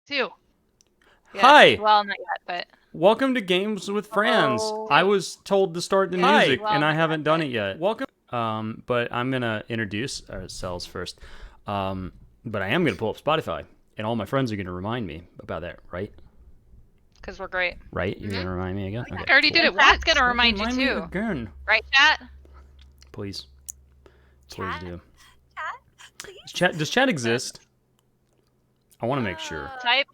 Two. Yeah. Hi. Well, not yet, but Welcome to Games with Friends. Hello. I was told to start the Hi. music, Well, and I not haven't yet, done but- it yet. Welcome. But I'm gonna introduce ourselves first. But I am gonna pull up Spotify, and all my friends are gonna remind me about that, right? because we're great. Right? You're gonna remind me again. Okay. I already did it That's once. gonna remind you Remind me too, again, right, chat? please. Please Chat? do. Please? Does chat exist? I want to make sure. Type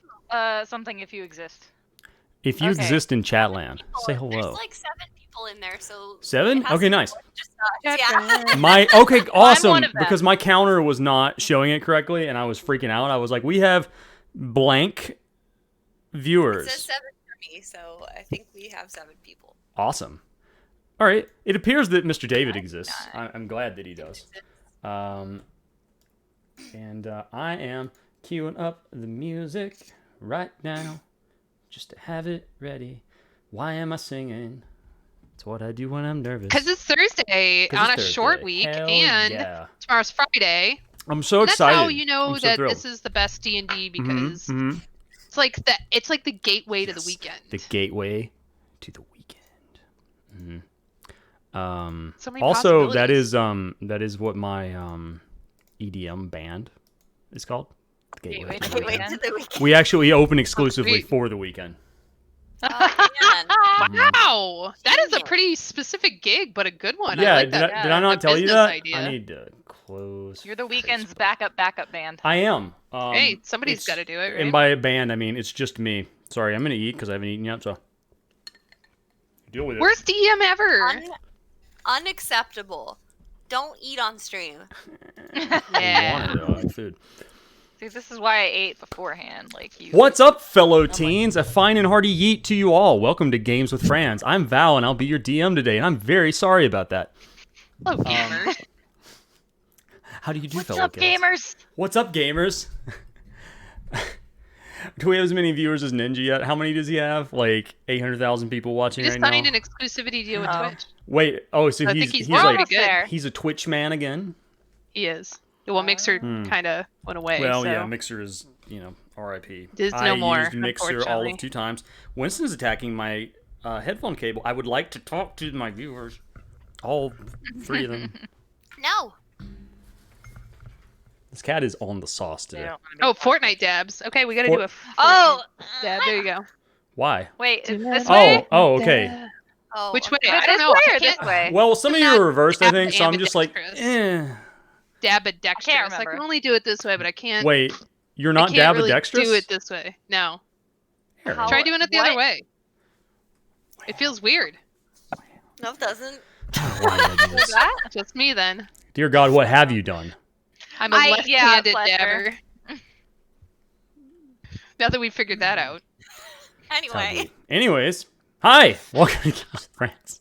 something if you exist. If you okay. exist in Chatland, say hello. There's like 7 people in there, so 7? it has Okay, to be nice. more than just us. Yeah. My okay, awesome. one of them. Because my counter was not showing it correctly, and I was freaking out. I was like, "We have blank It viewers." says 7 for me, so I think we have 7 people. Awesome. All right. It appears that Mr. David exists. I'm glad that he does. And I am queuing up the music right now, just to have it ready. Why am I singing? It's what I do when I'm nervous. Because it's Thursday 'Cause on it's a short Thursday. week, Hell and yeah. tomorrow's Friday. I'm so And that's excited. how you know I'm so that thrilled. this is the best D&D because Mhm. it's like the gateway to the Yes, weekend. The gateway to the weekend. So many Also, possibilities. that is what my EDM band is called. The Gateway to to the the Wait Weekend. to the weekend. We actually open exclusively sweet. for the weekend. Oh, man. Wow, that is a Yeah. pretty specific gig, but a good one. Yeah, I like did that. I not that tell you business that? idea. I need to close. You're the weekend's Facebook. backup band. I am. Hey, somebody's it's- got to do it, right? And by band, I mean it's just me. Sorry, I'm gonna eat because I haven't eaten yet. So deal with it. Worst DM ever. Unacceptable. Don't eat on stream. I Yeah. wanted it. I like food. See, this is why I ate beforehand, like you. What's up, fellow teens? A fine and hearty yeet to you all. Welcome to Games with Friends. I'm Val, and I'll be your DM today, and I'm very sorry about that. Hello, gamers. How do you do, What's fellow up, kids? gamers? What's up, gamers? Do we have as many viewers as Ninja yet? How many does he have? Like 800,000 people watching Just right signed now? an exclusivity deal with Oh. Twitch. Wait, oh, so I he's think he's We're like almost good. there. he's a Twitch man again? He is. Well, Mixer kind of went away. Well, so. yeah, Mixer is, RIP. Is no I more, used Mixer all unfortunately. of 2 times. Winston's attacking my headphone cable. I would like to talk to my viewers. All 3 of them. No. This cat is on the sauce They today. don't wanna Oh, be fun. Fortnite dabs. Okay, we gotta For- do a. Oh, dab. There you go. Why? wait, is this Oh, way? oh, okay. Oh, Which okay. way? I This don't know. way I or this can't way? Well, some of you not are reversed, I dab think, so I'm just like, ambidextrous. Dabadextrous. I remember. can only do it this way, but I can't. Wait, you're I not can't really dabadextrous? do it this way. No. Here. How- Try doing it the other what? way. It feels weird. No, it doesn't. Why did I do this? That? Just me then. Dear God, what have you done? I'm a Yeah, left-handed bless her. dabber. Now that we figured that out. Anyway. Anyways, hi, welcome to Games with Friends.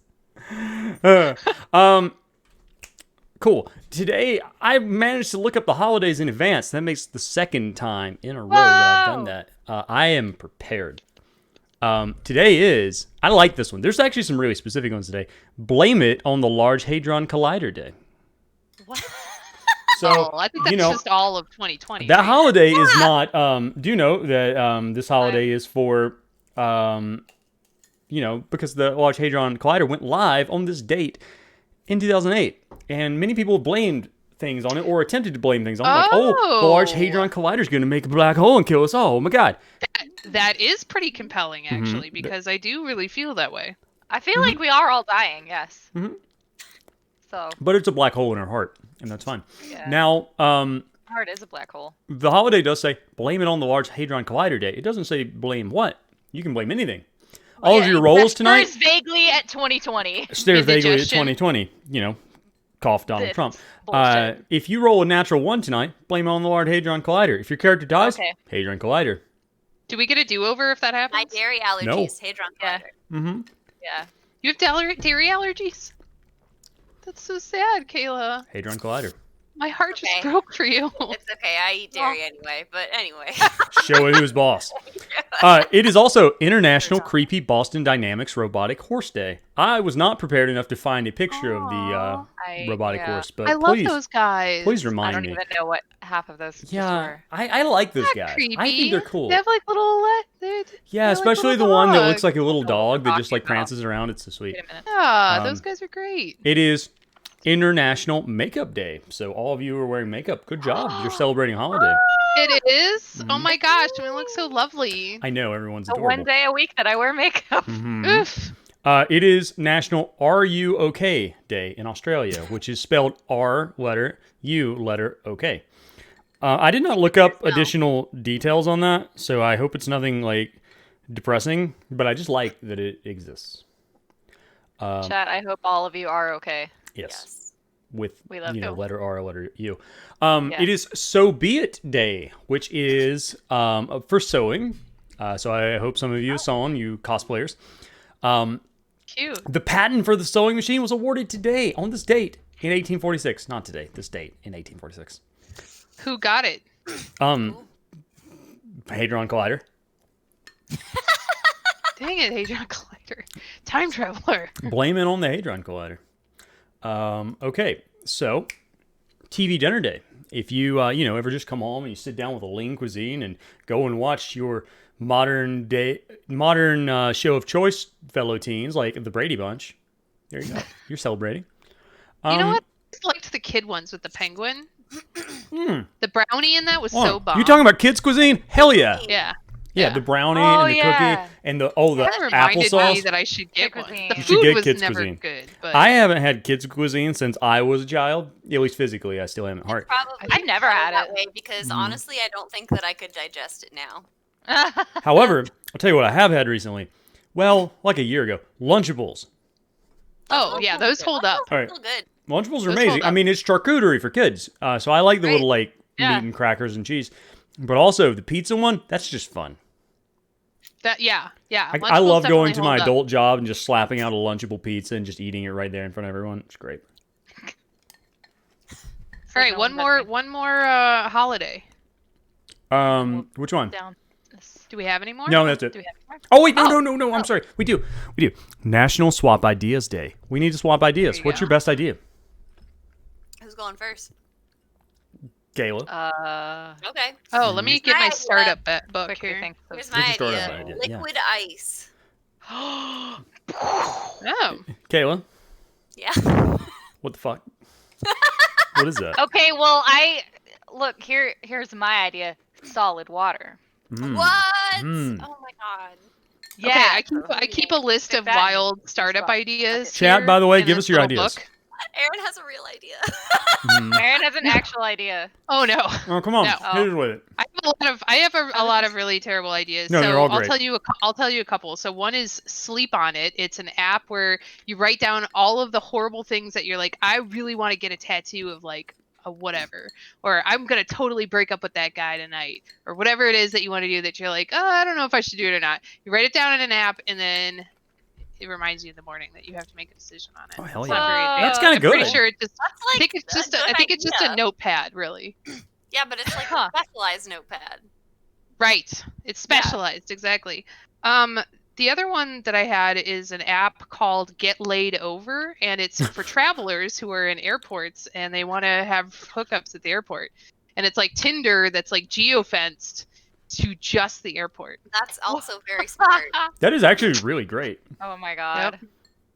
Cool. Today, I managed to look up the holidays in advance. That makes the second time in a row that I've done Whoa! that. I am prepared. Today is, I like this one. There's actually some really specific ones today. Blame it on the Large Hadron Collider Day. What? So, I think that's you know, just all of 2020. that right? holiday is not. Do you know that this holiday is for, because the Large Hadron Collider went live on this date in 2008, and many people blamed things on it or attempted to blame things on it. Like, oh, the Large Oh. Hadron Collider is going to make a black hole and kill us all. Oh my God! That is pretty compelling, Mm-hmm. actually, because I do really feel that way. I feel like we are all dying. Yes. Mhm. So But it's a black hole in our heart, and that's fine. yeah. Now, Heart is a black hole. the holiday does say blame it on the Large Hadron Collider Day. It doesn't say blame what. You can blame anything. All of Yeah, your rolls that tonight. stares vaguely at 2020. Stare vaguely at Indigestion. 2020. Cough Donald This Trump. bullshit. If you roll a natural 1 tonight, blame it on the Large Hadron Collider. If your character dies, Okay. Hadron Collider. Do we get a do-over if that My happens? dairy allergies. Hadron Yeah. Collider. Mm-hmm. Yeah. You have dairy allergies? That's so sad, Kayla. Hadron Collider. My heart just Okay. broke for you. It's okay. I eat dairy anyway. But anyway. Show it who's boss. It is also International Creepy Boston Dynamics Robotic Horse Day. I was not prepared enough to find a picture of the I- robotic yeah. horse, but I love please, those guys. please I remind don't me. even know what half of those. for Yeah, sure. I like those Not guys. creepy. I think they're cool. They have like little. Yeah, like especially the little one that dogs. looks like a little I know what dog that you're just like talking about. prances around. It's so sweet. Wait a minute. Yeah, Um, those guys are great. It is International Makeup Day, so all of you are wearing makeup. Good job. You're celebrating a holiday. It is. Oh Mhm. my gosh, I mean, it looks so lovely. I know everyone's The adorable. one day a week that I wear makeup. Mhm. Oof. It is National Are You OK Day in Australia, which is spelled R letter U letter OK. I did not look up additional details on that, so I hope it's nothing like depressing, but I just like that it exists. Chat, I hope all of you are okay. Yes. With We love you. letter R, letter U. Yeah. It is So Be It Day, which is for sewing. So I hope some of you sewn, you cosplayers. Cute. The patent for the sewing machine was awarded today on this date in 1846. Not today, this date in 1846. Who got it? Hadron Collider. Dang it, Hadron Collider. Time traveler. Blame it on the Hadron Collider. Okay, so TV dinner day. If you ever just come home and you sit down with a lean cuisine and go and watch your modern show of choice, fellow teens, like the Brady Bunch, there you go. You're celebrating. You know what? I just liked the kid ones with the penguin. The brownie in that was so bomb. You talking about kids cuisine? Hell yeah. Yeah. Yeah, the brownie Oh, and the yeah. cookie and the That reminded me applesauce. that I should get Kid one. cuisine. The You should food get was kids never cuisine. good, but I haven't had kids cuisine since I was a child, at least physically. I still haven't. Heart. Probably I've never had that it. way because honestly, I don't think that I could digest it now. However, I'll tell you what I have had recently. Well, like a year ago, Lunchables. oh yeah, those hold up. All right. Still good. Lunchables are Those amazing. hold I up. mean, it's charcuterie for kids, so I like the Right. little like Yeah. meat and crackers and cheese. But also the pizza one, that's just fun. That yeah. I Lunchables love going definitely to my hold up. adult job and just slapping out a Lunchable pizza and just eating it right there in front of everyone. It's great. All right, No one one more holiday. Which one? Down. Do we have any more? No, that's it. Do we have more? Oh wait, no. I'm sorry. We do. National Swap Ideas Day. We need to swap ideas. There you What's go. your best idea, Who's going first? Gayla? Okay. Oh, let me get my Alright, startup book Quickly here. think of Here's What's my your startup idea. idea? Yeah. Liquid ice. Oh, Kayla, Yeah. what the fuck? What is that? Okay, well, here's my idea. Solid water. Mm. What? Mm. Oh my god. Yeah. okay. I keep a list Stick of that in. wild startup ideas. Chat, here by the way, in give this us your little ideas. book. Aaron has a real idea. Mm. Aaron has an actual idea. Oh no. Oh, come on. No. Hit us with it. I have a lot of really terrible ideas. No, so they're all I'll great. tell you a couple. So one is Sleep On It. It's an app where you write down all of the horrible things that you're like, I really want to get a tattoo of like a whatever, or I'm gonna totally break up with that guy tonight, or whatever it is that you want to do that you're like, oh, I don't know if I should do it or not. You write it down in an app, and then it reminds you in the morning that you have to make a decision on it. Oh, hell It's not yeah. very Whoa. advanced. That's kinda I'm pretty good. sure it just. That's I like think it's just. a good I think it's just a idea. notepad, really. Yeah, but it's like Huh. a specialized notepad. Right. It's specialized, exactly. The other one that I had is an app called Get Laid Over, and it's for travelers who are in airports and they want to have hookups at the airport. And it's like Tinder that's like geo-fenced to just the airport. That's also very smart. That is actually really great. Oh my god. Yep.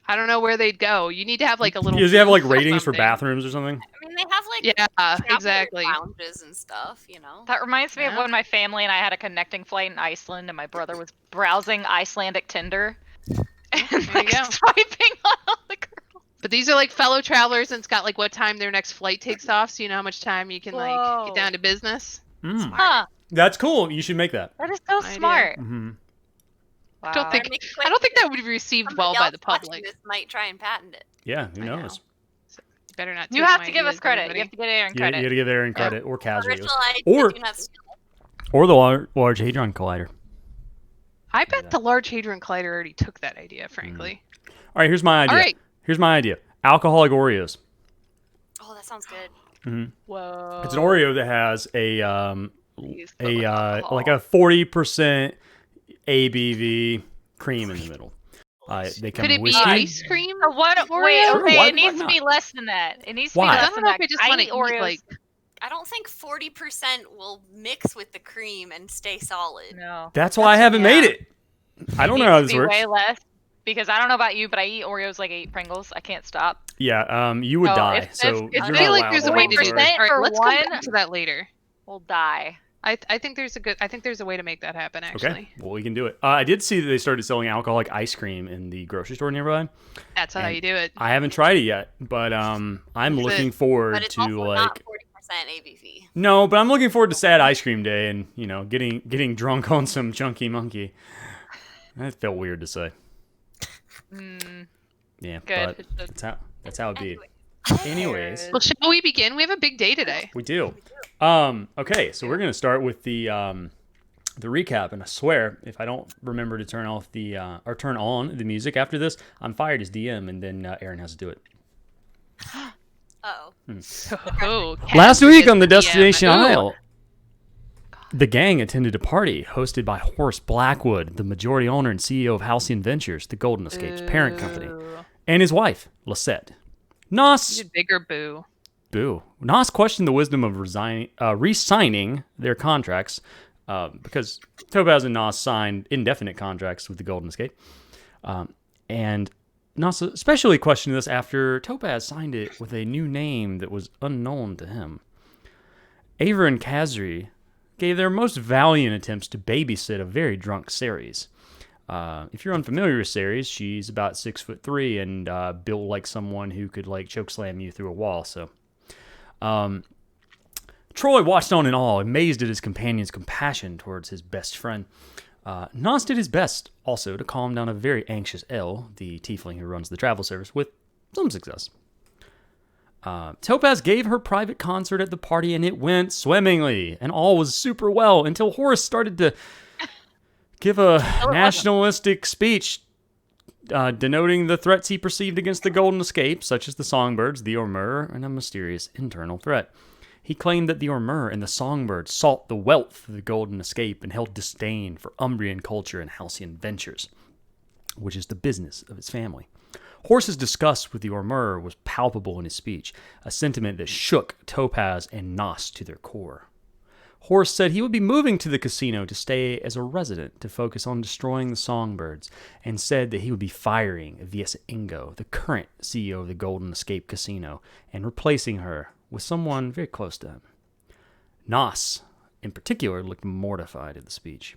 I don't know where they'd go. You need to have like a little. Does it have like booth or ratings for something. bathrooms or something? I mean, they have like Yeah, traveler exactly. lounges and stuff, you know. That reminds me of Yeah. when my family and I had a connecting flight in Iceland, and my brother was browsing Icelandic Tinder and There you like go. swiping on all the girls. But these are like fellow travelers, and it's got like what time their next flight takes off, so you know how much time you can like Whoa. get down to business. Mm. Huh? That's cool. You should make that. That is so Idea. smart. Mm-hmm. Wow. don't think- Or make it I don't think quick. that would be received Somebody well by else the watching public. This might try and patent it. Yeah, who I know. knows? Better not. You take have my to give us ideas, credit. everybody. You have to get Aaron You credit. got to give Aaron credit or Kaz videos. Original idea, Or- do not steal. Or the Large Hadron Collider. I bet the Large Hadron Collider already took that idea, frankly. All right, here's my idea. All right. Here's my idea. Alcoholic Oreos. Oh, that sounds good. Whoa. It's an Oreo that has a Please fill with alcohol. like a 40% ABV cream in the middle. They come Could in it be whiskey. ice cream? What? Wait, Oreo? Sure, okay, why- it needs why to not? be less than that. It needs to Why? be I less don't than know that. if I just 'cause wanna eat eat, Oreos. like- I don't think 40% will mix with the cream and stay solid. No. That's why I haven't made it. I don't know how this Needs to be works. way less because I don't know about you, but I eat Oreos like I eat Pringles. I can't stop. Yeah, you would No, die. if- So if- I you're feel not like allowed there's a that, way I'm to do sorry. that. All right, For let's come one- back to that later. We'll die. I think there's a way to make that happen actually. Okay, well, we can do it. I did see that they started selling alcoholic ice cream in the grocery store nearby. That's how And you do it. I haven't tried it yet, but I'm looking forward But it's to also like not 40% ABV. no, but I'm looking forward to Sad Ice Cream Day and getting drunk on some Chunky Monkey. That felt weird to say. Yeah, Good. but that's how it be. Anyways, Well, shall we begin? We have a big day today. we do. Okay, so we're gonna start with the recap, and I swear if I don't remember to turn off the or turn on the music after this, I'm fired as DM, and then Aaron has to do it. Oh. Oh, Last Cassidy week is on the the DM. Destination Ooh. Isle, the gang attended a party hosted by Horace Blackwood, the majority owner and CEO of Halcyon Ventures, the Golden Escape's parent company, Ooh. and his wife, Lisette. Nos, You bigger boo. boo. Nos questioned the wisdom of re-signing their contracts because Topaz and Nos signed indefinite contracts with the Golden Escape. And Nos especially questioned this after Topaz signed it with a new name that was unknown to him. Aver and Kazri gave their most valiant attempts to babysit a very drunk Ceres. If you're unfamiliar with Ceres, she's about 6'3" and built like someone who could like chokeslam you through a wall. So, Troy watched on in awe, amazed at his companion's compassion towards his best friend. Nos did his best also to calm down a very anxious Elle, the tiefling who runs the travel service, with some success. Topaz gave her private concert at the party and it went swimmingly, and all was super well until Horace started to give a nationalistic speech denoting the threats he perceived against the Golden Escape, such as the Songbirds, the Ormur, and a mysterious internal threat. He claimed that the Ormur and the Songbirds sought the wealth of the Golden Escape and held disdain for Umbrian culture and Halcyon Ventures, which is the business of his family. Horace's disgust with the Ormur was palpable in his speech, a sentiment that shook Topaz and Nos to their core. Horace said he would be moving to the casino to stay as a resident to focus on destroying the Songbirds, and said that he would be firing Viesa Ingo, the current CEO of the Golden Escape Casino, and replacing her with someone very close to him. Nos, in particular, looked mortified at the speech.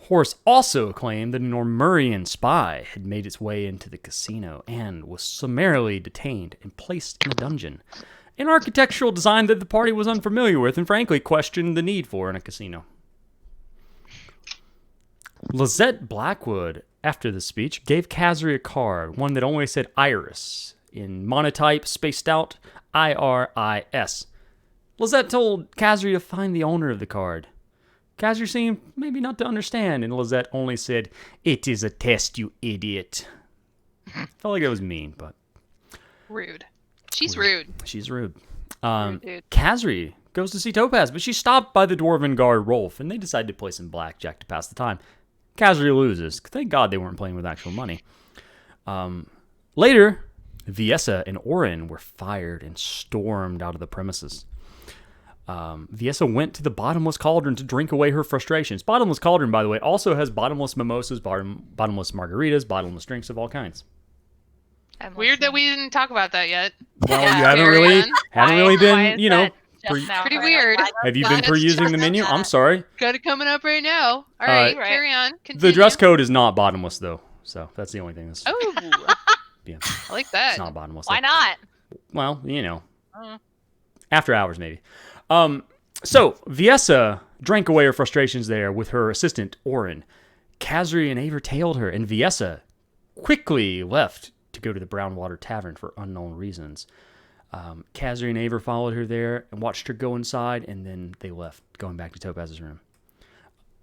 Horace also claimed that an Ormurian spy had made its way into the casino and was summarily detained and placed in a dungeon, an architectural design that the party was unfamiliar with and frankly questioned the need for in a casino. Lisette Blackwood, after the speech, gave Kazri a card, one that only said Iris, in monotype, spaced out, IRIS. Lisette told Kazri to find the owner of the card. Kazri seemed maybe not to understand, and Lisette only said, "It is a test, you idiot." Felt like it was mean, but Rude. She's rude. she's rude. Dude. Kazri goes to see Topaz, but she's stopped by the Dwarven guard Rolf, and they decide to play some blackjack to pass the time. Kazri loses. Thank God they weren't playing with actual money. Later, Viesa and Orin were fired and stormed out of the premises. Viesa went to the Bottomless Cauldron to drink away her frustrations. Bottomless Cauldron, by the way, also has bottomless mimosas, bottomless margaritas, bottomless drinks of all kinds. I'm Weird that listening. we didn't talk about that yet. Well, Yeah, you haven't carry really on. Why been, is that just pre- now Pretty coming up? weird. have you Why been don't perusing you the shut menu? that I'm up? sorry. Got it coming up right now. All right, Right. carry on. The Continue. dress code is not bottomless, though, so that's the only thing that's Oh, yeah, I like that. it's not bottomless. Why not? Well, Mm. after hours maybe. So Viesa drank away her frustrations there with her assistant Orin. Kazri and Aver tailed her, and Viesa quickly left to go to the Brownwater Tavern for unknown reasons. Kazri and Aver followed her there and watched her go inside, and then they left, going back to Topaz's room.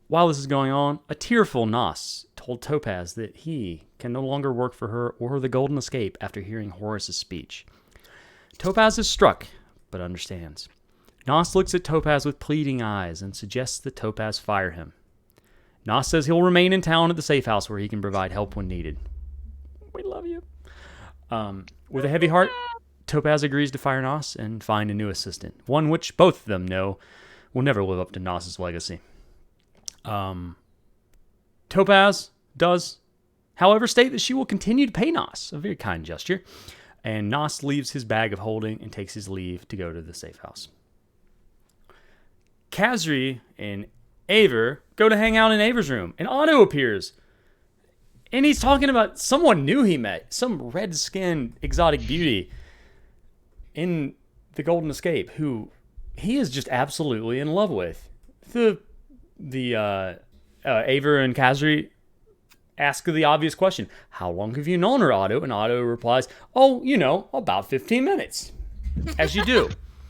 While this is going on, a tearful Nos told Topaz that he can no longer work for her or the Golden Escape after hearing Horace's speech. Topaz is struck, but understands. Nos looks at Topaz with pleading eyes and suggests that Topaz fire him. Nos says he'll remain in town at the safe house where he can provide help when needed. We love you. With a heavy heart, Topaz agrees to fire Nos and find a new assistant, one which both of them know will never live up to Nos's legacy. Topaz does, however, state that she will continue to pay Nos, a very kind gesture, and Nos leaves his bag of holding and takes his leave to go to the safe house. Khazri and Aver go to hang out in Aver's room, and Otto appears. And he's talking about someone new he met, some red-skinned exotic beauty in the Golden Escape, who he is just absolutely in love with. Aver and Khazri ask the obvious question, how long have you known her, Otto? And Otto replies, oh, about 15 minutes, as you do.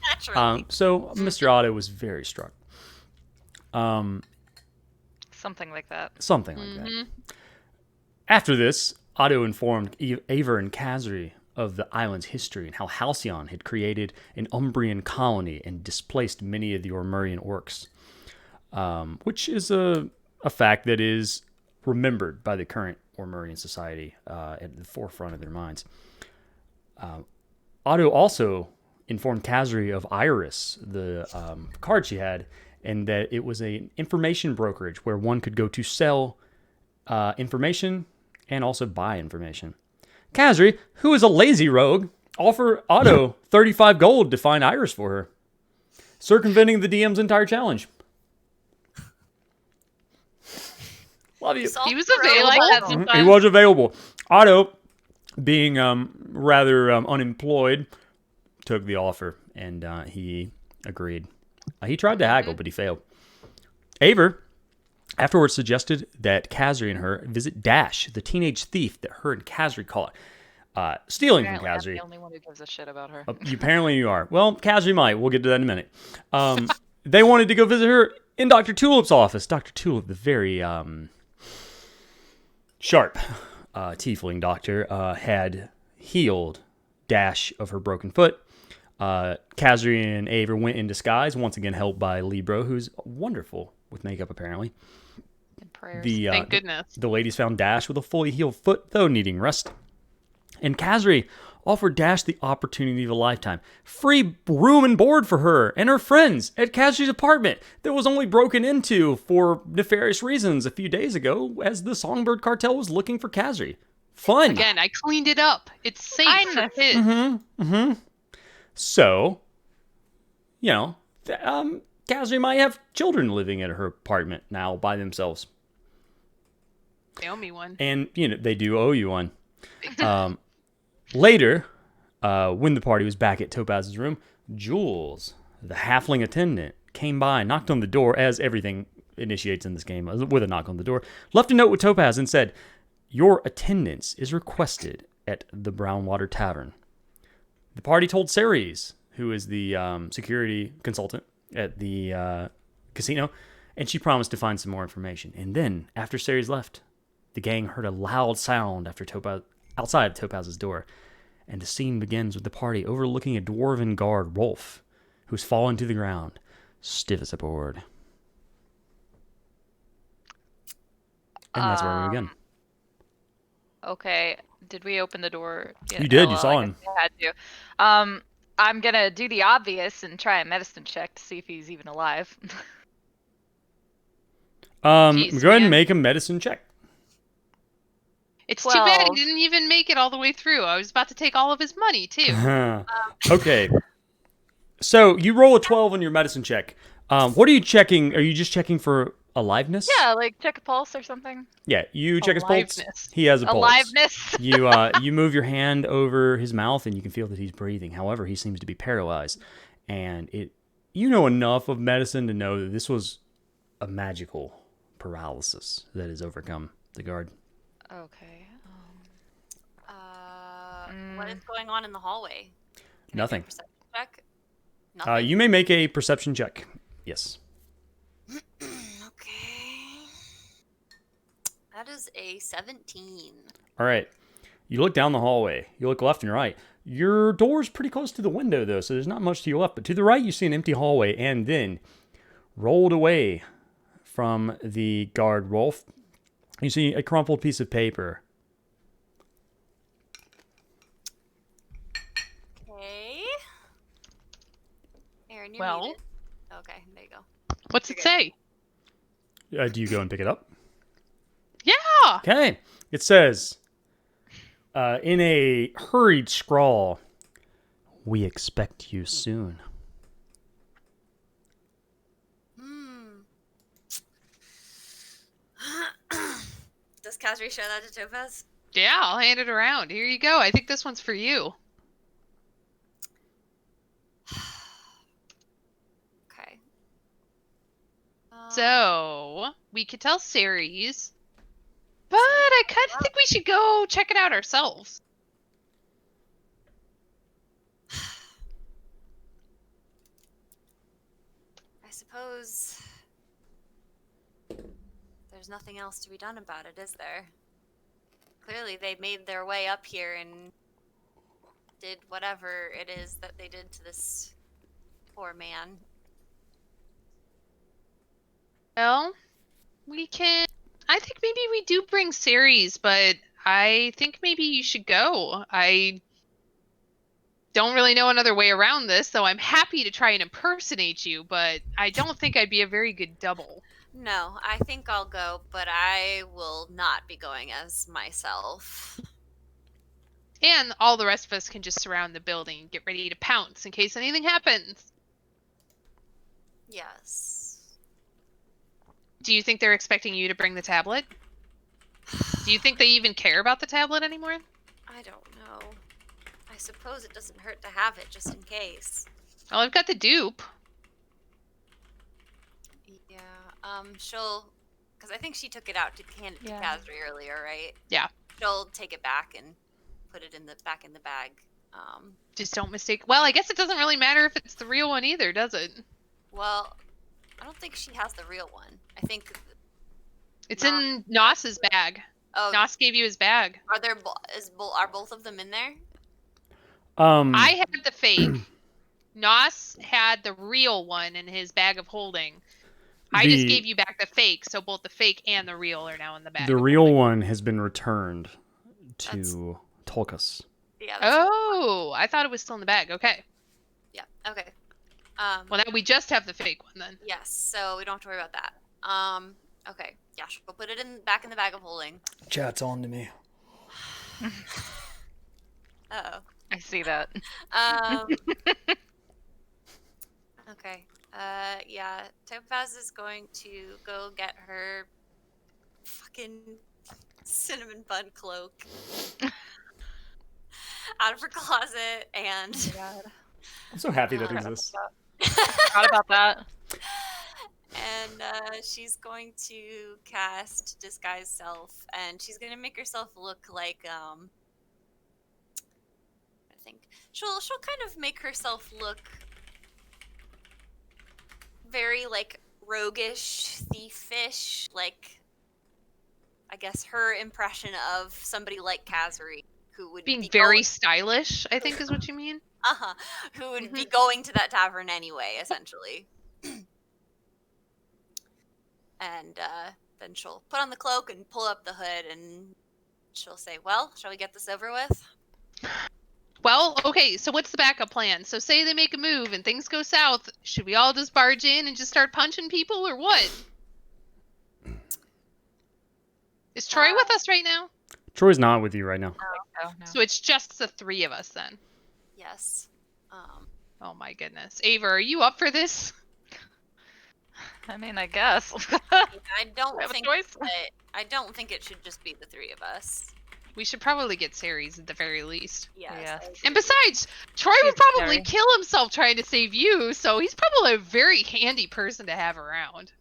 Naturally. So Mr. Otto was very struck. Something like that. Something like that. After this, Otto informed Aver and Khazri of the island's history and how Halcyon had created an Umbrian colony and displaced many of the Ormurian orcs, which is a fact that is remembered by the current Ormurian society at the forefront of their minds. Otto also informed Khazri of Iris, the card she had, and that it was an information brokerage where one could go to sell information and also buy information. Khazri, who is a lazy rogue, offered Otto 35 gold to find Iris for her, circumventing the DM's entire challenge. Love you. Salt He was for available. like that That's sometimes. He was available. Otto, being rather unemployed, took the offer, and he agreed. He tried to haggle, but he failed. Aver afterwards suggested that Khazri and her visit Dash, the teenage thief that her and Khazri caught, stealing from Apparently, I'm Khazri. the only one who gives a shit about her. Apparently you are. Well, Khazri might. We'll get to that in a minute. They wanted to go visit her in Dr. Tulip's office. Dr. Tulip, the very sharp tiefling doctor, had healed Dash of her broken foot. Khazri and Aver went in disguise, once again helped by Libro, who's wonderful with makeup, apparently. And prayers. Thank goodness. The ladies found Dash with a fully healed foot, though needing rest. And Khazri offered Dash the opportunity of a lifetime. Free room and board for her and her friends at Khazri's apartment that was only broken into for nefarious reasons a few days ago as the Songbird Cartel was looking for Khazri. Fun. Again, I cleaned it up. It's safe for Kindness. kids. So, Khazri might have children living at her apartment now by themselves. They owe me one. And, they do owe you one. Later, when the party was back at Topaz's room, Jules, the halfling attendant, came by and knocked on the door, as everything initiates in this game, with a knock on the door, left a note with Topaz and said, your attendance is requested at the Brownwater Tavern. The party told Ceres, who is the security consultant at the casino, and she promised to find some more information. And then, after Ceres left, the gang heard a loud sound outside of Topaz's door, and the scene begins with the party overlooking a dwarven guard, Rolf, who's fallen to the ground, stiff as a board. And that's where we begin. Okay. Did we open the door? Yeah, You did, you well, saw I him. guess I had to. I'm gonna do the obvious and try a medicine check to see if he's even alive. Jeez, Go ahead man. and make a medicine check. It's too bad 12. he didn't even make it all the way through. I was about to take all of his money, too. Okay. So you roll a 12 on your medicine check. What are you checking? Are you just checking for aliveness? Yeah, like check a pulse or something. Yeah, you check his pulse. Aliveness. He has a pulse. Aliveness. You move your hand over his mouth and you can feel that he's breathing. However, he seems to be paralyzed. And you know enough of medicine to know that this was a magical paralysis that has overcome the guard. Okay. What is going on in the hallway? Can I do a Nothing. perception check? Nothing. You may make a perception check. Yes. Okay. That is a 17. All right. You look down the hallway. You look left and right. Your door's pretty close to the window, though, so there's not much to your left. But to the right, you see an empty hallway. And then, rolled away from the guard, Rolf, you see a crumpled piece of paper. Okay. When you're Well? muted. Okay, there you go. What's it Okay. say? Do you go and pick it up? Yeah. Okay. It says, in a hurried scrawl, "We expect you soon." Does Kazri show that to Topaz? Yeah, I'll hand it around. Here you go. I think this one's for you. Okay. So, we could tell Ceres, but I kind of think we should go check it out ourselves. I suppose there's nothing else to be done about it, is there? Clearly, they made their way up here and did whatever it is that they did to this poor man. Well, we can. I think maybe we do bring Ceres, but I think maybe you should go. I don't really know another way around this, though I'm happy to try and impersonate you, but I don't think I'd be a very good double. No, I think I'll go, but I will not be going as myself. And all the rest of us can just surround the building and get ready to pounce in case anything happens. Yes. Do you think they're expecting you to bring the tablet? Do you think they even care about the tablet anymore? I don't know. I suppose it doesn't hurt to have it just in case. Well, I've got the dupe. Yeah, she'll... Because I think she took it out to hand it to Yeah. Kazri earlier, right? Yeah. She'll take it back and put it back in the bag. Just don't mistake. Well, I guess it doesn't really matter if it's the real one either, does it? Well, I don't think she has the real one. I think... It's in Nos's bag. Oh, Nos gave you his bag. are there... Are both of them in there? I had the fake. Nos had the real one in his bag of holding. I just gave you back the fake, so both the fake and the real are now in the bag. The of real holding. one has been returned to Tolkas. Yeah. Oh, I thought it was still in the bag. Okay. Yeah, okay. Well, now we just have the fake one then. Yes, so we don't have to worry about that. Okay. Yeah, we'll put it back in the bag of holding. Chat's on to me. Uh-oh. I see that. Okay. Yeah, Topaz is going to go get her fucking cinnamon bun cloak out of her closet and I'm so happy that exists. Forgot about that. and she's going to cast Disguise Self, and she's going to make herself look like I think she'll kind of make herself look very like roguish, thiefish, like I guess her impression of somebody like Kazri, who would Being be very stylish, I think is what you mean. who would be going to that tavern anyway, essentially. And then she'll put on the cloak and pull up the hood, and she'll say, "Well, shall we get this over with?" Well, okay, so what's the backup plan? So say they make a move and things go south. Should we all just barge in and just start punching people or what? Is Troy with us right now? Troy's not with you right now. Oh, no. So it's just the three of us then. Yes. Oh my goodness. Ava, are you up for this? I mean, I guess. I don't We have a think choice. I don't think it should just be the three of us. We should probably get Ceres at the very least. Yes. Yeah. I agree. And besides, Troy would She's probably scary. kill himself trying to save you, so he's probably a very handy person to have around.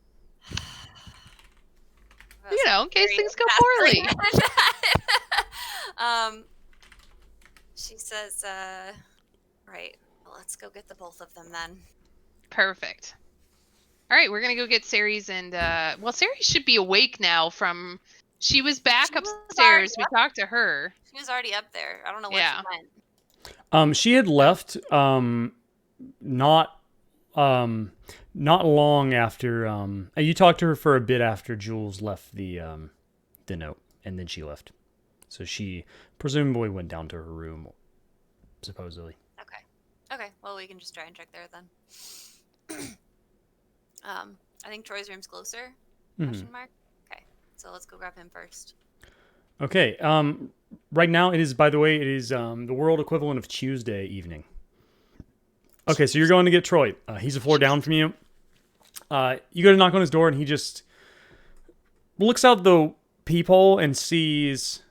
You know, in case Very things go fast poorly. She says, right, well, let's go get the both of them then. Perfect. All right, we're gonna go get Ceres, and well, Ceres should be awake now. From she was back She was upstairs. We already talked to her. She was already up there. I don't know where Yeah. she went. She had left not long after you talked to her for a bit after Jules left the note, and then she left. So she presumably went down to her room, supposedly. Okay. Okay, well, we can just try and check there then. I think Troy's room's closer. Mhm. Question mark. Okay, so let's go grab him first. Okay. Right now it is. By the way, it is the world equivalent of Tuesday evening. Okay, so you're going to get Troy. He's a floor down from you. You go to knock on his door, and he just looks out the peephole and sees,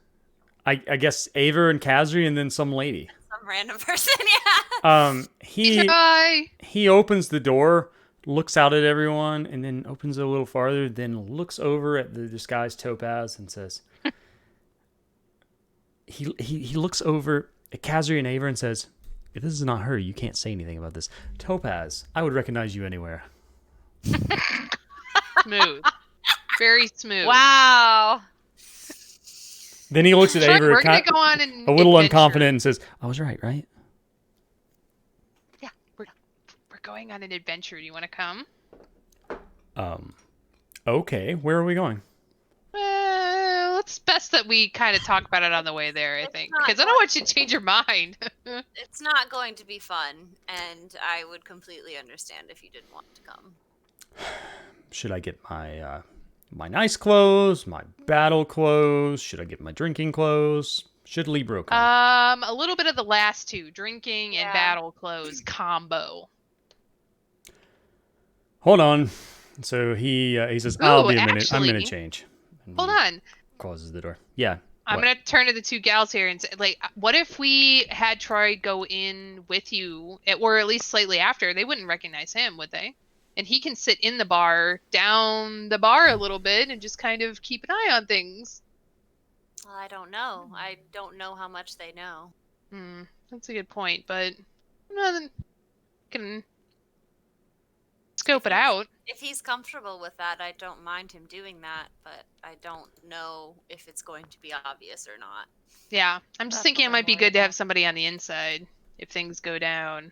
I guess, Aver and Kazri, and then some lady. Some random person, yeah. He opens the door, looks out at everyone, and then opens it a little farther, then looks over at the disguised Topaz and says, he looks over at Kazri and Aver and says, if this is not her, you can't say anything about this. Topaz, I would recognize you anywhere. Smooth. Very smooth. Wow. Then he looks at Troy, Aver we're gonna go on an a little adventure. unconfident and says, I was right? Yeah, we're going on an adventure. Do you want to come? Okay, where are we going? It's best that we kind of talk about it on the way there, I It's think. not Because I don't want you to change your mind. It's not going to be fun, and I would completely understand if you didn't want to come. Should I get my my nice clothes, my battle clothes? Should I get my drinking clothes? Should Libro come? A little bit of the last two, drinking and Yeah. battle clothes combo. Hold on. So he says, "I'll Ooh, be a minute. I'm gonna actually- change." And Hold he on. Closes the door. Yeah. I'm what? gonna turn to the two gals here and say, like, what if we had Troy go in with you, or at least slightly after? They wouldn't recognize him, would they? And he can sit in the bar, down the bar a little bit, and just kind of keep an eye on things. Well, I don't know. I don't know how much they know. That's a good point, but then can scope it out. If he's comfortable with that, I don't mind him doing that, but I don't know if it's going to be obvious or not. Yeah, I'm just That's thinking what it I'm might be worried good to have about. somebody on the inside if things go down.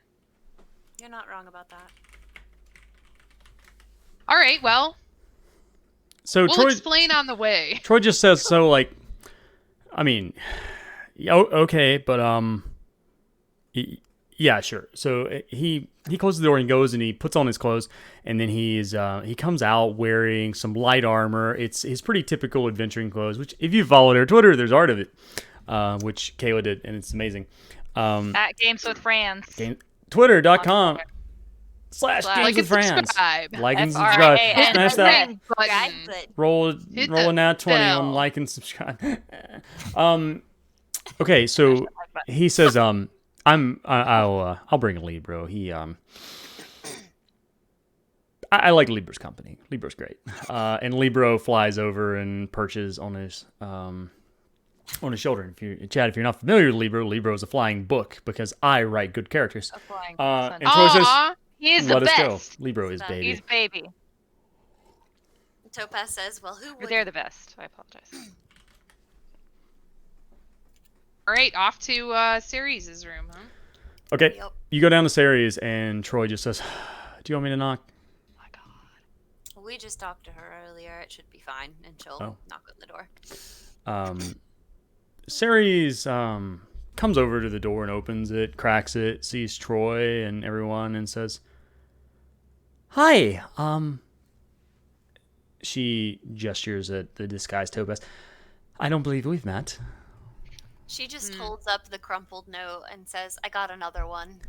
You're not wrong about that. All right, well, So we'll explain on the way. Troy just says so. Like, I mean, okay, but yeah, sure. So he closes the door and goes and he puts on his clothes, and then he comes out wearing some light armor. It's his pretty typical adventuring clothes. Which, if you followed her Twitter, there's art of it, which Kayla did, and it's amazing. At Games with Friends. Twitter.com/Games Like with Friends. Subscribe. Like and subscribe. F-R-A-N. Smash that. Ring button. Guys, but Roll Hit a the nat 20 on bell. like and subscribe. Okay, so he says I'll bring a Libro. I like Libro's company. Libro's great. And Libro flies over and perches on his shoulder. Chad, if you're not familiar with Libro is a flying book because I write good characters. A flying And person. Troy says, Aw, He's let the us best. go. Libro is He's baby. He's baby. Topaz says, well, who would They're the best. I apologize. all right, off to Ceres' room, huh? Okay, Yep. you go down to Ceres and Troy just says, do you want me to knock? Oh my god. We just talked to her earlier. It should be fine, and she'll Oh. knock on the door. Ceres comes over to the door and opens it, cracks it, sees Troy and everyone, and says, "Hi." She gestures at the disguised Topaz. I don't believe we've met. She just holds up the crumpled note and says, I got another one.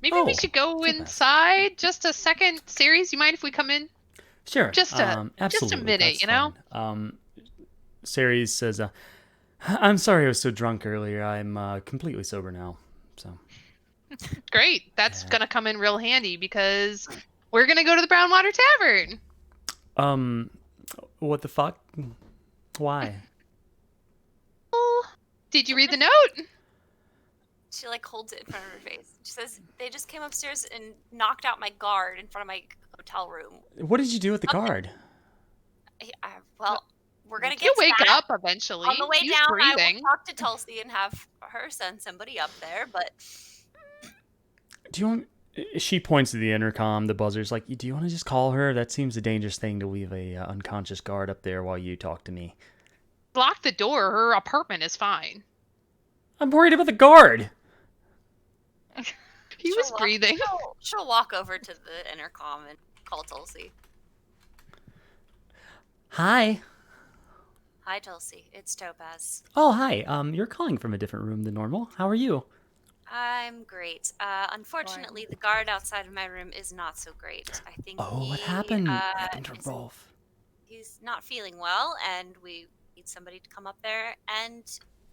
Maybe Oh, we should go Topaz. inside just a second. Ceres, you mind if we come in? Sure. Just a absolutely, minute, that's you know? fine. Ceres says, I'm sorry I was so drunk earlier. I'm completely sober now. So. Great. That's Yeah. gonna come in real handy because we're gonna go to the Brownwater Tavern. What the fuck? Why? Did you read the note? She like holds it in front of her face. She says, they just came upstairs and knocked out my guard in front of my hotel room. What did you do with the guard? Well, we're going to You'll get to wake that. up eventually. On the way Use down, I breathing. will talk to Tulsi and have her send somebody up there, but Do you want? She points to the intercom. The buzzer's like, "Do you want to just call her? That seems a dangerous thing to leave a unconscious guard up there while you talk to me." Lock the door. Her apartment is fine. I'm worried about the guard. He was breathing. She'll walk over to the intercom and call Tulsi. Hi. Hi, Tulsi. It's Topaz. Oh, hi. You're calling from a different room than normal. How are you? I'm great. Unfortunately, the guard outside of my room is not so great. I think Oh, what he, happened? What happened to is- Rolf? he's not feeling well, and we need somebody to come up there and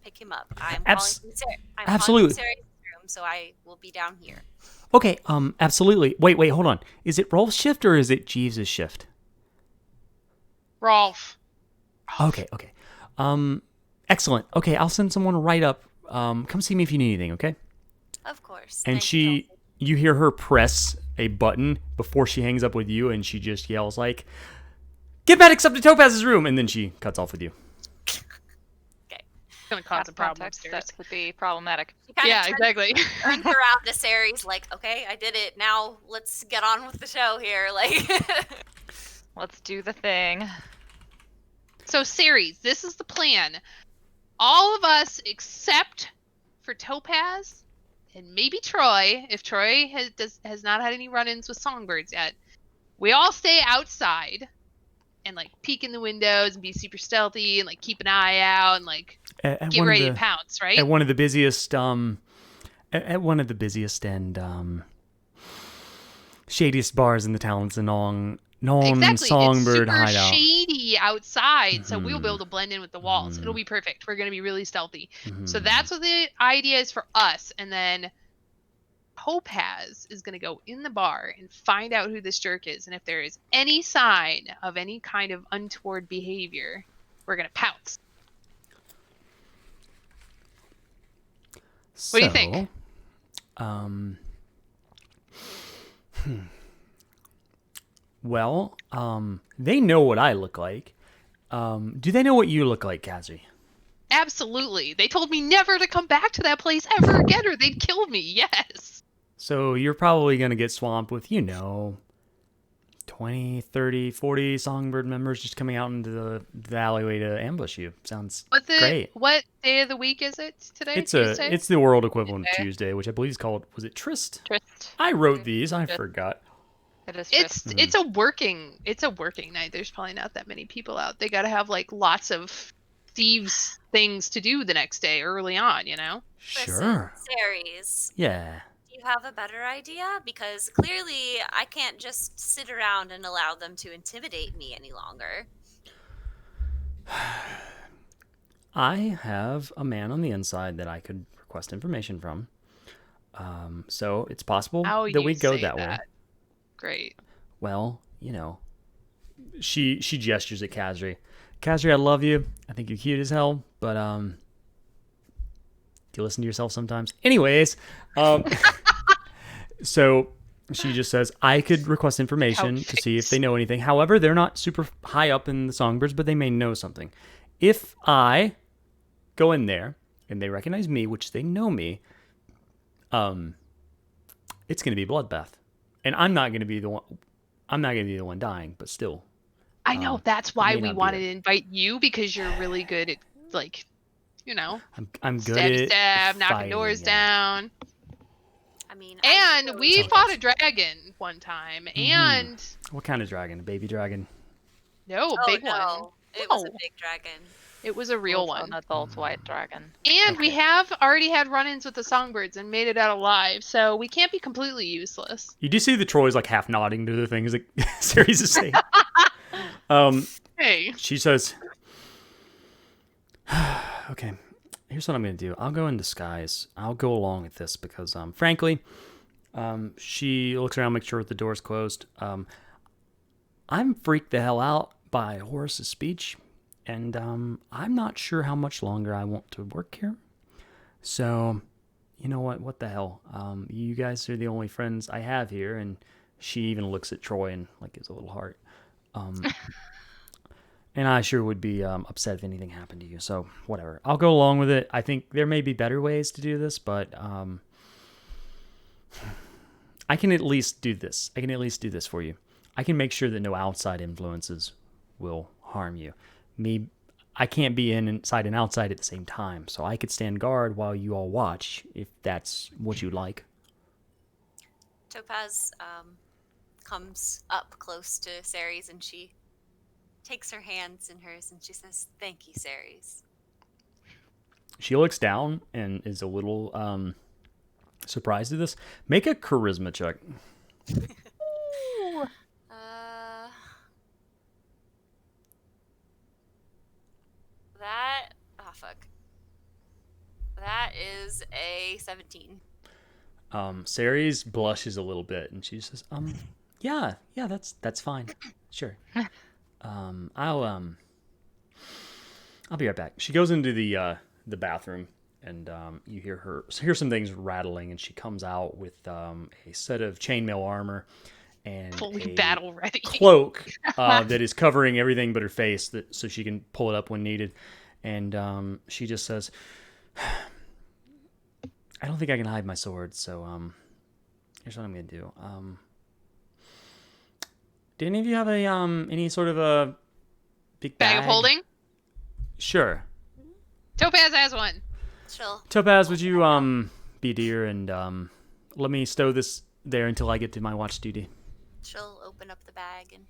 pick him up. I'm Abs- calling from I'm absolutely. calling from Sarah's room, so I will be down here. Okay, absolutely. Wait, hold on. Is it Rolf's shift or is it Jeeves' shift? Rolf. Okay. Excellent. Okay, I'll send someone right up. Come see me if you need anything, okay? Of course. And Thank you, Tulsi. you hear her press a button before she hangs up with you, and she just yells like, "Get Maddox up to Topaz's room!" And then she cuts off with you. Okay. Gonna cause a problem Context, upstairs. that would be problematic. She kinda Yeah, turns- exactly. turns around to Ceres like, okay, I did it. Now let's get on with the show here. Like, Let's do the thing. So, Ceres, this is the plan. All of us, except for Topaz and maybe Troy, if Troy has not had any run-ins with songbirds yet, we all stay outside and like peek in the windows and be super stealthy and like keep an eye out and like At get one of ready the- to pounce, right? At one of the busiest, at one of the busiest and shadiest bars in the Talon's Exactly. Songbird it's super hideout. shady outside, so we'll be Mhm. able to blend in with the walls. Mhm. It'll be perfect. We're gonna be really stealthy. So Mhm. that's what the idea is for us. And then Topaz is gonna go in the bar and find out who this jerk is, and if there is any sign of any kind of untoward behavior, we're gonna pounce. What do you think? Well, they know what I look like. Do they know what you look like, Kazri? Absolutely. They told me never to come back to that place ever again, or they'd kill me. Yes. So you're probably going to get swamped with, 20, 30, 40 Songbird members just coming out into the alleyway to ambush you. Sounds great. What day of the week is it today? It's Tuesday? it's the world equivalent of Tuesday. Tuesday, which I believe is called, was it Trist? Tryst. I wrote these, I Trist. forgot. It is It's Tryst. it's a working night. There's probably not that many people out. They got to have like lots of thieves things to do the next day early on, Sure. Listen, Ceres, Yeah. do you have a better idea? Because clearly I can't just sit around and allow them to intimidate me any longer. I have a man on the inside that I could request information from. So it's possible How that you we go say that way. that. Great. Well, she gestures at Kazri. Kazri, I love you. I think you're cute as hell, but do you listen to yourself sometimes? Anyways, so she just says, I could request information to see if they know anything. However, they're not super high up in the Songbirds, but they may know something. If I go in there and they recognize me, which they know me, it's going to be a bloodbath. And I'm not going to be the one. I'm not going to be the one dying, but still. I know that's why may we not be wanted there. to invite you, because you're really good at like, I'm good stabby at stab, knocking fighting, doors yeah. down. I mean, I And feel we like- fought a dragon one time, Mm-hmm. and What kind of dragon? A baby dragon? no, Oh, big one. no. It was a No. big dragon. It was a real Also one. An adult white dragon. And we Okay. have already had run-ins with the songbirds and made it out alive, so we can't be completely useless. You do see the Troy's like half nodding to the things that Ceres is saying. Hey, She says, okay, here's what I'm going to do. I'll go in disguise. I'll go along with this because, frankly, she looks around, makes sure the door's closed. I'm freaked the hell out by Horace's speech, and I'm not sure how much longer I want to work here. So, you know what? What the hell? You guys are the only friends I have here, and she even looks at Troy and like gives a little heart. And I sure would be upset if anything happened to you. So whatever, I'll go along with it. I think there may be better ways to do this, but I can at least do this. I can at least do this for you. I can make sure that no outside influences will harm you. I can't be inside and outside at the same time, so I could stand guard while you all watch, if that's what you'd like. Topaz comes up close to Ceres and she takes her hands in hers and she says, "Thank you, Ceres." She looks down and is a little surprised at this. Make a charisma check. That fuck. That is a 17. Ceres blushes a little bit and she says, yeah, that's fine. Sure. I'll be right back. She goes into the bathroom and you hear some things rattling and she comes out with a set of chainmail armor and Fully a battle ready. cloak that is covering everything but her face so she can pull it up when needed. And she just says, I don't think I can hide my sword, so here's what I'm gonna do. Do any of you have a any sort of a big bag? Bag of holding? Sure. Topaz has one. Chill. Topaz, would you be dear and let me stow this there until I get to my watch duty? She'll open up the bag and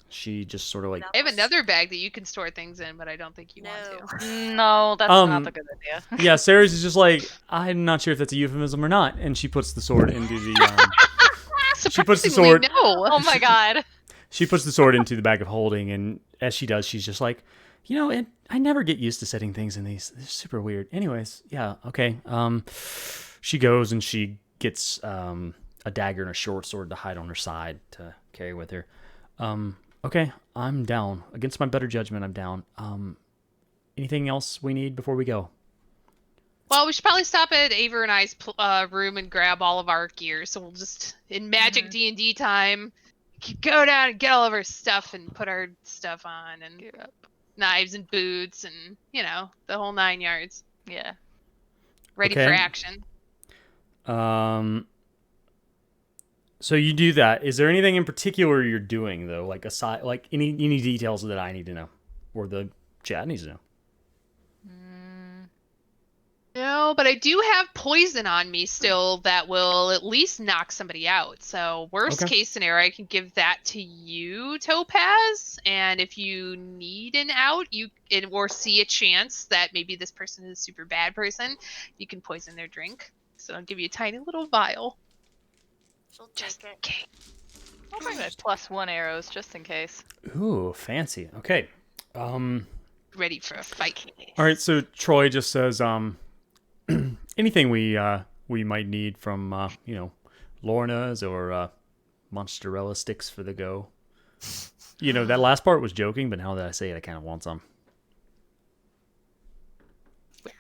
She just sort of like I have another bag that you can store things in, but I don't think you want to. No, that's not a good idea. yeah, Ceres is just like, I'm not sure if that's a euphemism or not, and she puts the sword into the she puts the sword No. Oh my god. She puts the sword into the bag of holding, and as she does, she's just like, I never get used to setting things in these. They're super weird. Anyways, yeah, okay. She goes and she gets a dagger and a short sword to hide on her side to carry with her. Okay, I'm down. Against my better judgment, I'm down. Anything else we need before we go? Well, we should probably stop at Aver and I's room and grab all of our gear. So we'll just, in magic D&D time, go down and get all of our stuff and put our stuff on and knives and boots and, the whole 9 yards. Yeah. Ready for action. So you do that. Is there anything in particular you're doing though? Like aside, like any details that I need to know, or the chat needs to know? No, but I do have poison on me still that will at least knock somebody out. So worst case scenario, I can give that to you, Topaz. And if you need an out, or see a chance that maybe this person is a super bad person, you can poison their drink. So I'll give you a tiny little vial. she'll Just take in it. case. I'll bring my +1 arrows just in case. Ooh, fancy. Okay. Ready for a fight. All right. So Troy just says, anything we might need from Lorna's or Monsterella sticks for the go. That last part was joking, but now that I say it, I kind of want some.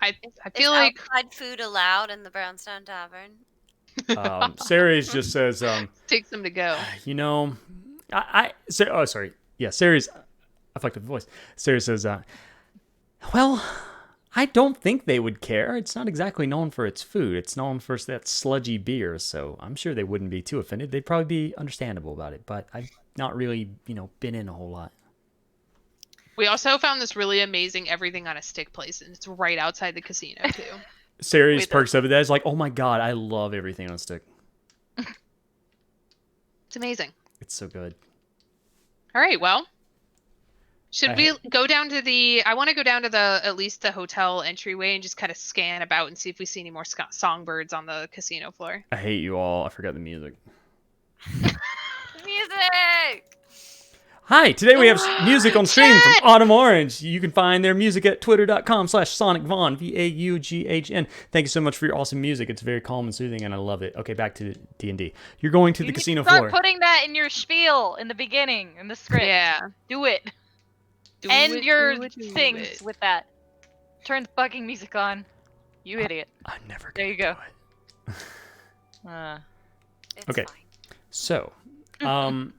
I feel like outside food allowed in the Brownstone Tavern. Ceres just says, takes them to go. sorry. Yeah, Ceres, I fucked up the voice. Ceres says, well, I don't think they would care. It's not exactly known for its food. It's known for that sludgy beer, so I'm sure they wouldn't be too offended. They'd probably be understandable about it, but I've not really, been in a whole lot. We also found this really amazing everything on a stick place, and it's right outside the casino, too. Ceres perks up at that. It's like, oh my god, I love everything on a stick. It's amazing. It's so good. All right, well, should we go down to I want to go down to at least the hotel entryway and just kind of scan about and see if we see any more songbirds on the casino floor. I hate you all. I forgot the music. Music! Hi, today we have music on stream from Autumn Orange. You can find their music at twitter.com/SonicVaughn, VAUGHN. Thank you so much for your awesome music. It's very calm and soothing, and I love it. Okay, back to D&D. You're going to the casino floor. Start putting that in your spiel in the beginning, in the script. Yeah. Do it. End your things with that. Turn the fucking music on. You idiot. I'm never There going you to go. do it. It's Okay. fine. So,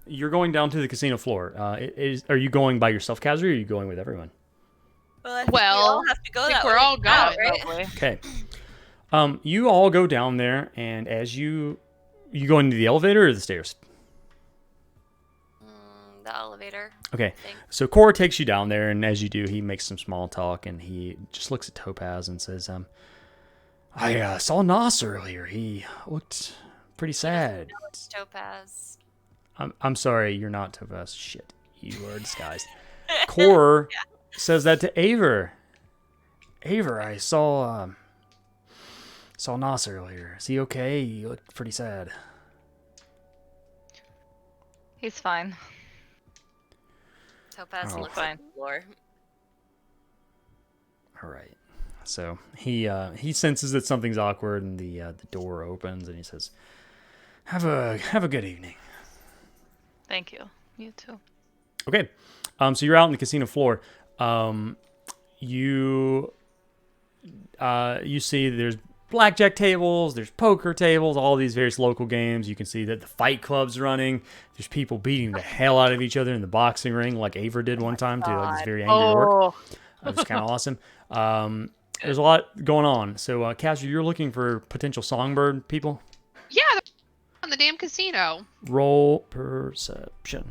you're going down to the casino floor. Are you going by yourself, Kaz, or are you going with everyone? Well, I think Well, we all have to go I think that we're way all now, going. right? Probably. Okay. You all go down there, and as you go into the elevator or the stairs? The elevator. Okay. Thing. So Cora takes you down there, and as you do, he makes some small talk, and he just looks at Topaz and says, I saw Nos earlier. He looked Pretty sad. It's Topaz. I'm sorry, you're not Topaz. Shit, you are disguised. Core says that to Aver. Aver, I saw Nos earlier. Is he okay? He looked pretty sad. He's fine. Topaz Oh. looks at the floor. All right. So he senses that something's awkward, and the door opens, and he says, "Have a good evening." Thank you. You too. Okay. So you're out on the casino floor. You see there's blackjack tables, there's poker tables, all these various local games. You can see that the fight club's running. There's people beating the hell out of each other in the boxing ring, like Aver did one time to like this very angry orc. That was kind of awesome. There's a lot going on. So, Cassie, you're looking for potential songbird people? Yeah, they're on the damn casino. Roll perception.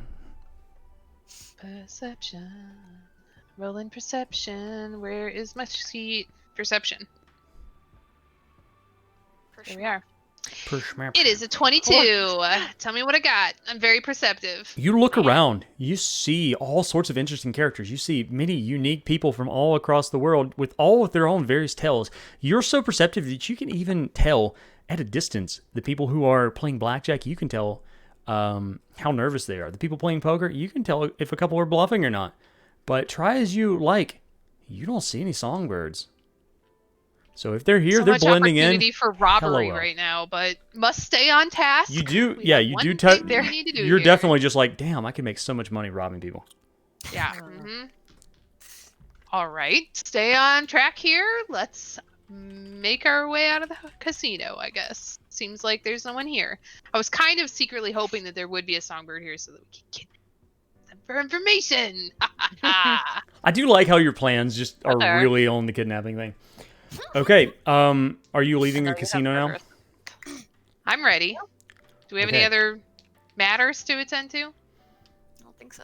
Perception. Rolling perception. Where is my sheet? Perception. There we are. It is a 22. Tell me what I got. I'm very perceptive. You look around. You see all sorts of interesting characters. You see many unique people from all across the world with all of their own various tales. You're so perceptive that you can even tell at a distance the people who are playing blackjack. You can tell how nervous they are. The people playing poker, you can tell if a couple are bluffing or not. But try as you like, you don't see any songbirds. So if they're here, so they're much blending in. Opportunity for robbery Hello. right now, but must stay on task. You do, We yeah, have you one do. thing we need to do You're here. definitely just like, damn, I can make so much money robbing people. Yeah. All right, stay on track here. Let's make our way out of the casino, I guess. Seems like there's no one here. I was kind of secretly hoping that there would be a songbird here so that we could get them for information. I do like how your plans just are There. really on the kidnapping thing. Okay, are you leaving the casino now? I'm ready. Do we have any Okay. other matters to attend to? I don't think so.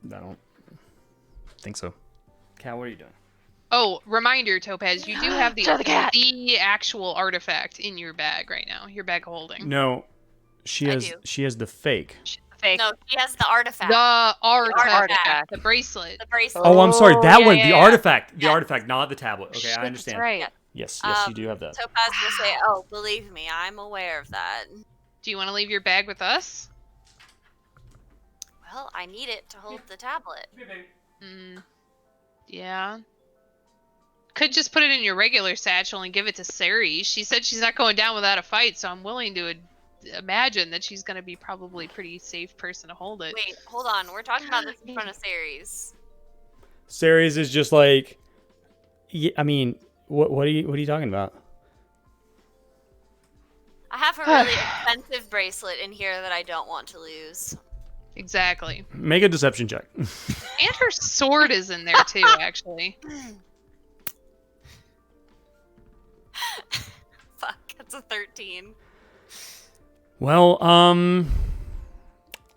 I don't think so. Cat, what are you doing? Oh, reminder, Topaz, you do have the Show the cat. the actual artifact in your bag right now. Your bag holding. No, she I has do. she has the fake. Fake. No, he has the artifact. The artifact, artifact. the bracelet. The bracelet. Oh, I'm sorry, that yeah, one, yeah, the yeah. artifact, the Yes. artifact, not the tablet. Okay, Shit, I understand. That's right. Yeah. Yes, you do have that. Topaz will say, "Oh, believe me, I'm aware of that." Do you want to leave your bag with us? Well, I need it to hold the tablet. Yeah. Could just put it in your regular satchel and give it to Ceres. She said she's not going down without a fight, so I'm willing to imagine that she's going to be probably a pretty safe person to hold it. Wait, hold on. We're talking about this in front of Ceres. Ceres is just like, yeah, I mean, what are you talking about? I have a really expensive bracelet in here that I don't want to lose. Exactly. Make a deception check. And her sword is in there too, actually. Fuck, that's a 13. Well,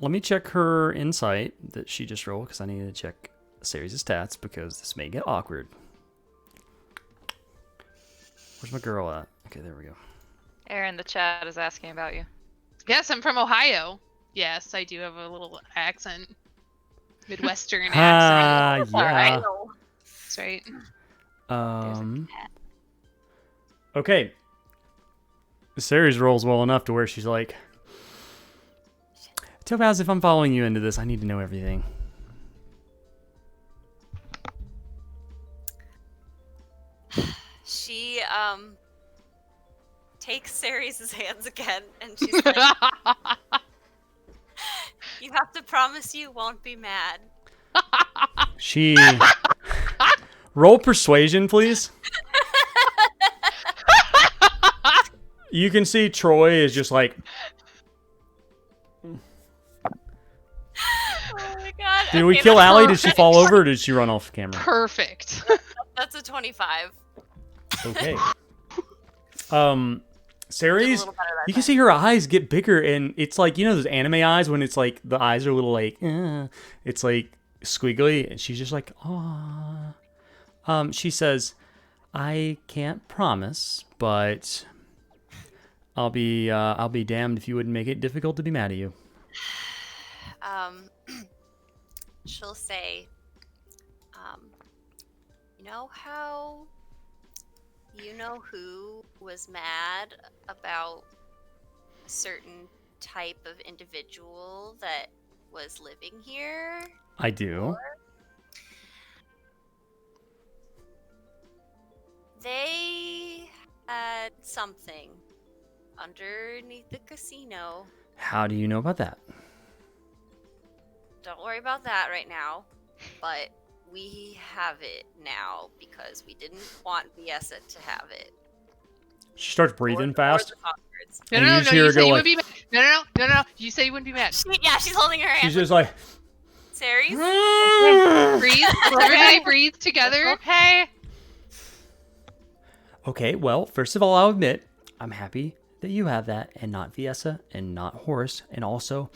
let me check her insight that she just rolled because I need to check a series of stats because this may get awkward. Where's my girl at? Okay, there we go. Aaron, the chat is asking about you. Yes, I'm from Ohio. Yes, I do have a little accent. Midwestern accent. Ah, yeah. That's right. Okay. Ceres rolls well enough to where she's like, Topaz, if I'm following you into this, I need to know everything. She takes Ceres' hands again and she's like, "You have to promise you won't be mad." She roll persuasion, please. You can see Troy is just like, Oh my god. did we Okay, kill that's Allie? Did she perfect. fall over or did she run off camera? Perfect. That's a 25. Okay. Did a Ceres, little better that you can time. see her eyes get bigger, and it's like, you know those anime eyes when it's like the eyes are a little like, it's like squiggly, and she's just like, ah. She says, I can't promise, but I'll be damned if you wouldn't make it difficult to be mad at you. She'll say, you know how you know who was mad about a certain type of individual that was living here? I do. They had something underneath the casino. How do you know about that? Don't worry about that right now, but we have it now because we didn't want Viessa to have it. She starts breathing fast. No, And no, you no, just no. hear You her say go you like- wouldn't be mad. No. You say you wouldn't be mad. She's holding her hand. She's just like, Ceres? Breathe. Everybody breathe together. Okay. okay, well, first of all, I'll admit, I'm happy that you have that and not Viessa and not Horus. And also,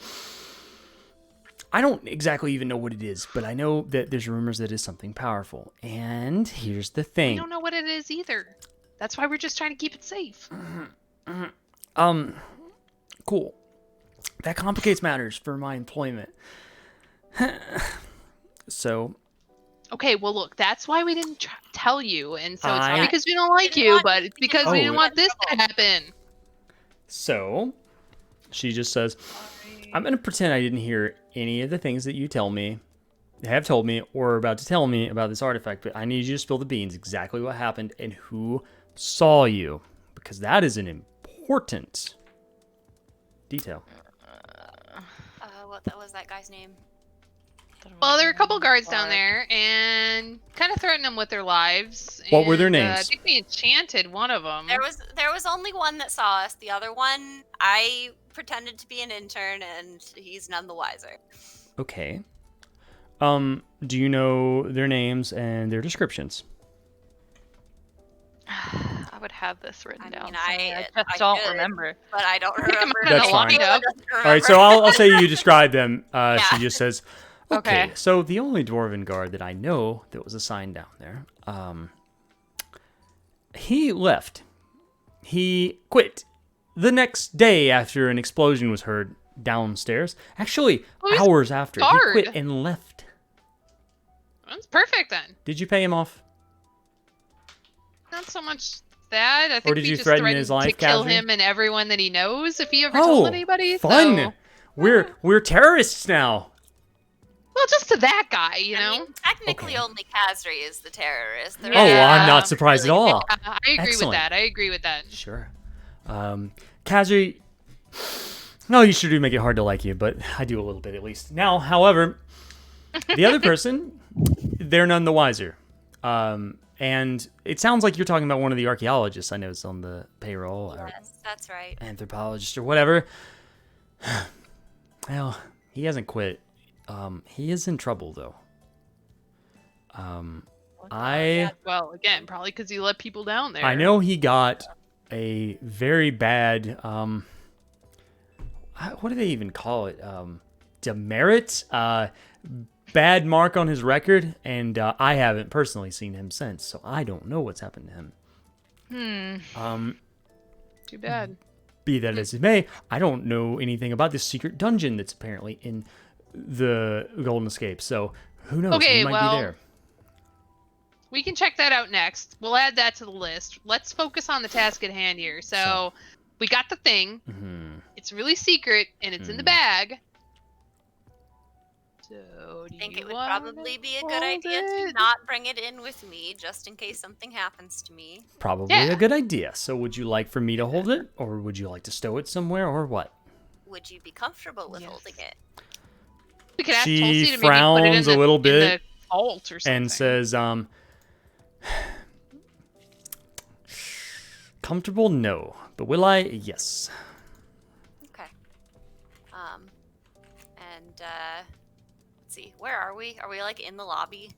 I don't exactly even know what it is, but I know that there's rumors that it's something powerful. And here's the We thing. don't know what it is either. That's why we're just trying to keep it safe. Cool. That complicates matters for my employment. So, Okay, well, look, that's why we didn't tell you. And so it's I- not because we don't like Didn't you, want but you it's to because get we Oh. didn't want this to happen. So, she just says, I'm going to pretend I didn't hear any of the things that you have told me, or are about to tell me about this artifact, but I need you to spill the beans, exactly what happened and who saw you, because that is an important detail. What was that guy's name? Well, there were a couple guards down there and kind of threatened them with their lives. What were their and, names? I think we enchanted one of them. There was only one that saw us. The other one, I pretended to be an intern, and he's none the wiser. Okay. Do you know their names and their descriptions? I would have this written I down. mean, somewhere. I just don't could. remember. But I don't I think I'm remember. gonna That's fine. lock it up. All right, so I'll say you describe them. Yeah. She just says, okay, Okay. so the only dwarven guard that I know that was assigned down there, he left. He quit the next day after an explosion was heard downstairs. Actually, Oh, he's hours after. He guard. quit and left. That's perfect then. Did you pay him off? Not so much that. I think did we you just threaten threatened his life, to kill Khazri? him and everyone that he knows if he ever told anybody. fun. So. We're terrorists now. Well, just to that guy, you know. I mean, technically, Okay. only Khazri is the terrorist. The Oh, rest I'm Yeah. not surprised at really all. I agree Excellent. with that. Sure. Khazri, no, you sure do make it hard to like you, but I do a little bit at least. Now, however, the other person, they're none the wiser. And it sounds like you're talking about one of the archaeologists I know is on the payroll, or Yes, that's right. anthropologist or whatever. Well, he hasn't quit. He is in trouble though. Well, again, probably because he let people down there. I know he got a very bad what do they even call it? Demerit? Bad mark on his record, and I haven't personally seen him since, so I don't know what's happened to him. Too bad. Be that as it may, I don't know anything about this secret dungeon that's apparently in the Golden Escape, so who knows? Okay, he might well, be there. We can check that out next. We'll add that to the list. Let's focus on the task at hand here. So we got the thing. Mhm. It's really secret, and it's in the bag. So, do I think you it would wanna probably be a hold good idea to it? not bring it in with me, just in case something happens to me. Probably Yeah. a good idea. So would you like for me to hold it, or would you like to stow it somewhere, or what? Would you be comfortable with Yes. holding it? We could ask She Tulsi to maybe put it frowns in a little in bit the vault or something. And says, comfortable? No. But will I? Yes. Okay. And let's see, where are we? Are we like in the lobby?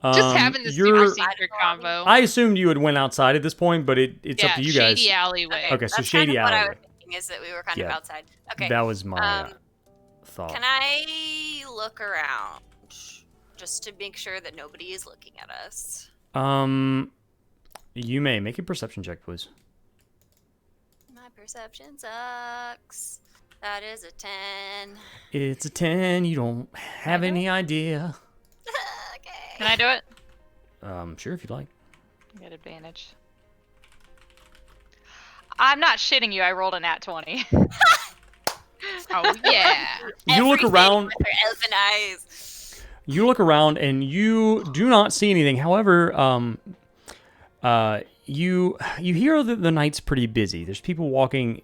Just having this you're- super secret convo. I assumed you had went outside at this point, but it's up to you guys. Shady alleyway. Okay, so that's shady kind of what I alleyway. was thinking is that we were kind of Yeah. outside. Okay. That was my Um, thought. Can I look around just to make sure that nobody is looking at us? You may make a perception check, please. My Perception sucks. That is a 10. It's a 10. You don't have any idea. Okay. Can I do it? Sure, if you'd like. Get advantage. I'm not shitting you. I rolled a nat 20. Oh yeah. You look around. With her elfin eyes. You look around and you do not see anything. However, you hear that the night's pretty busy. There's people walking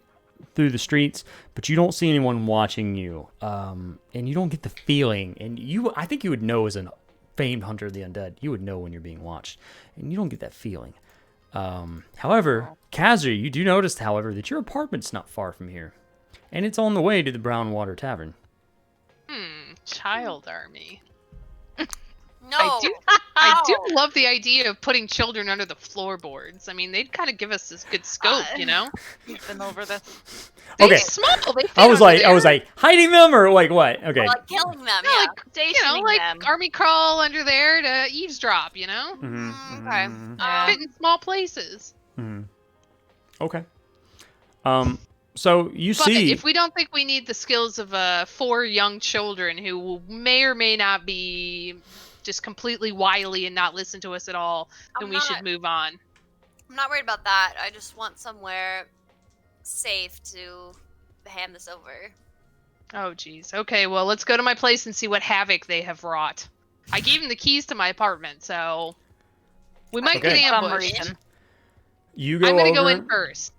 through the streets, but you don't see anyone watching you. And you don't get the feeling. And I think you would know as a famed hunter of the undead. You would know when you're being watched, and you don't get that feeling. However, Kazri, you do notice, however, that your apartment's not far from here, and it's on the way to the Brown Water Tavern. Child army. No. I do love the idea of putting children under the floorboards. I mean, they'd kind of give us this good scope, you know? You've been over this. They're Okay. small. They fit I was under there. like hiding them or like what? Okay. Like killing them, Yeah, yeah. like, Stationing like them. army crawl under there to eavesdrop, you know? Okay. Yeah. Fit in small places. Okay. So you But see. if we don't think we need the skills of 4 young children who may or may not be just completely wily and not listen to us at all, then we should move on. I'm not worried about that. I just want somewhere safe to hand this over. Oh, geez. Okay, well, let's go to my place and see what havoc they have wrought. I gave them the keys to my apartment, so we might Okay. get For some ambushed. reason. You go I'm gonna go over- in first.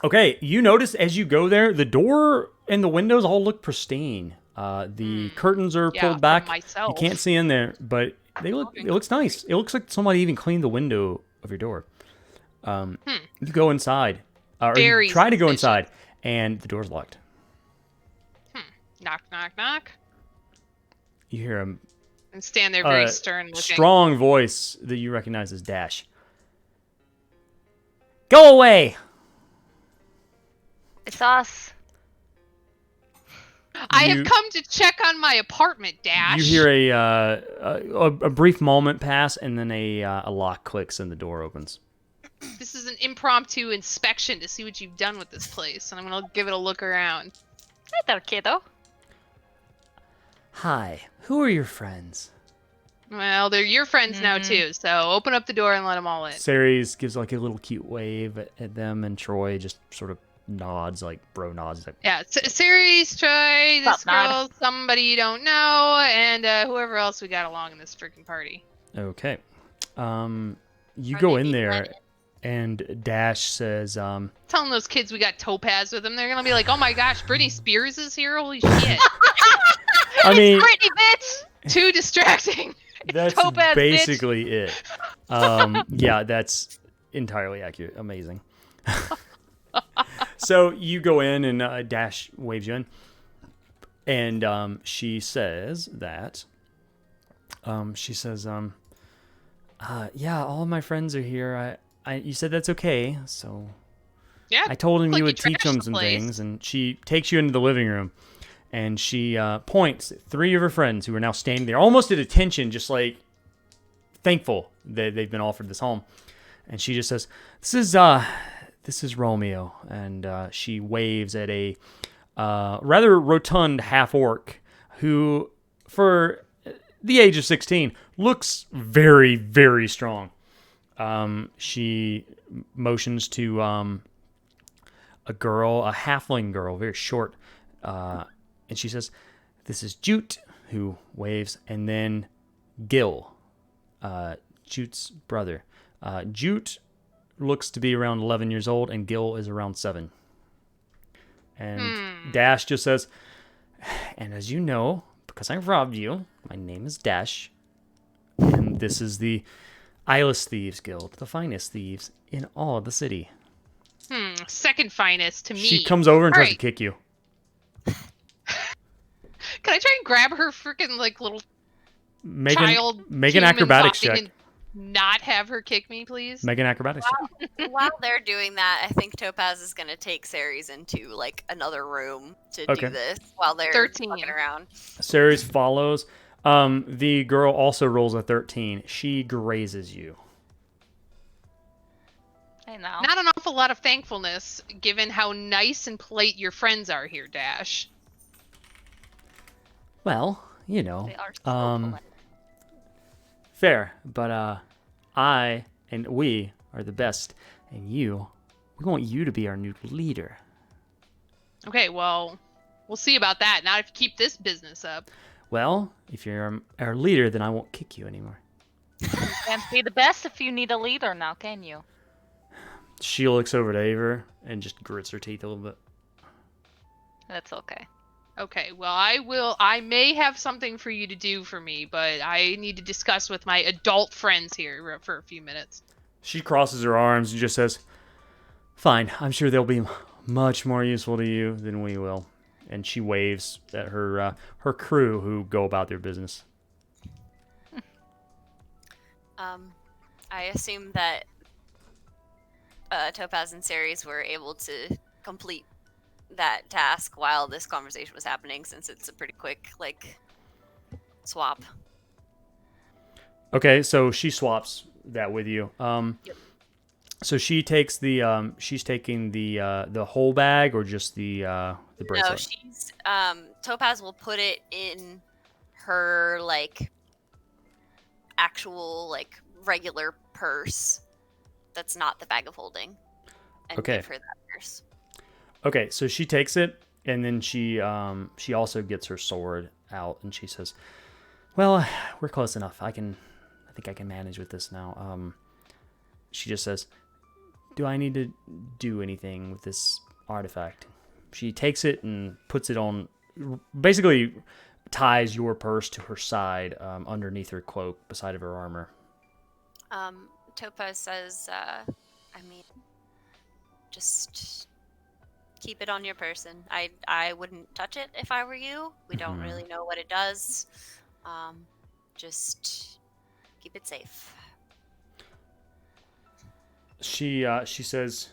Okay, you notice as you go there, the door and the windows all look pristine. The curtains are Yeah, pulled from back. You myself. can't see in there, but they look. It looks nice. It looks like somebody even cleaned the window of your door. You go inside, or Very you try to go suspicious. inside, and the door's locked. Knock, knock, knock. You hear a And stand there very stern looking. strong voice that you recognize as Dash. Go away! It's us. I You- have come to check on my apartment, Dash. You hear a brief moment pass, and then a lock clicks and the door opens. This is an impromptu inspection to see what you've done with this place, and I'm gonna give it a look around. Hello, kiddo. Hi, who are your friends? Well, they're your friends now too, so open up the door and let them all in. Ceres gives like a little cute wave at them, and Troy just sort of nods, like bro nods. Like, Yeah, Ceres, Troy, this Sup, Nod? girl, somebody you don't know, and whoever else we got along in this freaking party. okay. You Are go they in being there, let in? and Dash says, Telling those kids we got Topaz with them, they're gonna be like, "Oh my gosh, Britney Spears is here! Holy shit!" I mean, Brittany, bitch! Too distracting. that's Topaz, bitch. basically it. Yeah, that's entirely accurate. Amazing. So you go in, and Dash waves you in, and she says that. Yeah, all of my friends are here. You said that's okay, so Yeah. I told him like you you would teach trashed him the some place. things, and she takes you into the living room, and she points at 3 of her friends who are now standing there, almost at attention, just like thankful that they've been offered this home. And she just says, "This is Romeo," and she waves at a rather rotund half-orc who, for the age of 16, looks very, very strong. She motions to a girl, a halfling girl, very short, and she says, "This is Jute," who waves, and then Gil, Jute's brother. Jute looks to be around 11 years old, and Gil is around 7. And Dash just says, "And as you know, because I robbed you, my name is Dash, and this is the Eyeless Thieves Guild, the finest thieves in all of the city." Second finest to me. She comes over and tries to Alright. kick you. Can I try and grab her freaking like little Make child? make an human acrobatics body check. and not have her kick me, please. Make an acrobatics check. While they're doing that, I think Topaz is gonna take Ceres into like another room to Okay. do this while they're 13. looking around. Ceres follows. The girl also rolls a 13. She grazes you. I Hey now. Not an awful lot of thankfulness, given how nice and polite your friends are here, Dash. Well, you know, They are so polite. fair, but I and we are the best, and we want you to be our new leader. Okay, well, we'll see about that. Not if you keep this business up. Well, if you're our leader, then I won't kick you anymore. You can't be the best if you need a leader now, can you? She looks over to Aver and just grits her teeth a little bit. That's okay. Okay, well, I may have something for you to do for me, but I need to discuss with my adult friends here for a few minutes. She crosses her arms and just says, "Fine, I'm sure they'll be much more useful to you than we will." And she waves at her crew who go about their business. I assume that Topaz and Ceres were able to complete that task while this conversation was happening, since it's a pretty quick, swap. Okay, so she swaps that with you. Yep. So she takes she's taking the whole bag or just the bracelet? No, she's Topaz will put it in her actual regular purse. That's not the bag of holding. And Okay. give her that purse. Okay, so she takes it, and then she also gets her sword out, and she says, "Well, we're close enough. I think I can manage with this now." She just says, "Do I need to do anything with this artifact?" She takes it and puts it on, basically ties your purse to her side, underneath her cloak, beside of her armor. Topaz says, just keep it on your person. I wouldn't touch it if I were you. We don't really know what it does. Just keep it safe. She says,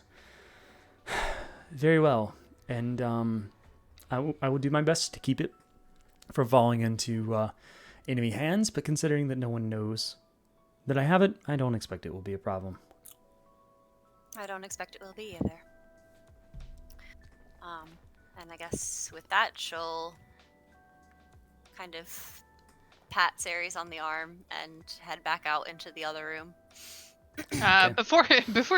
"Very well, and I will do my best to keep it from falling into enemy hands, but considering that no one knows that I have it, I don't expect it will be a problem." I don't expect it will be either. And I guess with that, she'll kind of pat Ceres on the arm and head back out into the other room. Before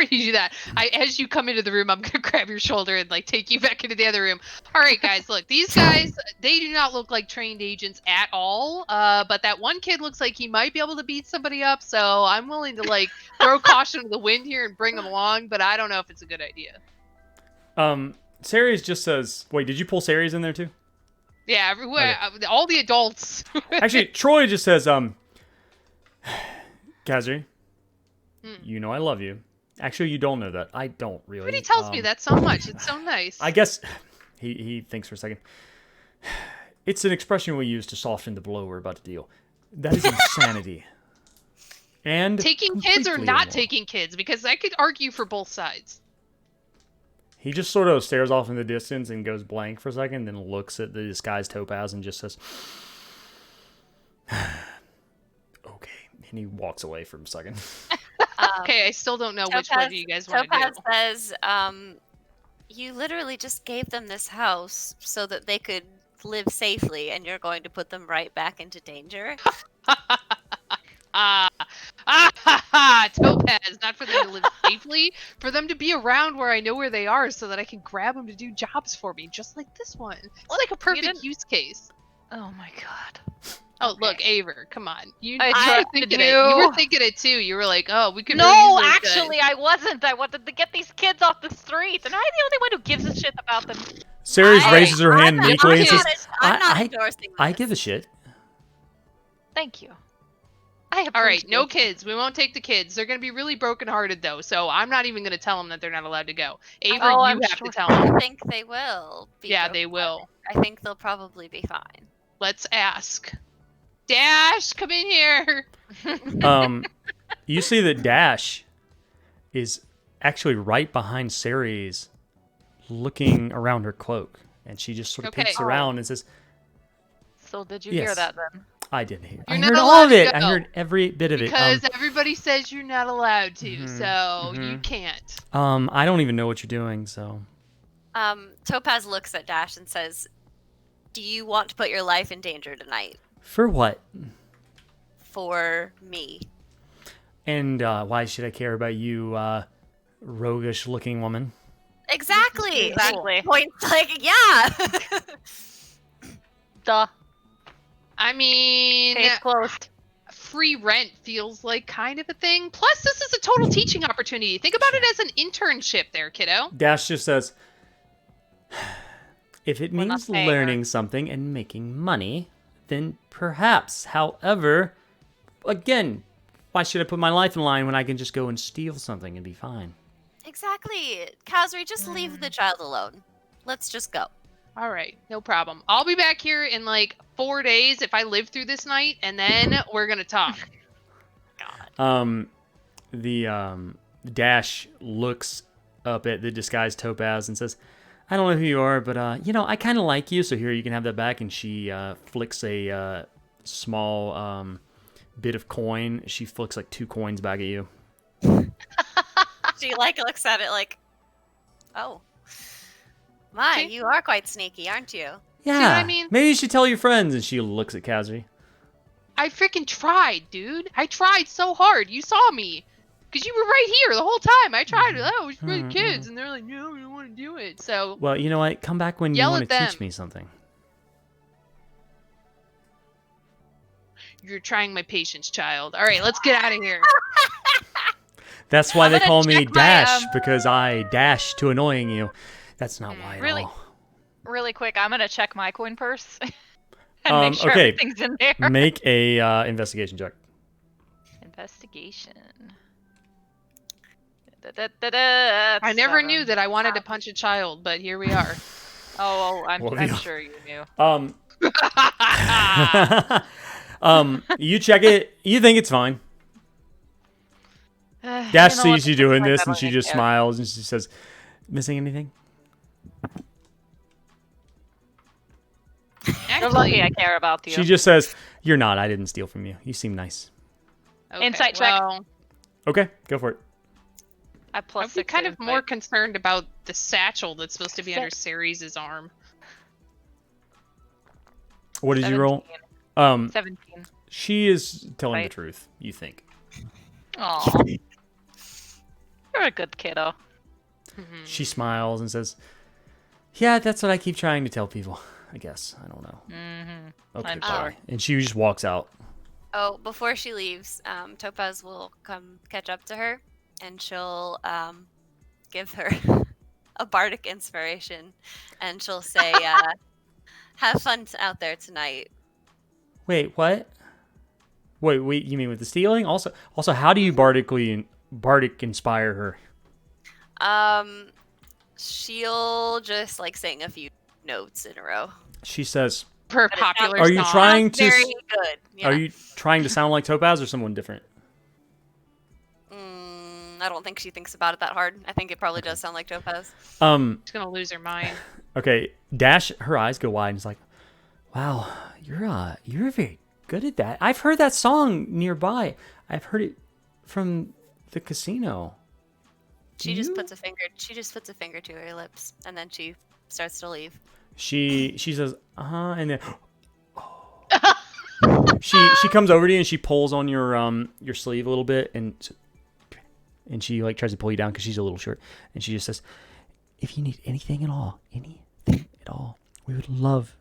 you do that, as you come into the room, I'm gonna grab your shoulder and take you back into the other room. All right, guys, look, these guys, they do not look like trained agents at all. But that one kid looks like he might be able to beat somebody up, so I'm willing to throw caution to the wind here and bring him along. But I don't know if it's a good idea. Ceres just says, "Wait, did you pull Ceres in there too?" Yeah, everywhere, all the adults. Actually, Troy just says, "Kazri, you know I love you." Actually, you don't know that. I don't really. But he tells me that so much. It's so nice. I guess he thinks for a second. It's an expression we use to soften the blow we're about to deal. That is insanity. And taking kids or completely not immoral. taking kids, because I could argue for both sides. He just sort of stares off in the distance and goes blank for a second, then looks at the disguised Topaz and just says, "Okay." And he walks away for a second. Okay, I still don't know which one do you guys want to do. Topaz says, you literally just gave them this house so that they could live safely, and you're going to put them right back into danger. Topaz, not for them to live safely, for them to be around where I know where they are so that I can grab them to do jobs for me, just like this one. It's like a perfect use case. Oh my god. Oh, Okay. look, Aver, come on. You I were trusted thinking you. it. You were thinking it too. You were like, oh, we could really No, use those actually, guys. I wasn't. I wanted to get these kids off the streets, and I'm the only one who gives a shit about them. Ceres raises her hand I'm meekly and not, says, I'm not I- endorsing "I this. give a shit." Thank you. I All right, appreciate no it. kids. We won't take the kids. They're going to be really brokenhearted, though, so I'm not even going to tell them that they're not allowed to go. Aver, Oh, you I'm have sure. to tell them. I think they will. Yeah, they will. I think they'll probably be fine. Let's ask. Dash, come in here. You see that Dash is actually right behind Ceres, looking around her cloak, and she just sort of Okay. peeks around and says, So did you hear Yes. that then? I didn't hear. You're I not heard allowed all of to it. I go. heard every bit of it. Because everybody says you're not allowed to, Mhm, so you mhm. can't. I don't even know what you're doing, so. Topaz looks at Dash and says, "Do you want to put your life in danger tonight For what? for me?" And why should I care about you, roguish-looking woman? Exactly. Exactly. Point like, yeah. Duh. I mean, Case closed. free rent feels like kind of a thing. Plus, this is a total teaching opportunity. Think about it as an internship there, kiddo. Dash just says, if it We're not means paying learning something and making money, then perhaps. However, again, why should I put my life in line when I can just go and steal something and be fine? Exactly. Kazri, just leave the child alone. Let's just go. All right, no problem. I'll be back here in like 4 days if I live through this night, and then we're gonna talk. The Dash looks up at the disguised Topaz and says, I don't know who you are, but I kind of like you, so here you can have that back. And she flicks a small bit of coin. She flicks like 2 coins back at you. She looks at it like, "Oh, my, See? you are quite sneaky, aren't you?" Yeah, what I mean? maybe you should tell your friends. And she looks at Kazri. I freaking tried, dude. I tried so hard. You saw me. Because you were right here the whole time. I tried. Oh, we should be kids. And they're like, no, we don't want to do it. So, Well, you know what? Come back when you Yell want at to teach them. me something. you're trying my patience, child. All right, let's get out of here. That's why I'm they gonna call me check my, Dash, because I dash to annoying you. That's not why at Really? all. Really quick, I'm gonna check my coin purse and make sure okay. everything's in there. Make a investigation check. Investigation. Da-da-da-da, I never 7. knew that I wanted to punch a child, but here we are. I'm Well, I'm yeah. sure you knew. You check it. You think it's fine. Dash sees you doing this, and she just smiles, and she says, "Missing anything?" You're lucky I Actually, care about you. She just says, "You're not. I didn't steal from you. You seem nice." okay, Insight check. well, Okay, go for it. I plus I'd be 6 kind of insight. more concerned about the satchel that's supposed to be under Ceres' arm. What did you roll? 17. She is telling the Right. truth. You think? Aw. You're a good kiddo. She smiles and says, "Yeah, that's what I keep trying to tell people. I guess I don't know." Mm-hmm. Okay, I'm bye. sorry. And she just walks out. Oh, before she leaves, Topaz will come catch up to her, and she'll give her a bardic inspiration, and she'll say, "Have fun out there tonight." Wait, what? Wait, you mean with the stealing? Also, how do you bardic inspire her? She'll just sing a few notes in a row. She says, Per But it popular Are you song. trying to? Very good. Yeah. Are you trying to sound like Topaz or someone different? I don't think she thinks about it that hard. I think it probably does sound like Topaz. She's gonna lose her mind. Okay. Dash, her eyes go wide and is like, "Wow, you're very good at that. I've heard that song nearby. I've heard it from the casino." She just puts a finger to her lips, and then she starts to leave. She says, and then she comes over to you and she pulls on your sleeve a little bit and she tries to pull you down because she's a little short, and she just says, "If you need anything at all, we would love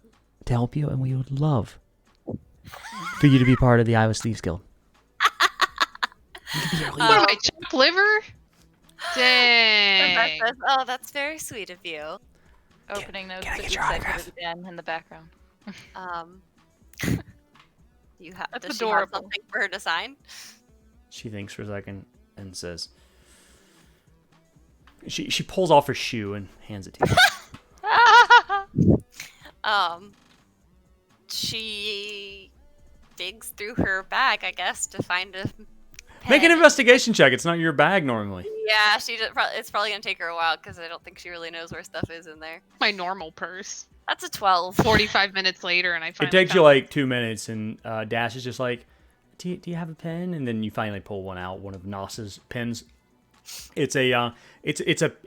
to help you, and we would love for you to be part of the Iowa Thieves Guild." You can be our leader. What am I, chopped liver? Dang. Says, "Oh, that's very sweet of you." Opening notes can I that get you your said autograph? to the den in the background. You have. That's Does she have adorable. something for her to sign? She thinks for a second and says, she pulls off her shoe and hands it to you. She digs through her bag, I guess, to find a Make an pen. investigation check. It's not your bag normally. Yeah, it's probably gonna take her a while because I don't think she really knows where stuff is in there. My normal purse. That's a 12. 45 minutes later, and I finally It takes you found like 2 minutes, and Dash is just like, do you have a pen? And then you finally pull one out, one of Nos's pens. It's a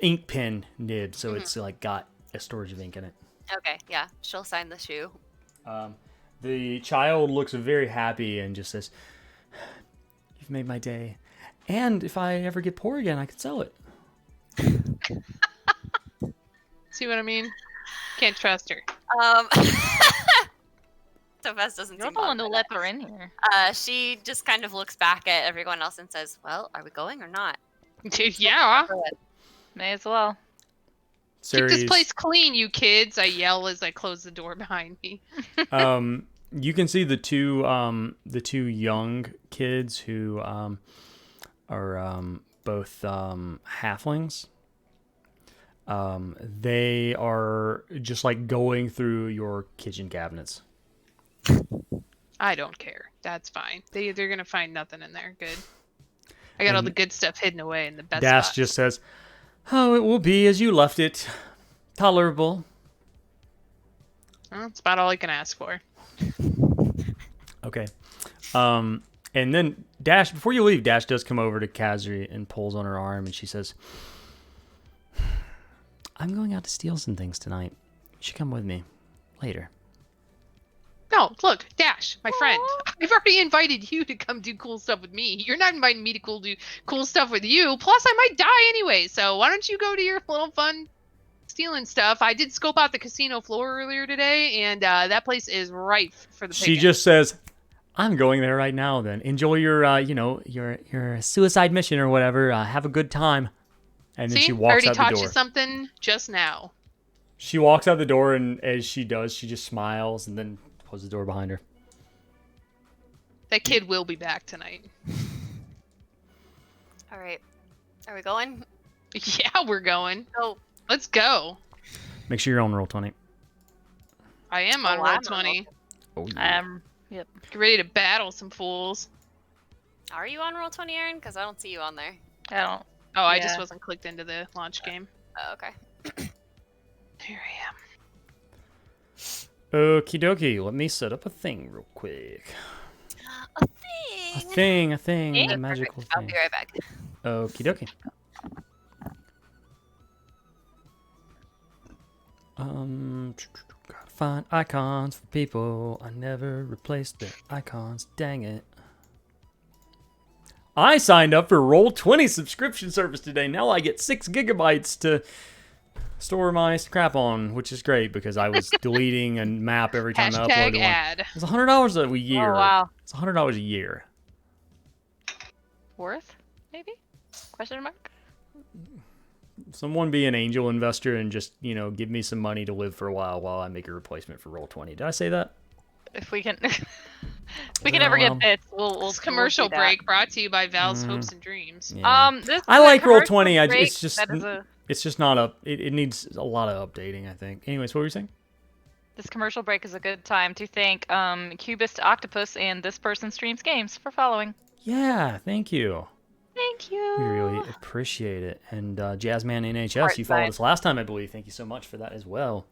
ink pen nib, so it's like got a storage of ink in it. Okay, yeah, she'll sign the shoe. The child looks very happy and just says, "You've made my day. And if I ever get poor again, I could sell it." See what I mean? Can't trust her. Topaz doesn't You're seem the one bothered who by let that. her in here. She just kind of looks back at everyone else and says, "Well, are we going or not?" Yeah. May as well. Keep this Ceres, place clean, you kids! I yell as I close the door behind me. you can see the two young kids who are both halflings. They are just like going through your kitchen cabinets. I don't care. That's fine. They're gonna find nothing in there. Good. I got all the good stuff hidden away in the best Dash spot. just says, "Oh, it will be as you left it. Tolerable." Well, that's about all I can ask for. Okay. And then Dash, before you leave, Dash does come over to Kazri and pulls on her arm, and she says, "I'm going out to steal some things tonight. You should come with me later." No, look, Dash, my friend. I've already invited you to come do cool stuff with me. You're not inviting me to do cool stuff with you. Plus, I might die anyway. So why don't you go to your little fun stealing stuff? I did scope out the casino floor earlier today, and that place is rife for the She picking. just says, "I'm going there right now. Then enjoy your, your suicide mission or whatever. Have a good time." And then See, she I walks already out taught the door. you something just now. She walks out the door, and as she does, she just smiles and then closes the door behind her. That kid will be back tonight. All right, are we going? Yeah, we're going. Oh, Let's go. Make sure you're on Roll20. I am on Oh, roll I'm on 20. Oh yeah. Yep. Get ready to battle some fools. are you on Roll20, Aaron? Because I don't see you on there. I don't. Oh, I Yeah. just wasn't clicked into the launch game. Oh, okay. Here I am. Okie dokie. Let me set up a thing real quick. A thing. A thing. Yeah, A magical Perfect. I'll thing. be right back. Okie dokie. Gotta find icons for people. I never replaced the icons. Dang it. I signed up for Roll20 subscription service today. Now I get 6 gigabytes to store my crap on, which is great because I was deleting a map every time I uploaded Hashtag one. ad. It's $100 a year. Oh wow. It's $100 a year. Worth? Maybe? Question mark. Someone be an angel investor and just, give me some money to live for a while I make a replacement for Roll20. Did I say that? If we can, if we Yeah, can ever well. get bits, we'll This commercial we'll do that. break brought to you by Val's Hopes and Dreams. Yeah. This I is a like commercial Roll20. break It's just that is a- it's just not up. It needs a lot of updating, I think. Anyways, what were you saying? This commercial break is a good time to thank Cubist Octopus and This Person Streams Games for following. Yeah, thank you. Thank you. We really appreciate it. And Jazzman NHS, Heart you followed side. us last time, I believe. Thank you so much for that as well.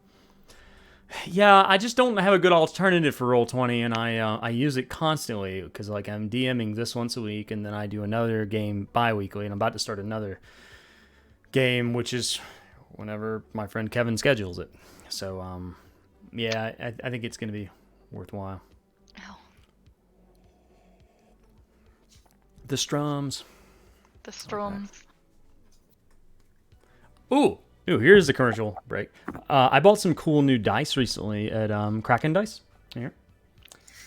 Yeah, I just don't have a good alternative for Roll20, and I use it constantly because like I'm DMing this once a week, and then I do another game bi-weekly, and I'm about to start another game, which is whenever my friend Kevin schedules it. So yeah, I think it's gonna be worthwhile. Oh, The Strums. the Stroms. Ooh, here's the commercial break. I bought some cool new dice recently at Kraken Dice. Here.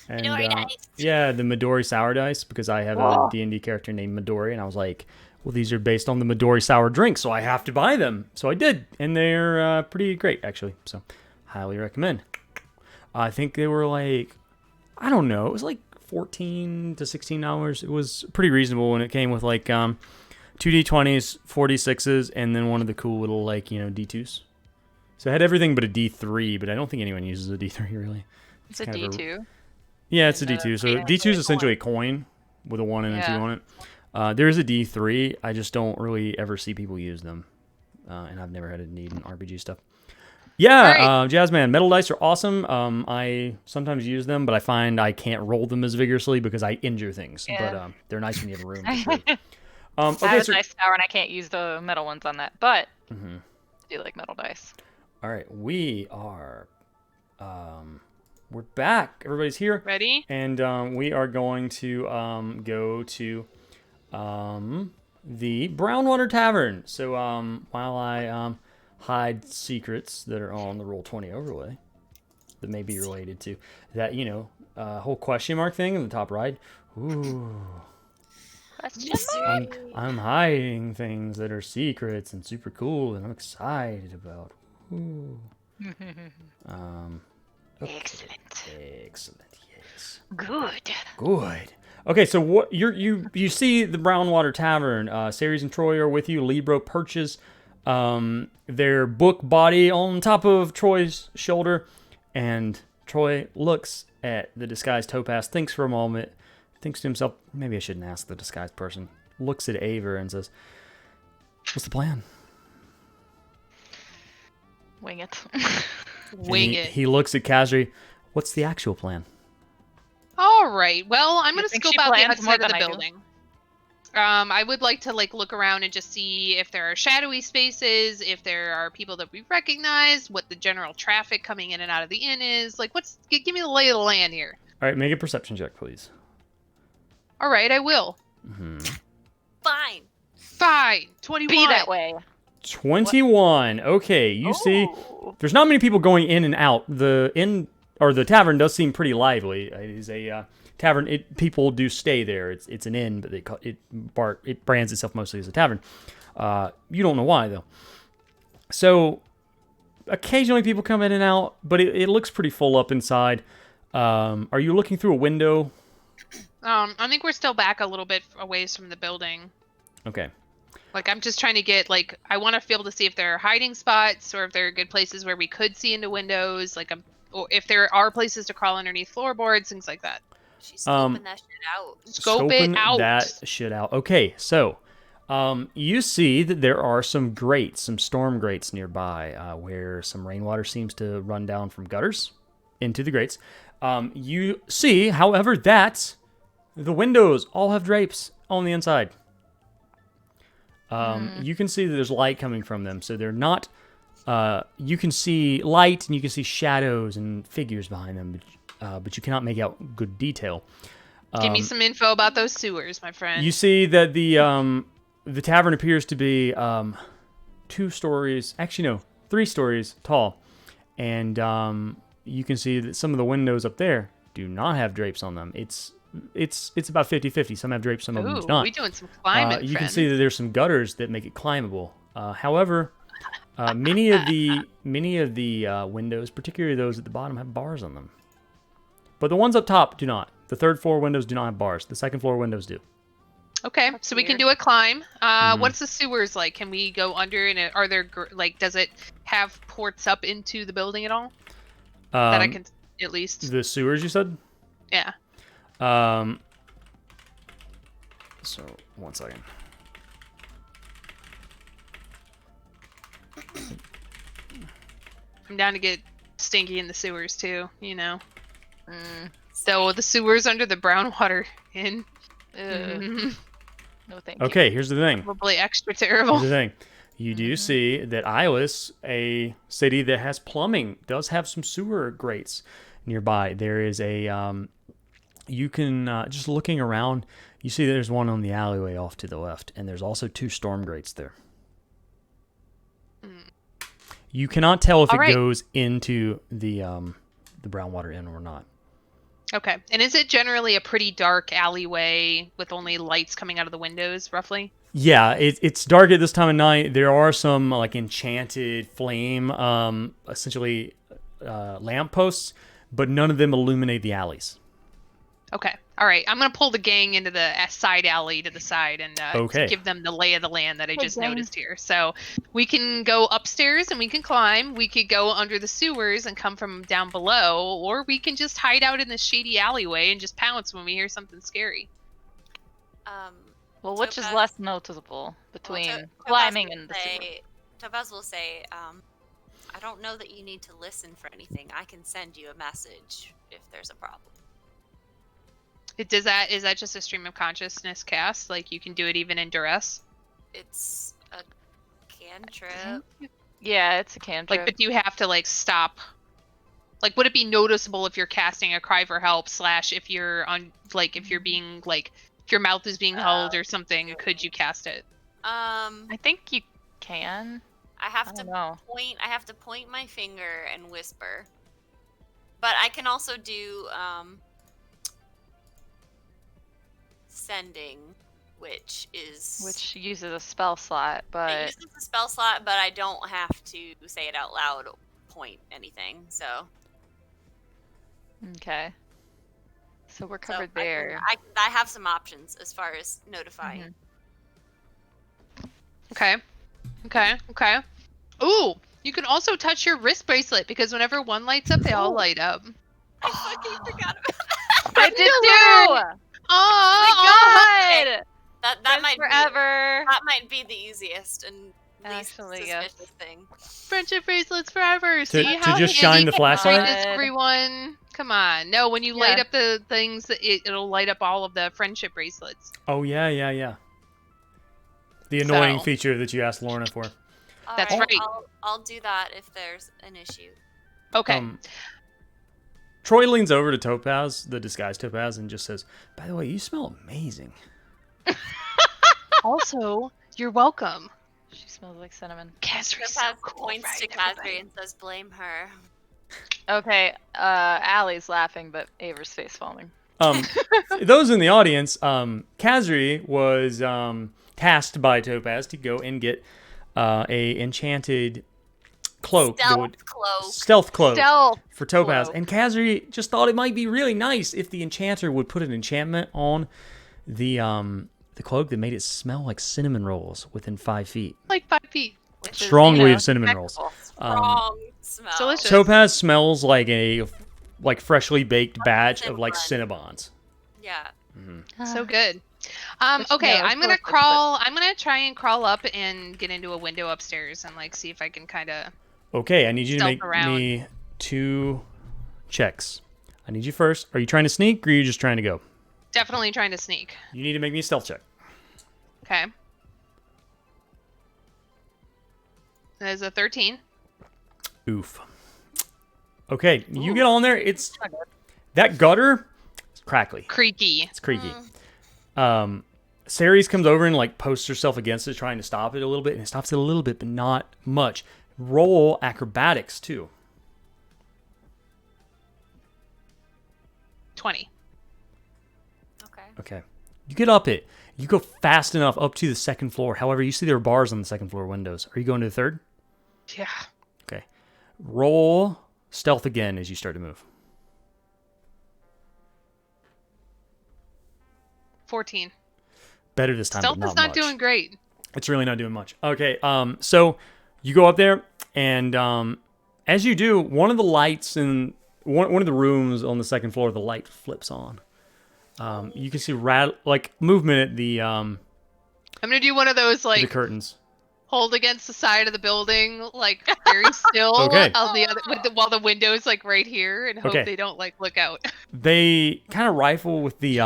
And, Midori dice. Yeah, the Midori Sour Dice, because I have a D&D character named Midori, and I was like, well, these are based on the Midori Sour drink, so I have to buy them. So I did, and they're pretty great, actually. So, highly recommend. I think they were like, I don't know, it was like $14 to $16. It was pretty reasonable, and it came with like 2 D20s, 4 D6s, and then one of the cool little like, D2s. So it had everything but a D3, but I don't think anyone uses a D3 really. It's a kind of D2. Yeah, it's a And, D2. So yeah, D2 is it's essentially a coin with a 1 and a 2 Yeah. on it. There is a D3. I just don't really ever see people use them. And I've never had a need in RPG stuff. Yeah, Alright. Jazzman, metal dice are awesome. I sometimes use them, but I find I can't roll them as vigorously because I injure things. Yeah. But they're nice when you have room for sure. I Okay, have a so dice tower and I can't use the metal ones on that, but Mhm. I do like metal dice. All right, we are we're back. Everybody's here. Ready? And we are going to go to the Brownwater Tavern. So while I hide secrets that are on the Roll20 overlay that may be related to that, whole question mark thing in the top right. Ooh. I'm hiding things that are secrets and super cool and I'm excited about. Ooh. Excellent. Excellent. Yes. Good. Okay, so what you see the Brownwater Tavern. Ceres and Troy are with you. Libro perches their book body on top of Troy's shoulder, and Troy looks at the disguised Topaz, thinks for a moment, thinks to himself, maybe I shouldn't ask the disguised person. Looks at Aver and says, "What's the plan?" Wing it. Wing it. He looks at Khazri. What's the actual plan? All right. Well, I'm You gonna think scope she out the plans more outside of than the I do? building. I would like to look around and just see if there are shadowy spaces, if there are people that we recognize, what the general traffic coming in and out of the inn is. Give me the lay of the land here. All right, make a perception check, please. All right, I will. Fine. Fine. 21. Be that way. 21. Okay, you see, Ooh. there's not many people going in and out. The inn or the tavern does seem pretty lively. It is a tavern. People do stay there. It's an inn, but it brands itself mostly as a tavern. You don't know why though. So occasionally people come in and out, but it looks pretty full up inside. Are you looking through a window? I think we're still back a little bit a ways from the building. Okay. I'm just trying to get, I want to be able to see if there are hiding spots or if there are good places where we could see into windows, or if there are places to crawl underneath floorboards, things like that. She's scoping that shit out. Scope it Scoping out. that shit out. Okay, so you see that there are some grates, some storm grates nearby, where some rainwater seems to run down from gutters into the grates. You see, however, that the windows all have drapes on the inside. You can see that there's light coming from them, so they're not. You can see light and you can see shadows and figures behind them, but you cannot make out good detail. Give me some info about those sewers, my friend. You see that the tavern appears to be 2 stories, actually no, 3 stories tall, and you can see that some of the windows up there do not have drapes on them. It's about 50-50. Some have drapes, some of them do not. We doing some climbing, You can see that there's some gutters that make it climbable. However, many of the windows, particularly those at the bottom, have bars on them. But the ones up top do not. The 3rd floor windows do not have bars. The 2nd floor windows do. Okay, so we can do a climb. What's the sewers like? Can we go under? And are there does it have ports up into the building at all? That I can at least. The sewers, you said? Yeah. So 1 second. I'm down to get stinky in the sewers too. So the sewers under the Brownwater Inn. No thank you. Okay, here's the thing. Probably extra terrible. Here's the thing. You do see that Ilis, a city that has plumbing, does have some sewer grates nearby. There is a you can just looking around, you see there's one on the alleyway off to the left, and there's also 2 storm grates there. You cannot tell if it goes into the Brownwater Inn or not. Okay. And is it generally a pretty dark alleyway with only lights coming out of the windows, roughly? Yeah, it's dark at this time of night. There are some enchanted flame, essentially lampposts, but none of them illuminate the alleys. Okay. All right. I'm going to pull the gang into the side alley to the side and give them the lay of the land that I just noticed here. So we can go upstairs and we can climb. We could go under the sewers and come from down below, or we can just hide out in this shady alleyway and just pounce when we hear something scary. Well, which is less noticeable between climbing and the sewer? Topaz will say, I don't know that you need to listen for anything. I can send you a message if there's a problem. Is that just a stream of consciousness cast? Like you can do it even in duress? It's a cantrip. Yeah, it's a cantrip. Like, but do you have to like stop? Like, would it be noticeable if you're casting a cry for help / if you're on like if you're being like if your mouth is being held or something? Could you cast it? I think you can. I have I to don't know. point. I have to point my finger and whisper. But I can also do sending, which uses a spell slot, it but uses a spell slot, but I don't have to say it out loud, point anything. So okay. So we're so covered there. I have some options as far as notifying. Okay. Ooh, you can also touch your wrist bracelet because whenever one lights up, they all light up. I fucking forgot about I did too. Oh my god! that. Might forever. That might be the easiest and least Actually, yes. suspicious thing. friendship bracelets forever. See To how just handy shine the it flashlight? is, everyone. Come on. No, when you light up the things, it'll light up all of the friendship bracelets. Oh yeah. The annoying feature that you asked Lorna for. That's right. I'll do that if there's an issue. Okay. Troy leans over to Topaz, the disguised Topaz, and just says, "By the way, you smell amazing." Also, you're welcome. She smells like cinnamon. Casri's so Topaz cool, points right, to Casri everybody? and says, "Blame her." Okay, Allie's laughing, but Aver's face falling. Those in the audience, Kazri was tasked by Topaz to go and get a enchanted cloak, stealth cloak for Topaz, and Kazri just thought it might be really nice if the enchanter would put an enchantment on the cloak that made it smell like cinnamon rolls within 5 feet. Like 5 feet. Strongly of cinnamon rolls. Strong smell. Delicious. Topaz smells like a freshly baked batch of like Cinnabons. Yeah. So good. Which Okay, no, I'm gonna delicious, crawl. I'm gonna try and crawl up and get into a window upstairs and like see if I can kind of. Okay, I need you to Stealth make around. me 2 checks. I need you first. Are you trying to sneak or are you just trying to go? Definitely trying to sneak. You need to make me a stealth check. Okay. That is a 13. Oof. Okay, you get on there. It's that gutter. It's crackly. Creaky. It's creaky. Ceres comes over and like posts herself against it, trying to stop it a little bit, and it stops it a little bit, but not much. Roll acrobatics too. 20. Okay. You get up it. You go fast enough up to the second floor. However, you see there are bars on the second floor windows. Are you going to the third? Yeah. Okay. Roll stealth again as you start to move. 14. Better this time, Stealth but not is not much. doing great. It's really not doing much. Okay, so you go up there, and as you do, one of the lights in one of the rooms on the second floor, the light flips on. You can see movement at the I'm gonna do one of those like curtains. hold against the side of the building, like very still. Okay. On the other, while the window's like right here, and hope Okay. they don't like look out. They kind of rifle with the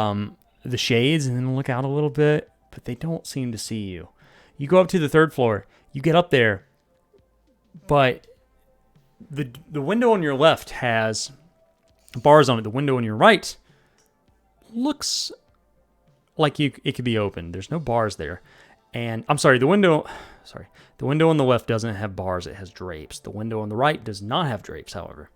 shades and then look out a little bit, but they don't seem to see you. You go up to the third floor. You get up there, but the window on your left has bars on it. The window on your right looks like it could be open. There's no bars there. And I'm sorry, the window on the left doesn't have bars. It has drapes. The window on the right does not have drapes, however.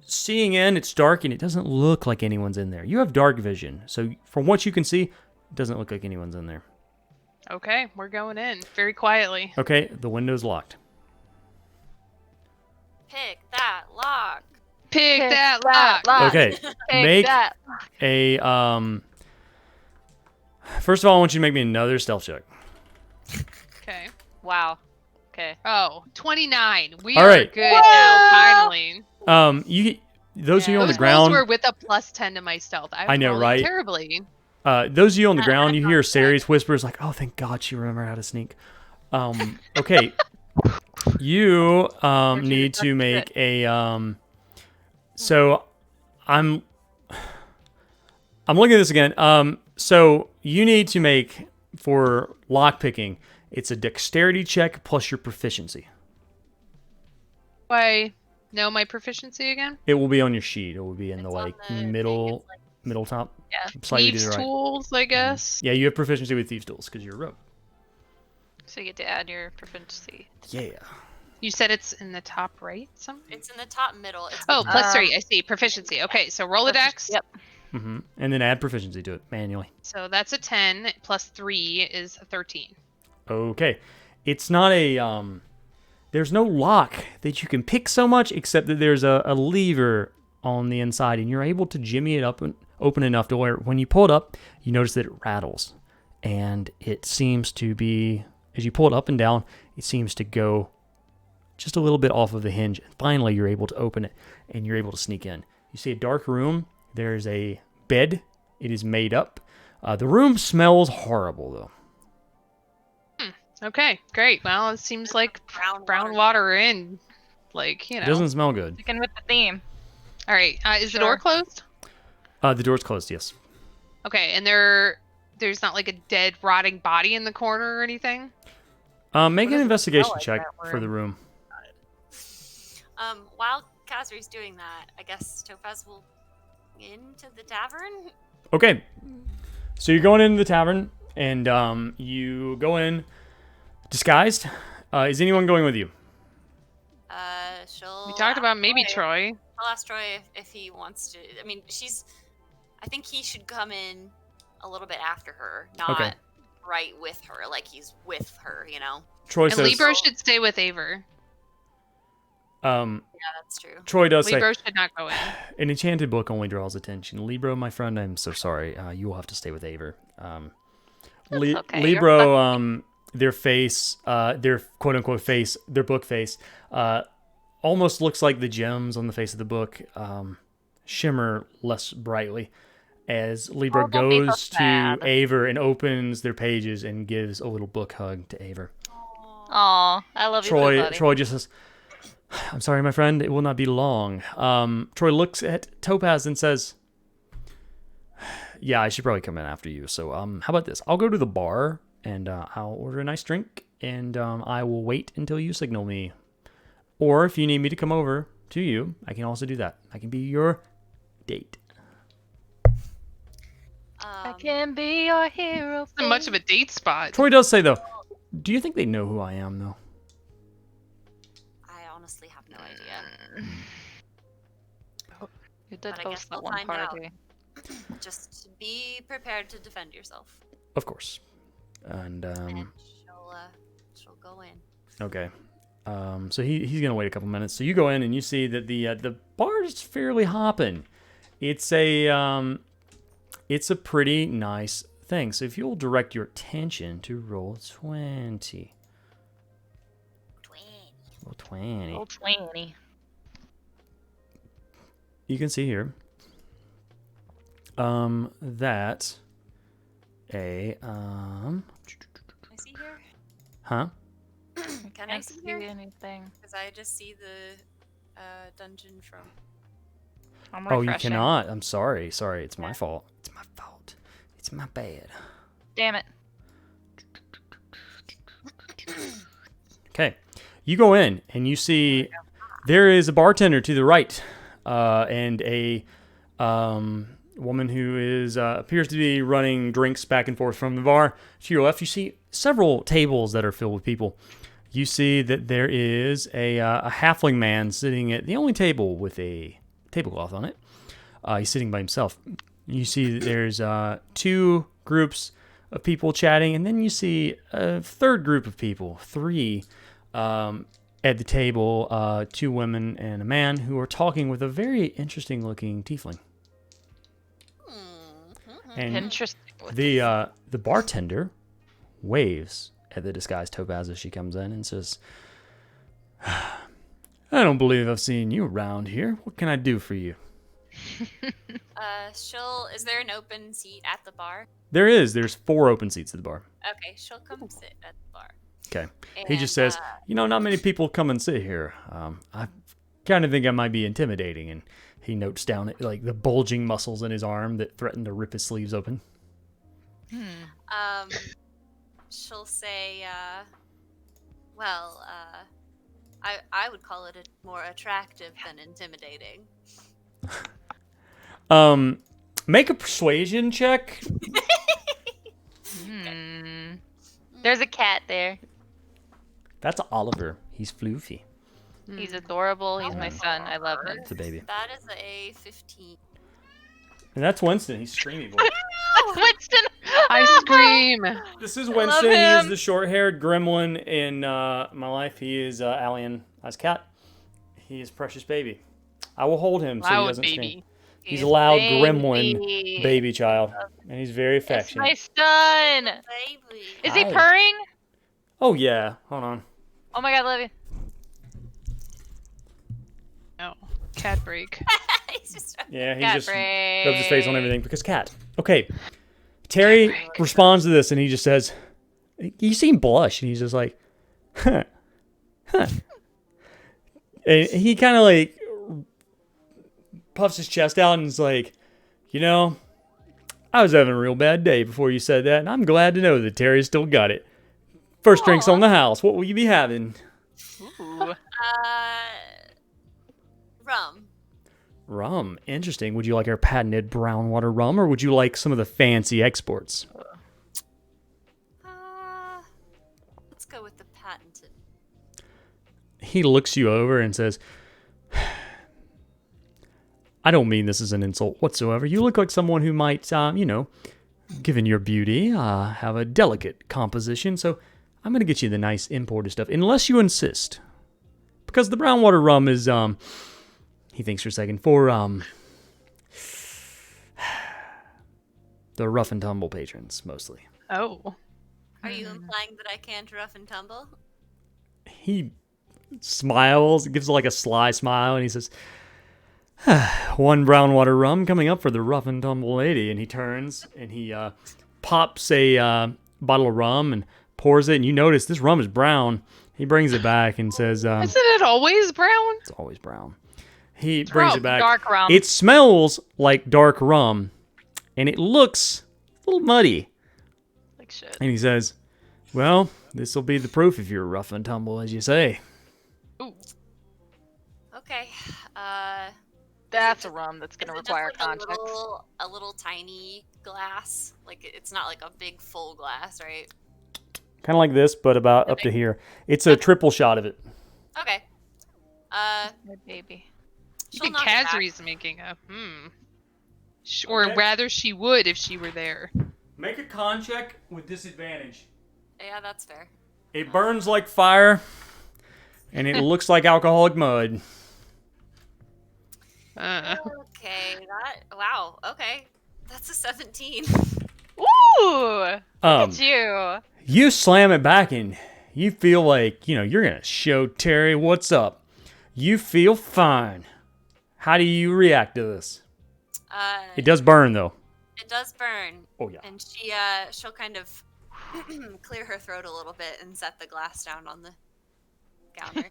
Seeing in, it's dark and it doesn't look like anyone's in there. You have dark vision, so from what you can see, it doesn't look like anyone's in there. Okay, we're going in very quietly. Okay, the window's locked. Pick that lock. Pick that lock. Okay, make a First of all, I want you to make me another stealth check. Okay. Wow. Okay. Oh, 29. We All are right. good now, finally. Those of you on the Those rolls ground. were with a +10 to my stealth. I know, rolling right? Terribly. Those of you on the ground, you hear Ceres whispers like, "Oh, thank God she remembered how to sneak." Okay. You Or need should to we make touch a so I'm looking at this again. So you need to make for lockpicking. It's a dexterity check plus your proficiency. Do I know my proficiency again? It will be on your sheet. It will be in the It's on like the thing, middle it's like- middle top. Yeah. Slightly to Thieves' the right. tools, I guess. Yeah, you have proficiency with thieves' tools because you're a rogue. So you get to add your proficiency. Yeah. You said it's in the top right somewhere? It's in the top middle. It's Oh, plus Um, 3. I see. Proficiency. Okay, so roll a dex. Yep. And then add proficiency to it manually. So that's a 10 plus 3 is a 13. Okay. It's not a there's no lock that you can pick so much except that there's a lever on the inside and you're able to jimmy it up and open enough to where when you pull it up, you notice that it rattles. And it seems to be as you pull it up and down, it seems to go just a little bit off of the hinge. Finally, you're able to open it and you're able to sneak in. You see a dark room. There's a bed. It is made up. The room smells horrible, though. Okay, great. Well, it seems like brown water in, like, you know. It doesn't smell good. Sticking with the theme. All right, is the door Sure. closed? The door's closed, yes. Okay, and there's not like a dead, rotting body in the corner or anything? Make What an does it investigation smell like, check that for the room. While Kazri's doing that, I guess Topaz will into the tavern. Okay. So you're going into the tavern, and you go in disguised. Is anyone going with you? She'll. We talked about maybe Troy. Troy. I'll ask Troy if he wants to. I mean, I think he should come in a little bit after her, not Okay. right with her, like he's with her, you know? Troy And says. Libro should stay with Aver. Yeah, that's true. Troy does say, Libro should not go in. an enchanted book only draws attention. Libro, my friend, I'm so sorry. You will have to stay with Aver. okay, you're Libro, their face, their quote unquote face, their book face, almost looks like the gems on the face of the book shimmer less brightly as Libra Oh, don't be so goes to sad. Aver and opens their pages and gives a little book hug to Aver. Aw, I love you, little buddy. Troy just says, I'm sorry, my friend, it will not be long. Troy looks at Topaz and says, yeah, I should probably come in after you. So how about this? I'll go to the bar and I'll order a nice drink and I will wait until you signal me. Or if you need me to come over to you, I can also do that. I can be your date. I can be your hero. Not much of a date spot. Troy does say, though, do you think they know who I am, though? I honestly have no idea. You did But I host guess that we'll one find out. party. Just be prepared to defend yourself. Of course. And, And she'll go in. okay. So he's gonna wait a couple minutes. So you go in and you see that the bar is fairly hopping. It's a pretty nice thing. So if you'll direct your attention to roll 20. Roll 20. Roll 20. You can see here that a Can I see here? huh? Can I Can't see see here? anything. Because I just see the dungeon from. I'm Oh, you refreshing. cannot. I'm sorry. It's my fault. It's my bad. Damn it. Okay. You go in and you see there is a bartender to the right, and a woman who is appears to be running drinks back and forth from the bar. To your left, you see several tables that are filled with people. You see that there is a halfling man sitting at the only table with a tablecloth on it. He's sitting by himself. You see that there's two groups of people chatting, and then you see a third group of people, three, at the table, two women and a man who are talking with a very interesting-looking tiefling. And Interesting. the bartender waves at the disguised Topaz as she comes in and says, I don't believe I've seen you around here. What can I do for you? Is there an open seat at the bar? There's 4 open seats at the bar. Okay, she'll come sit at the bar. Okay. And, He just says, not many people come and sit here. I kind of think I might be intimidating. And he notes down like the bulging muscles in his arm that threaten to rip his sleeves open. She'll say, I would call it more attractive than intimidating. Make a persuasion check. There's a cat there. That's Oliver. He's floofy. He's adorable. He's my son. I love him. It's a baby. That is a 15. And that's Winston. He's streamy boy. Winston! I scream. This is Winston. He is the short-haired gremlin in my life. He is Alien as cat. He is precious baby. I will hold him so he doesn't scream. He's a loud gremlin baby child, and he's very affectionate. It's my son. Baby. Is he purring? Oh yeah. Hold on. Oh my god, love you. No. Cat break. Yeah, he Cat just break. rubs his face on everything because cat. Okay. Terry responds to this and he just says, "You seem blush," and he's just like, "Huh, huh." And he kind of like puffs his chest out and is like, I was having a real bad day before you said that, and I'm glad to know that Terry still got it. First drinks on the house. What will you be having? Ooh. Rum. Rum. Interesting. Would you like our patented brown water rum, or would you like some of the fancy exports? Let's go with the patented. He looks you over and says, I don't mean this as an insult whatsoever. You look like someone who might, given your beauty, have a delicate composition. So I'm going to get you the nice imported stuff, unless you insist. Because the brown water rum is, he thinks for a second, for, the rough and tumble patrons, mostly. Oh. Are you implying that I can't rough and tumble? He smiles, gives like a sly smile, and he says, one brown water rum coming up for the rough and tumble lady. And he turns and he pops a bottle of rum and pours it. And you notice this rum is brown. He brings it back and says, Isn't it always brown? it's always brown. He brings it back. Dark rum. It smells like dark rum, and it looks a little muddy. Like shit. And he says, well, this will be the proof if you're rough and tumble, as you say. Ooh. Okay. That's a rum that's going to Is it require just like context. a little tiny glass? Like, it's not like a big full glass, right? Kind of like this, but about up to here. It's a triple shot of it. Okay. My baby. You She'll think knock it back. Kazri's making a or rather she would if she were there. Make a con check with disadvantage. Yeah, that's fair. It burns like fire, and it looks like alcoholic mud. Okay, wow, okay. That's a 17. Ooh! Look at you. You slam it back, and you feel like, you're going to show Terry what's up. You feel fine. How do you react to this? It does burn, though. It does burn. Oh, yeah. And she'll kind of clear her throat a little bit and set the glass down on the counter.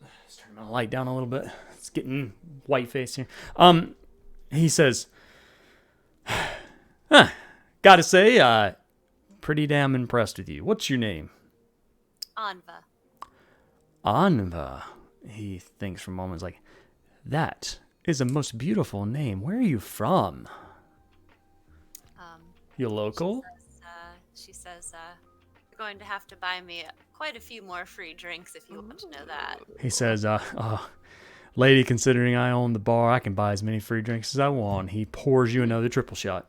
Let's turn my light down a little bit. It's getting white face here. He says, gotta say, pretty damn impressed with you. What's your name? Anva. Anva. He thinks for a moment, like, that is a most beautiful name. Where are you from? You local? She says, you're going to have to buy me quite a few more free drinks if you want to know that. He says, lady, considering I own the bar, I can buy as many free drinks as I want. He pours you another triple shot.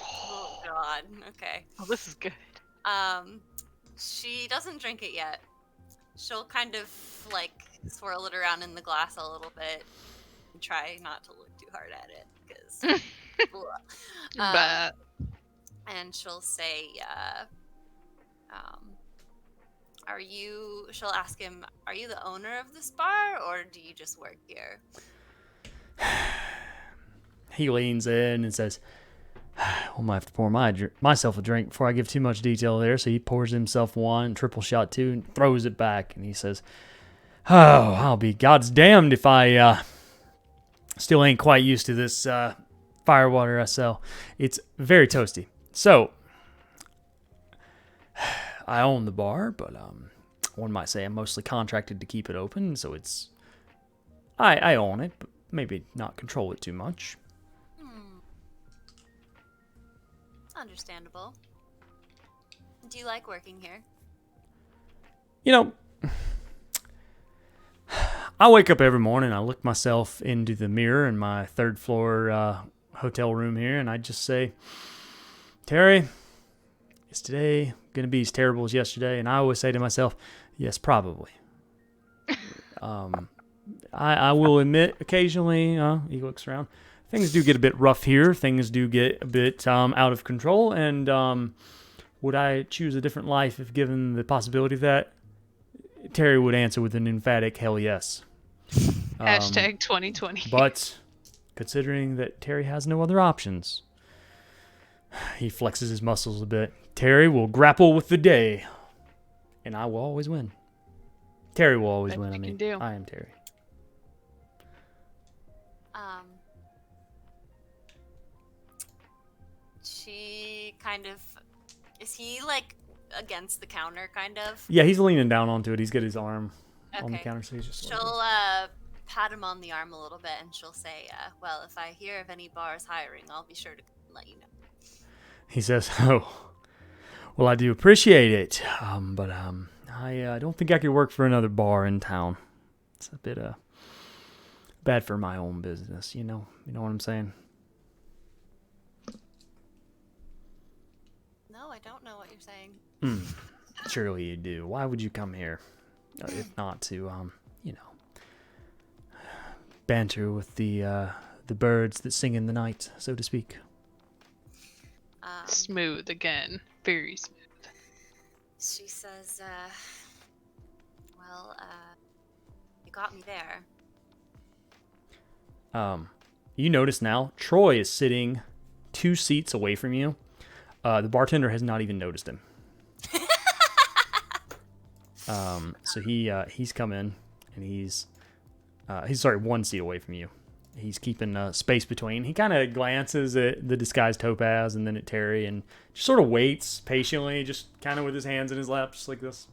Oh, God. Okay. Oh, this is good. She doesn't drink it yet. She'll kind of, like, swirl it around in the glass a little bit and try not to look too hard at it, because... But and she'll say, she'll ask him, are you the owner of this bar, or do you just work here? He leans in and says, I might have to pour myself a drink before I give too much detail there. So he pours himself one, triple shot two, and throws it back. And he says, oh, I'll be God's damned if I still ain't quite used to this firewater SL. It's very toasty. So, I own the bar, but one might say I'm mostly contracted to keep it open. So it's, I own it, but maybe not control it too much. Understandable. Do you like working here? You know, I wake up every morning, I look myself into the mirror in my third floor hotel room here, and I just say, Terry, is today going to be as terrible as yesterday? And I always say to myself, yes, probably. I will admit occasionally, he looks around, things do get a bit rough here. Things do get a bit out of control. And would I choose a different life if given the possibility of that? Terry would answer with an emphatic hell yes. Hashtag 2020. But considering that Terry has no other options, he flexes his muscles a bit. Terry will grapple with the day, and I will always win. Terry will always win. I mean, I am Terry. She kind of, is he like against the counter kind of? Yeah, he's leaning down onto it. He's got his arm on the counter, so he's just. She'll pat him on the arm a little bit, and she'll say, well, if I hear of any bars hiring, I'll be sure to let you know. He says, oh, well, I do appreciate it, but I don't think I could work for another bar in town. It's a bit bad for my own business, you know what I'm saying? No, I don't know what you're saying. Surely you do. Why would you come here if not to, banter with the birds that sing in the night, so to speak? Smooth again. Very smooth. She says, well, you got me there. You notice now, Troy is sitting 2 seats away from you. The bartender has not even noticed him. So he's come in, and he's 1 seat away from you. He's keeping space between. He kind of glances at the disguised Topaz and then at Terry, and just sort of waits patiently, just kind of with his hands in his lap, just like this.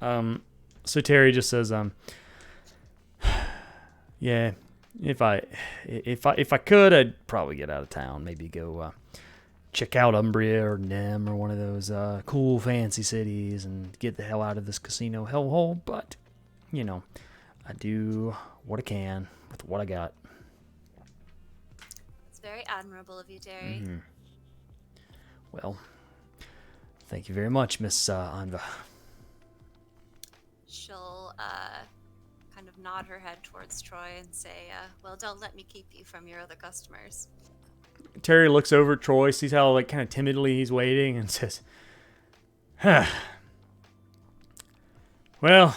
So Terry just says, yeah, if I could, I'd probably get out of town. Maybe go check out Umbria or Nem or one of those cool fancy cities and get the hell out of this casino hellhole. But, I do what I can with what I got. It's very admirable of you, Terry. Mm-hmm. Well, thank you very much, Miss Anva. She'll kind of nod her head towards Troy and say, well, don't let me keep you from your other customers. Terry looks over at Troy, sees how kind of timidly he's waiting, and says, well,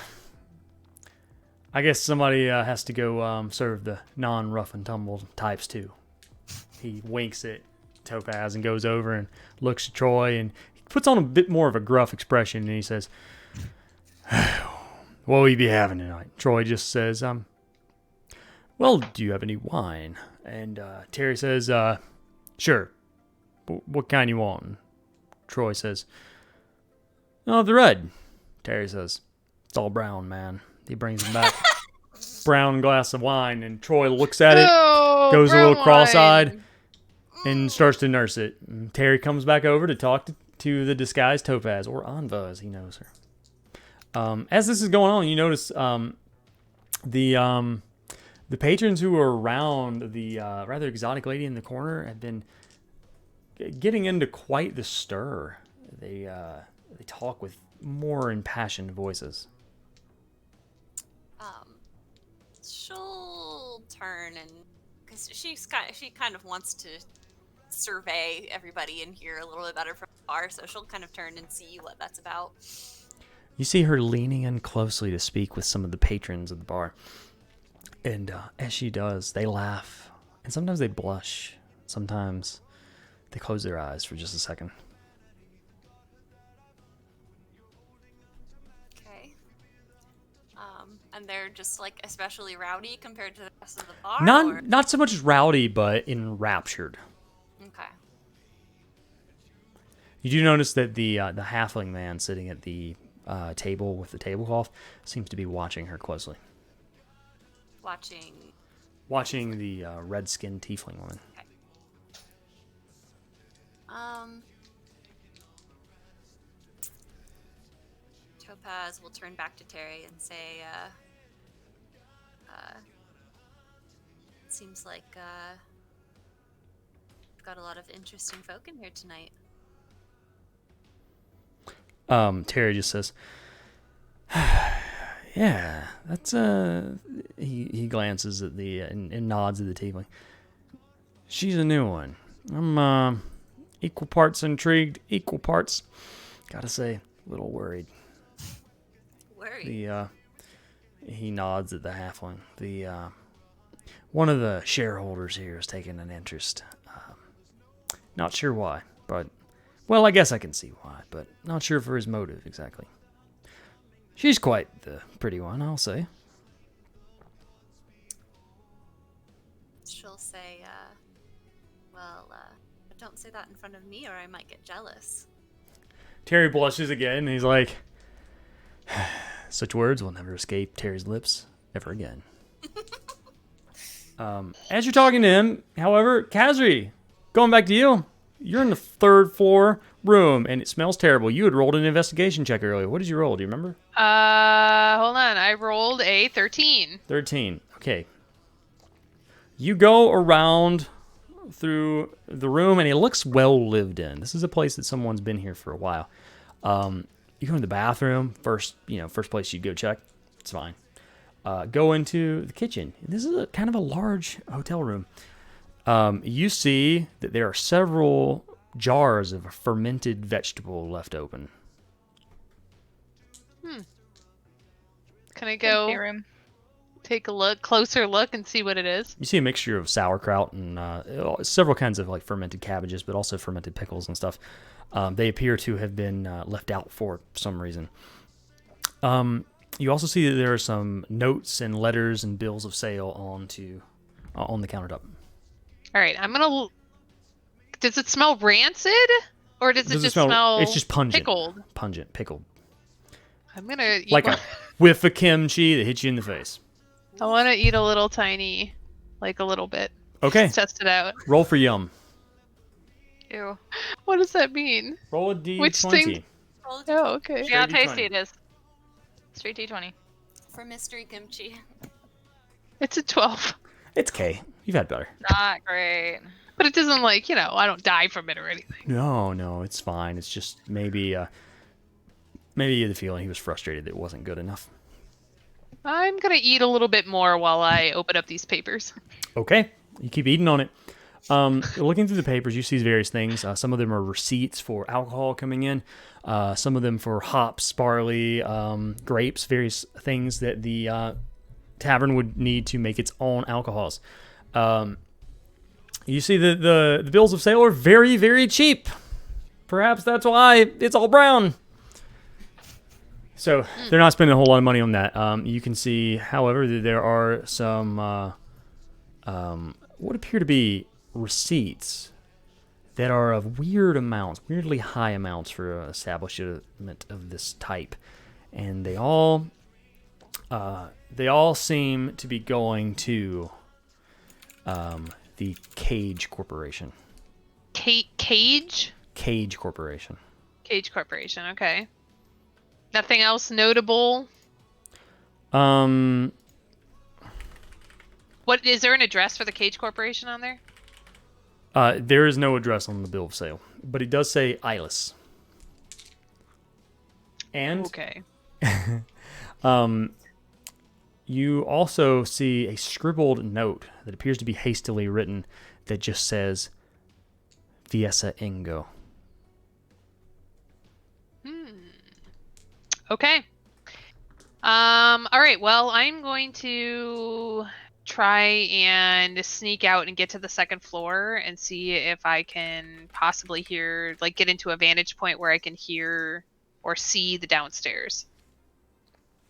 I guess somebody has to go serve the non-rough and tumble types too. He winks at Topaz and goes over and looks at Troy, and he puts on a bit more of a gruff expression, and he says, what will you be having tonight? Troy just says, well, do you have any wine? And Terry says, sure. What kind you want? Troy says, oh, the red. Terry says, it's all brown, man. He brings him back brown glass of wine, and Troy looks at it, goes a little cross-eyed, and starts to nurse it. And Terry comes back over to talk to the disguised Topaz, or Anva as he knows her. As this is going on, you notice the patrons who are around the rather exotic lady in the corner have been getting into quite the stir. They talk with more impassioned voices. She'll turn, and because she kind of wants to survey everybody in here a little bit better from afar, so she'll kind of turn and see what that's about. You see her leaning in closely to speak with some of the patrons of the bar. And as she does, they laugh. And sometimes they blush. Sometimes They close their eyes for just a second. Okay. And they're just like especially rowdy compared to the rest of the bar. Not so much rowdy, but enraptured. Okay. You do notice that the halfling man sitting at the table with the tablecloth seems to be watching her closely. Watching the red-skinned tiefling woman. Okay. Topaz will turn back to Terry and say, it seems like we've got a lot of interesting folk in here tonight. Terry just says, "Yeah, that's He glances at the and nods at the tiefling. She's a new one. I'm equal parts intrigued, equal parts. Gotta say, a little worried." Worried. He nods at the halfling. One of the shareholders here is taking an interest. Not sure why, but well, I guess I can see why, but not sure for his motive exactly. She's quite the pretty one, I'll say. She'll say, don't say that in front of me or I might get jealous. Terry blushes again, and he's like, such words will never escape Terry's lips ever again. As you're talking to him, however, Khazri, going back to you, you're in the 3rd floor room, and it smells terrible. You had rolled an investigation check earlier. What did you roll? Do you remember? Hold on. I rolled a 13. 13. Okay. You go around through the room, and it looks well lived in. This is a place that someone's been here for a while. You go in the bathroom, first place you go check. It's fine. Go into the kitchen. This is kind of a large hotel room. You see that there are several jars of a fermented vegetable left open. Can I go take a closer look and see what it is? You see a mixture of sauerkraut and several kinds of like fermented cabbages, but also fermented pickles and stuff. They appear to have been left out for some reason. You also see that there are some notes and letters and bills of sale on the countertop. All right, does it smell rancid, or does it just smell? It's just pungent. Pickled. I'm gonna eat like a whiff of kimchi that hits you in the face. I want to eat a little tiny, like a little bit. Okay. Just test it out. Roll for yum. Ew. What does that mean? Roll a d20. Which thing? Oh, okay. See how tasty it is. Straight d20. For mystery kimchi. It's a 12. It's K. You've had better. Not great. But it doesn't I don't die from it or anything. No, it's fine. It's just maybe you had the feeling he was frustrated that it wasn't good enough. I'm gonna eat a little bit more while I open up these papers. Okay, you keep eating on it. Looking through the papers, you see various things. Some of them are receipts for alcohol coming in. Some of them for hops, barley, grapes, various things that the tavern would need to make its own alcohols. You see that the bills of sale are very, very cheap. Perhaps that's why it's all brown. So they're not spending a whole lot of money on that. You can see, however, that there are some what appear to be receipts that are of weirdly high amounts for an establishment of this type, and they all seem to be going to the Cage Corporation. Cage? Cage Corporation. Cage Corporation. Okay. Nothing else notable? What is there an address for the Cage Corporation on there? There is no address on the bill of sale, but it does say Eyeless. And okay. You also see a scribbled note that appears to be hastily written that just says Viesa Ingo. Okay. All right. Well, I'm going to try and sneak out and get to the second floor and see if I can possibly hear, like, get into a vantage point where I can hear or see the downstairs.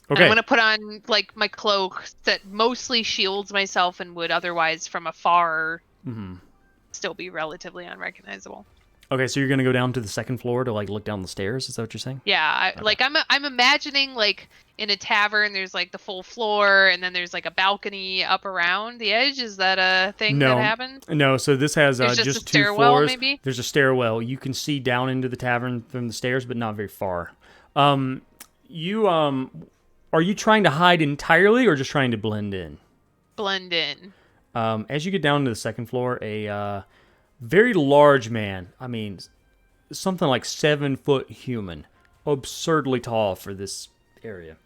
And Okay. I'm gonna put on like my cloak that mostly shields myself and would otherwise from afar still be relatively unrecognizable. Okay, so you're gonna go down to the second floor to like look down the stairs. Is that what you're saying? Yeah, Okay. like I'm imagining like in a tavern, there's like the full floor, and then there's like a balcony up around the edge. Is that a thing that happens? No. So this has There's just just a 2 stairwell, floors. maybe? There's a stairwell. You can see down into the tavern from the stairs, but not very far. You are you trying to hide entirely or just trying to blend in? Blend in. As you get down to the second floor, a very large man, I mean, something like 7-foot human, absurdly tall for this area,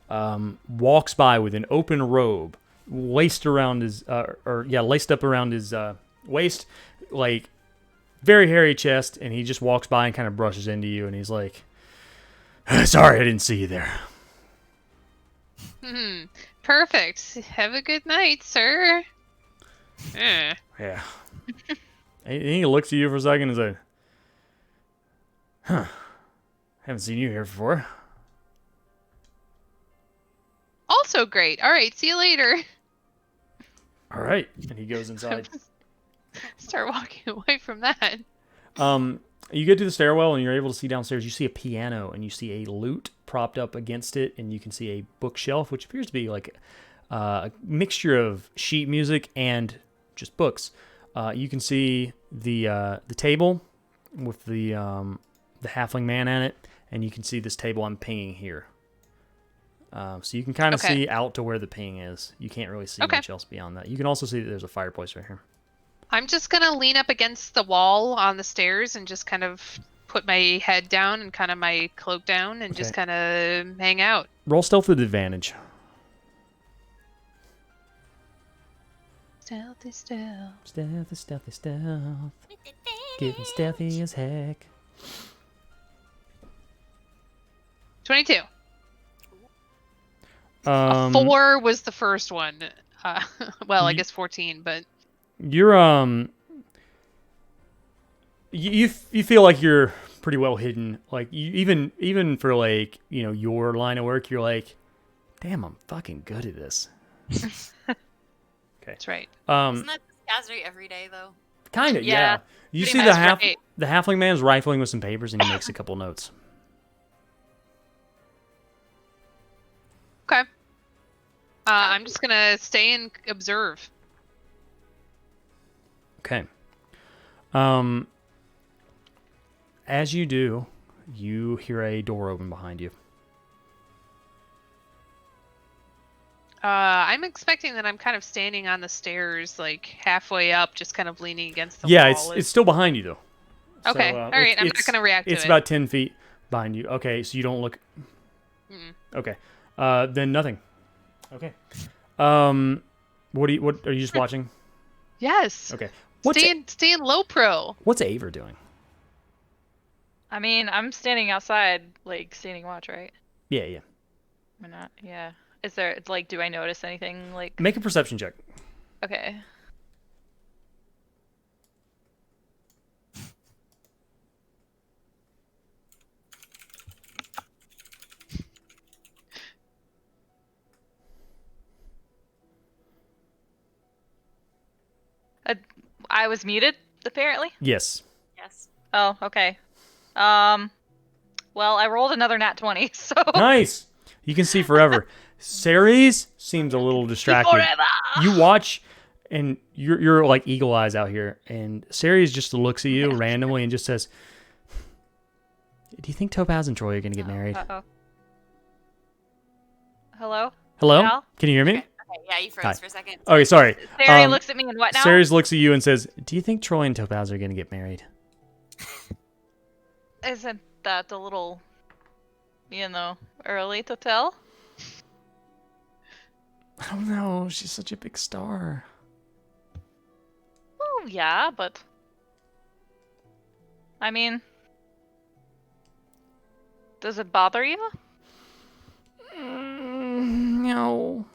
walks by with an open robe laced around his, laced up around his waist, like very hairy chest, and he just walks by and kind of brushes into you, and he's like, "Sorry, I didn't see you there." Perfect. Have a good night, sir. Yeah. And he looks at you for a second and says, "Huh, haven't seen you here before." Also great. All right, see you later. All right, and he goes inside. Start walking away from that. You get to the stairwell and you're able to see downstairs. You see a piano and you see a lute propped up against it, and you can see a bookshelf, which appears to be like a mixture of sheet music and just books. You can see the table with the halfling man at it, and you can see this table I'm pinging here. So you can kind of see out to where the ping is. You can't really see much else beyond that. You can also see that there's a fireplace right here. I'm just gonna lean up against the wall on the stairs and just kind of put my head down and kind of my cloak down and just kind of hang out. Roll stealth with advantage. Stealthy stealth. Stealthy, stealthy, stealth. Getting stealthy as heck. 22. A 4 was the first one. Well, I guess 14, but you're you feel like you're pretty well hidden. Like you, even for like, you know, your line of work, you're like, damn, I'm fucking good at this. Okay, that's right. Isn't that Casri every day though? Kind of, yeah. You see the halfling man's rifling with some papers, and he makes a couple notes. Okay. I'm just gonna stay and observe. Okay. As you do, you hear a door open behind you. I'm expecting that I'm kind of standing on the stairs, like halfway up, just kind of leaning against the wall. Yeah, it's still behind you though. Okay, all right. I'm not gonna react to it. It's about 10 feet behind you. Okay, so you don't look. Okay. Then nothing. Okay. What are you just watching? Yes. Okay. Stay in low pro. What's Aver doing? I mean, I'm standing outside, like, standing watch, right? Yeah. I'm not, yeah. Is there, like, do I notice anything, like... Make a perception check. Okay. I was muted, apparently? Yes. Oh, okay. Well, I rolled another nat 20, so... Nice! You can see forever. Ceres seems a little distracted. Forever! You watch, and you're like eagle eyes out here, and Ceres just looks at you randomly and just says, "Do you think Topaz and Troy are going to get married?" Uh-oh. Hello? Hello? Al? Can you hear me? Okay, yeah, you froze for a second. Okay, sorry. Ceres looks at me and what now? Ceres looks at you and says, "Do you think Troy and Topaz are going to get married?" Isn't that a little, early to tell? I don't know. She's such a big star. Well, yeah, but... I mean... Does it bother you? No.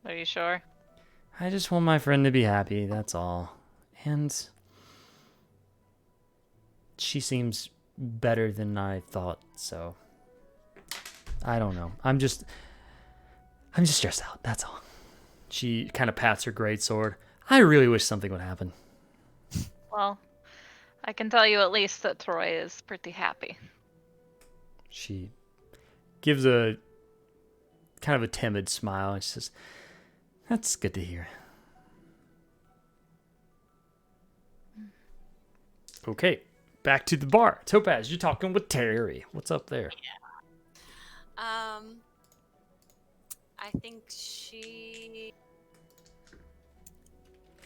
Are you sure? I just want my friend to be happy, that's all. And she seems better than I thought, so I don't know. I'm just stressed out, that's all. She kind of pats her greatsword. I really wish something would happen. Well, I can tell you at least that Troy is pretty happy. She gives a kind of a timid smile and she says, "That's good to hear." Okay, back to the bar. Topaz, you're talking with Terry. What's up there? I think she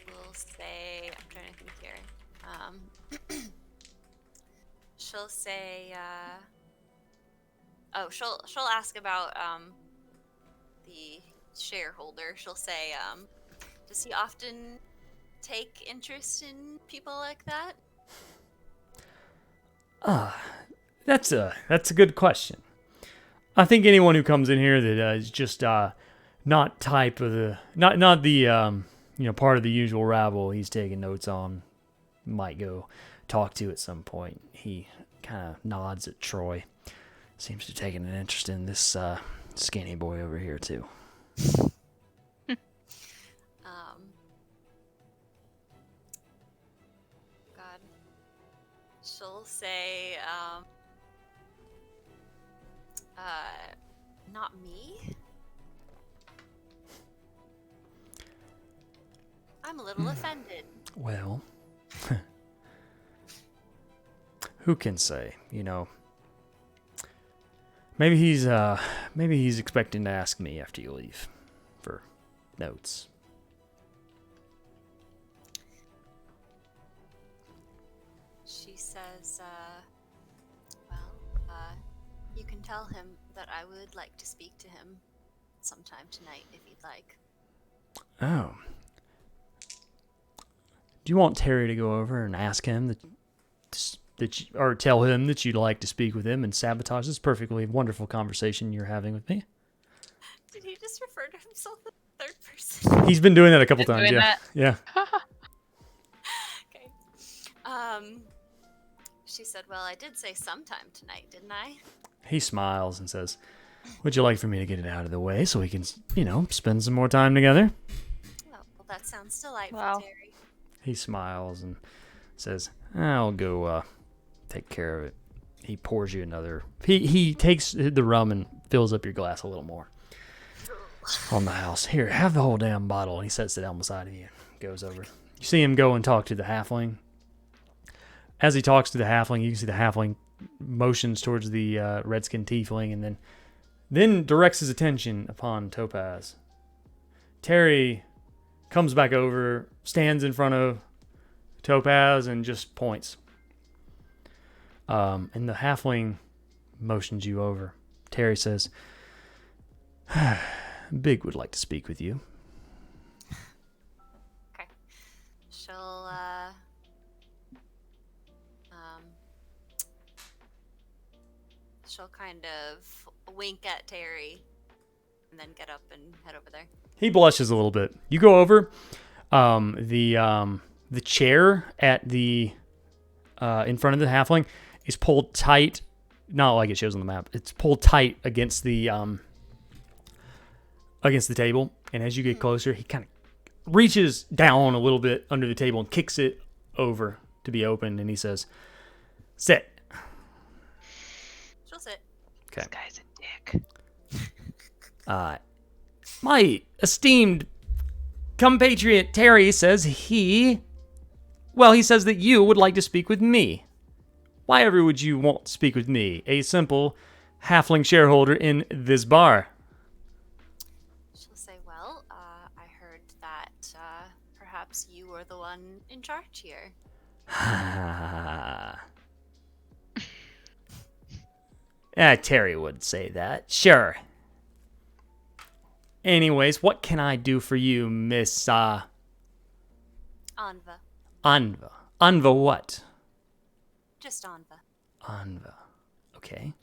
will say, I'm trying to think here. She'll say, she'll ask about the shareholder. She'll say, does he often take interest in people like that? That's a good question. I think anyone who comes in here that is just not type of the not the part of the usual rabble he's taking notes on might go talk to at some point. He kind of nods at Troy. Seems to be taking an interest in this skinny boy over here too. God. She'll say, not me? I'm a little offended. Well, who can say? Maybe he's expecting to ask me after you leave for notes. She says, you can tell him that I would like to speak to him sometime tonight if you'd like. Oh. Do you want Terry to go over and ask him or tell him that you'd like to speak with him and sabotage this perfectly wonderful conversation you're having with me? Did he just refer to himself in the third person? He's been doing that a couple times, yeah. That? Yeah. Okay. She said, well, I did say sometime tonight, didn't I? He smiles and says, "Would you like for me to get it out of the way so we can, spend some more time together?" Oh, well, that sounds delightful, Wow. Terry. He smiles and says, "I'll go take care of it." He pours you another. He takes the rum and fills up your glass a little more. On the house. "Here, have the whole damn bottle." And he sets it down beside of you. Goes over. You see him go and talk to the halfling. As he talks to the halfling, you can see the halfling motions towards the redskin tiefling and then directs his attention upon Topaz. Terry comes back over, stands in front of Topaz, and just points. And the halfling motions you over. Terry says, "Big would like to speak with you." Okay. She'll kind of wink at Terry and then get up and head over there. He blushes a little bit. You go over. The chair at the in front of the halfling is pulled tight, not like it shows on the map. It's pulled tight against the table, and as you get closer, he kind of reaches down a little bit under the table and kicks it over to be opened, and he says, "Sit." She'll sit. Okay. This guy's a dick. My esteemed compatriot Terry says he says that you would like to speak with me. Why ever would you want to speak with me, a simple halfling shareholder in this bar? She'll say, well, I heard that perhaps you were the one in charge here. Terry would say that. Sure. Anyways, what can I do for you, Miss Anva. Anva? Anva what? Just Anva. Anva. Okay.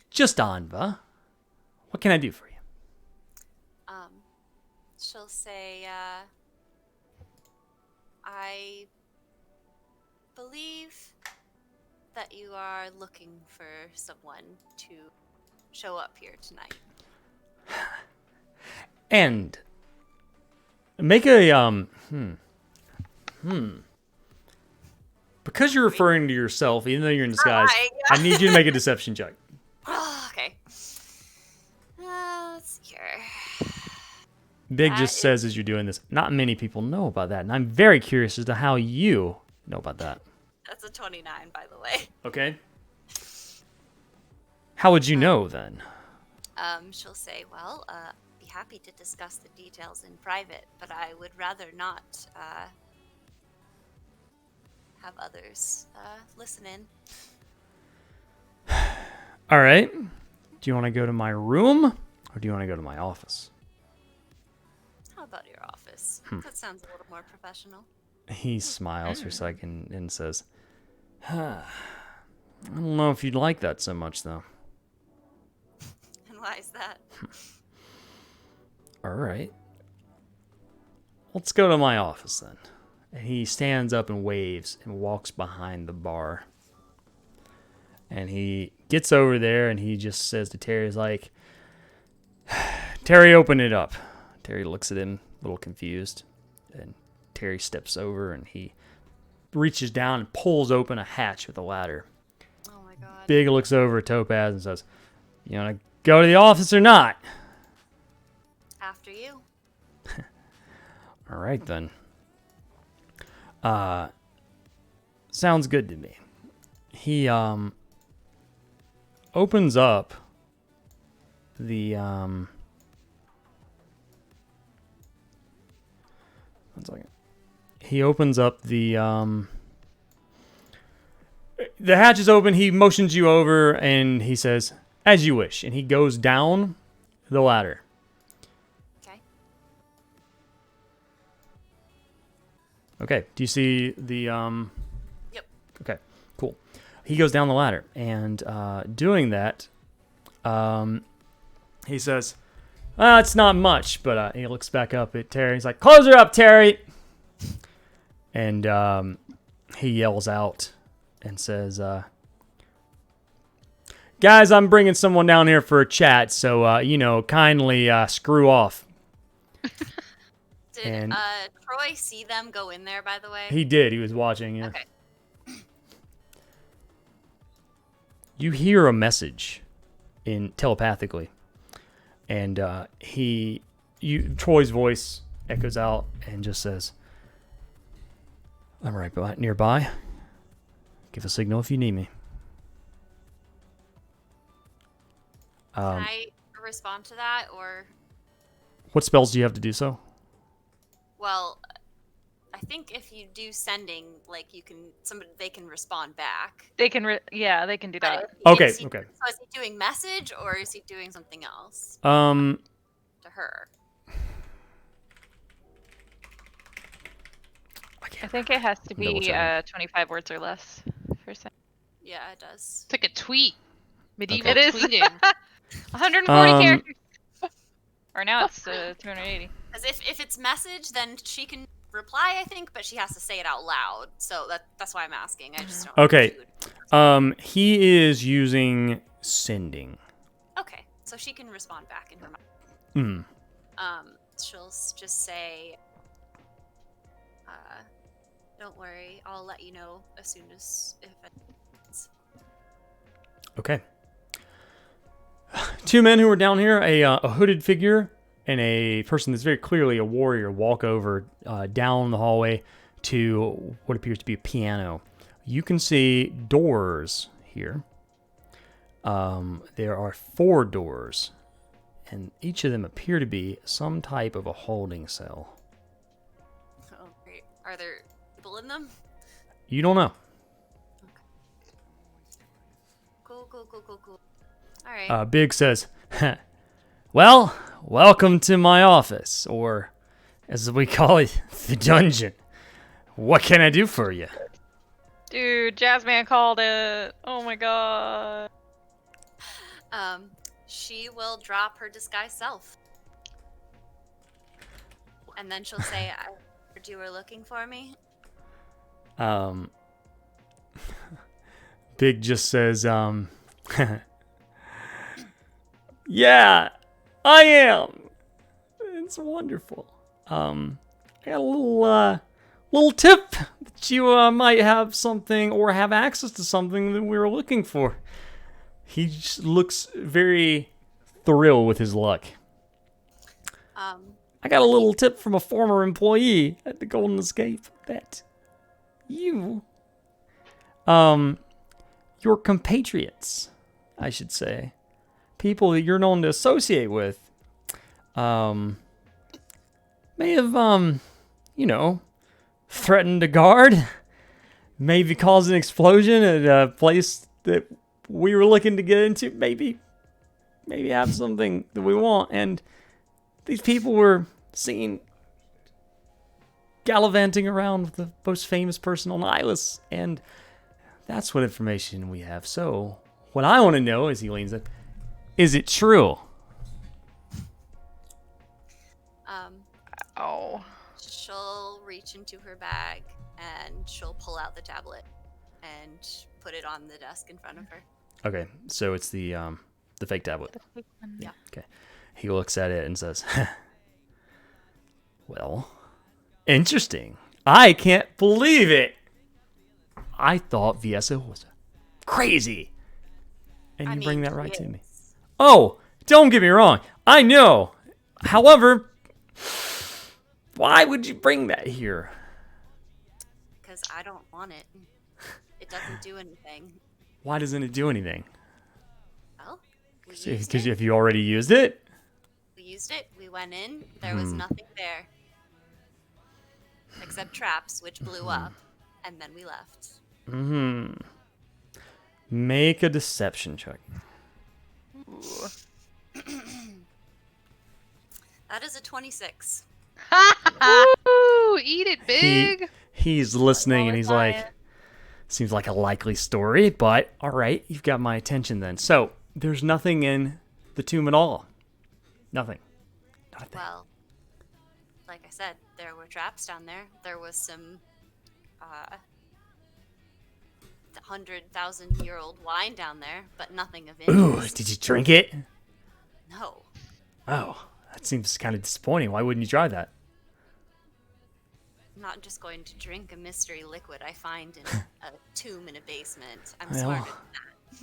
Just Anva. What can I do for you? she'll say, I believe that you are looking for someone to show up here tonight. And make a because you're referring to yourself, even though you're in disguise, I need you to make a deception check. Okay. Let's see here. Big just says as you're doing this, not many people know about that, and I'm very curious as to how you know about that. That's a 29, by the way. Okay. How would you know then? She'll say, well, be happy to discuss the details in private, but I would rather not, have others, listen in. All right. Do you want to go to my room, or do you want to go to my office? How about your office? That sounds a little more professional. He smiles for a second and says, I don't know if you'd like that so much, though. And why is that? All right. Let's go to my office, then. And he stands up and waves and walks behind the bar. And he gets over there and he just says to Terry, he's like, Terry, open it up. Terry looks at him, a little confused. And Terry steps over and he reaches down and pulls open a hatch with a ladder. Oh my god. Big looks over at Topaz and says, you want to go to the office or not? After you. All right, then. Sounds good to me. He opens up the one second. He opens up the hatch is open. He motions you over and he says, "As you wish." And he goes down the ladder. Okay. Okay. Do you see the Yep. Okay, cool. He goes down the ladder, and doing that, he says, it's not much, but he looks back up at Terry. He's like, close her up, Terry! And he yells out and says, guys, I'm bringing someone down here for a chat, so, kindly screw off. Did Troy see them go in there, by the way? He did. He was watching, yeah. Okay. You hear a message telepathically, and Troy's voice echoes out and just says, "I'm right nearby. Give a signal if you need me." Can I respond to that, or? What spells do you have to do so? Well, I think if you do sending, like they can respond back. They can, they can do that. Okay, So okay. is he doing message or is he doing something else? To her. I think it has to be 25 words or less for a second. Yeah, it does. It's like a tweet. Medieval It is. tweeting. 140 characters. Or now it's 280. Because if it's message, then she can reply, I think, but she has to say it out loud. So that's why I'm asking. I just don't know. Okay. He is using sending. Okay, so she can respond back in her mind. She'll just say, don't worry, I'll let you know as soon as if it's... Okay. Two men who are down here, a hooded figure and a person that's very clearly a warrior, walk over down the hallway to what appears to be a piano. You can see doors here. There are 4 doors, and each of them appear to be some type of a holding cell. Oh, great. Are there people in them? You don't know. Cool. All right. Big says, well, welcome to my office, or as we call it, the dungeon. What can I do for you? Dude, Jazzman called it. Oh my god. She will drop her disguised self. And then she'll say, I heard you were looking for me. Big just says, yeah, I am. It's wonderful. I got a little tip that you might have something or have access to something that we were looking for. He just looks very thrilled with his luck. I got a little tip from a former employee at the Golden Escape that you, your compatriots, I should say, people that you're known to associate with, may have, threatened a guard, maybe caused an explosion at a place that we were looking to get into, maybe have something that we want, and these people were seen gallivanting around with the most famous person on Ilis, and that's what information we have. So, what I want to know, as he leans in, is it true? She'll reach into her bag and she'll pull out the tablet and put it on the desk in front of her. Okay, so it's the fake tablet. The fake one. Yeah. Okay. He looks at it and says, well, interesting. I can't believe it. I thought Viesa was crazy. And you bring that right to me. Oh, don't get me wrong. I know. However, why would you bring that here? Because I don't want it. It doesn't do anything. Why doesn't it do anything? Well, we used Because it. if you already used it? We used it. We went in. There was nothing there. Except traps, which blew up. And then we left. Make a deception check. Ooh. That is a 26. Ooh, eat it big. He's listening and he's like, seems like a likely story, but all right, you've got my attention then. So there's nothing in the tomb at all. Nothing. Not a thing. Well, like I said, there were traps down there. There was some 100,000-year-old wine down there, but nothing of Ooh, interest. did you drink it? No. Oh, that seems kind of disappointing. Why wouldn't you try that? I'm not just going to drink a mystery liquid I find in a tomb in a basement. I'm Well, smarter than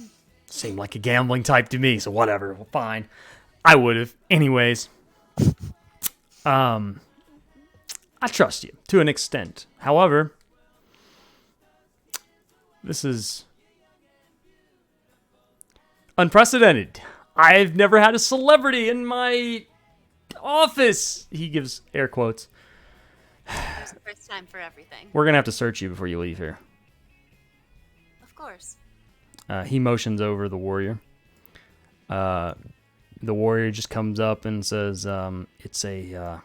that. Seemed like a gambling type to me, so whatever. Well, fine. I would have. Anyways. I trust you to an extent. However, this is unprecedented. I've never had a celebrity in my office. He gives air quotes. There's a first time for everything. We're going to have to search you before you leave here. Of course. He motions over the warrior. The warrior just comes up and says, it's a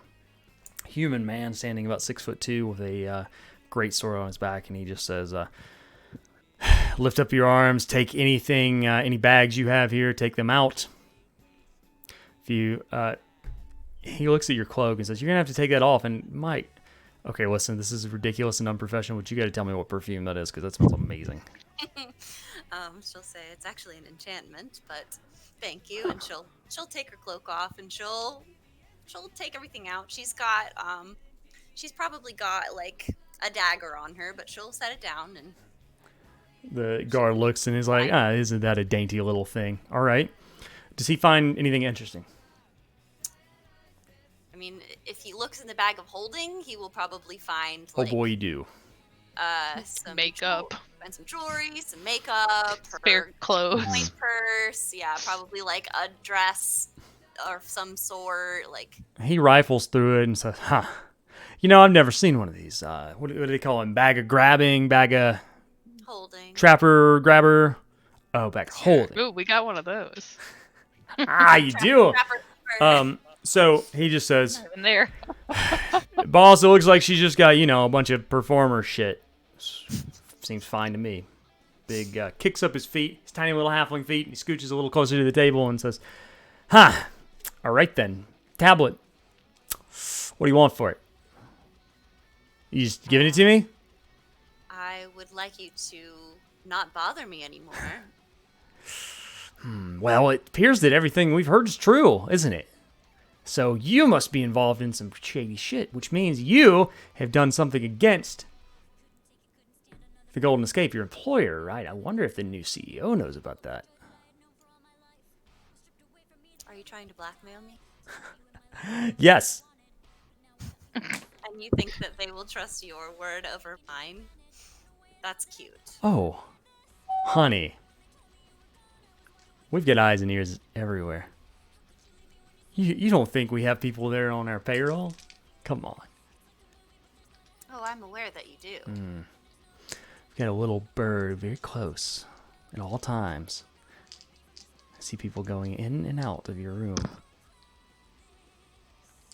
human man standing about 6'2" with a great sword on his back, and he just says, lift up your arms, take anything, any bags you have here, take them out. If you, he looks at your cloak and says, you're going to have to take that off, and Mike, okay, listen, this is ridiculous and unprofessional, but you got to tell me what perfume that is, because that smells amazing. She'll say it's actually an enchantment, but thank you. And she'll take her cloak off and she'll take everything out. She's probably got like a dagger on her, but she'll set it down. And the guard looks and is like, isn't that a dainty little thing? All right. Does he find anything interesting? I mean, if he looks in the bag of holding, he will probably find Oh like, boy, you do. some Makeup. and some jewelry, some makeup, Spare her clothes. coin purse, yeah, probably like a dress or some sort, like. He rifles through it and says, I've never seen one of these. What do they call them? Bag of grabbing, bag of Holding. trapper, grabber. Oh, bag of holding. Ooh, we got one of those. You do. Trapper. So he just says, In there. boss, it looks like she's just got, a bunch of performer shit. Seems fine to me. Big kicks up his feet, his tiny little halfling feet. He scooches a little closer to the table and says, all right then. Tablet. What do you want for it? You just giving it to me? I would like you to not bother me anymore. Well, it appears that everything we've heard is true, isn't it? So you must be involved in some shady shit, which means you have done something against the Golden Escape, your employer, right? I wonder if the new CEO knows about that. Are you trying to blackmail me? Yes. And you think that they will trust your word over mine? That's cute. Oh, honey. We've got eyes and ears everywhere. You don't think we have people there on our payroll? Come on. Oh, I'm aware that you do. We've got a little bird very close at all times. I see people going in and out of your room.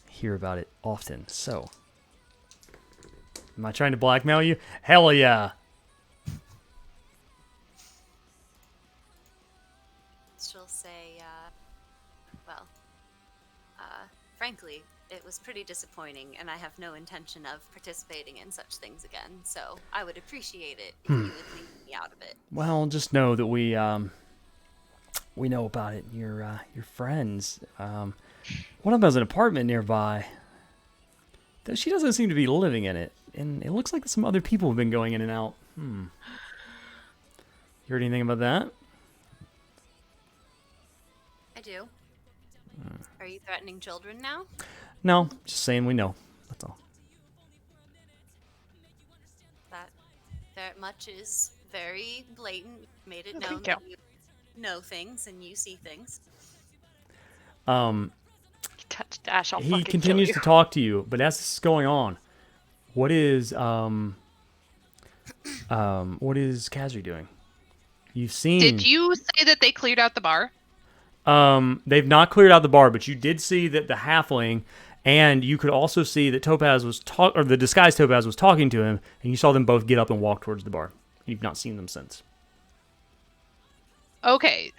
Hear about it often. So, am I trying to blackmail you? Hell yeah. She'll say, frankly, it was pretty disappointing, and I have no intention of participating in such things again, so I would appreciate it if you would leave me out of it. Well, just know that we know about it. Your friends. One of them has an apartment nearby. Though she doesn't seem to be living in it, and it looks like some other people have been going in and out. You heard anything about that? I do. Are you threatening children now? No, just saying we know. That's all. That very much is very blatant. You made it known thank that you know things and you see things. Touch Dash, I'll He fucking continues kill to you. talk to you, but as this is going on, what is Kazri doing? You've seen. Did you say that they cleared out the bar? They've not cleared out the bar, but you did see that the halfling, and you could also see that Topaz was or the disguised Topaz was talking to him, and you saw them both get up and walk towards the bar. You've not seen them since. Okay,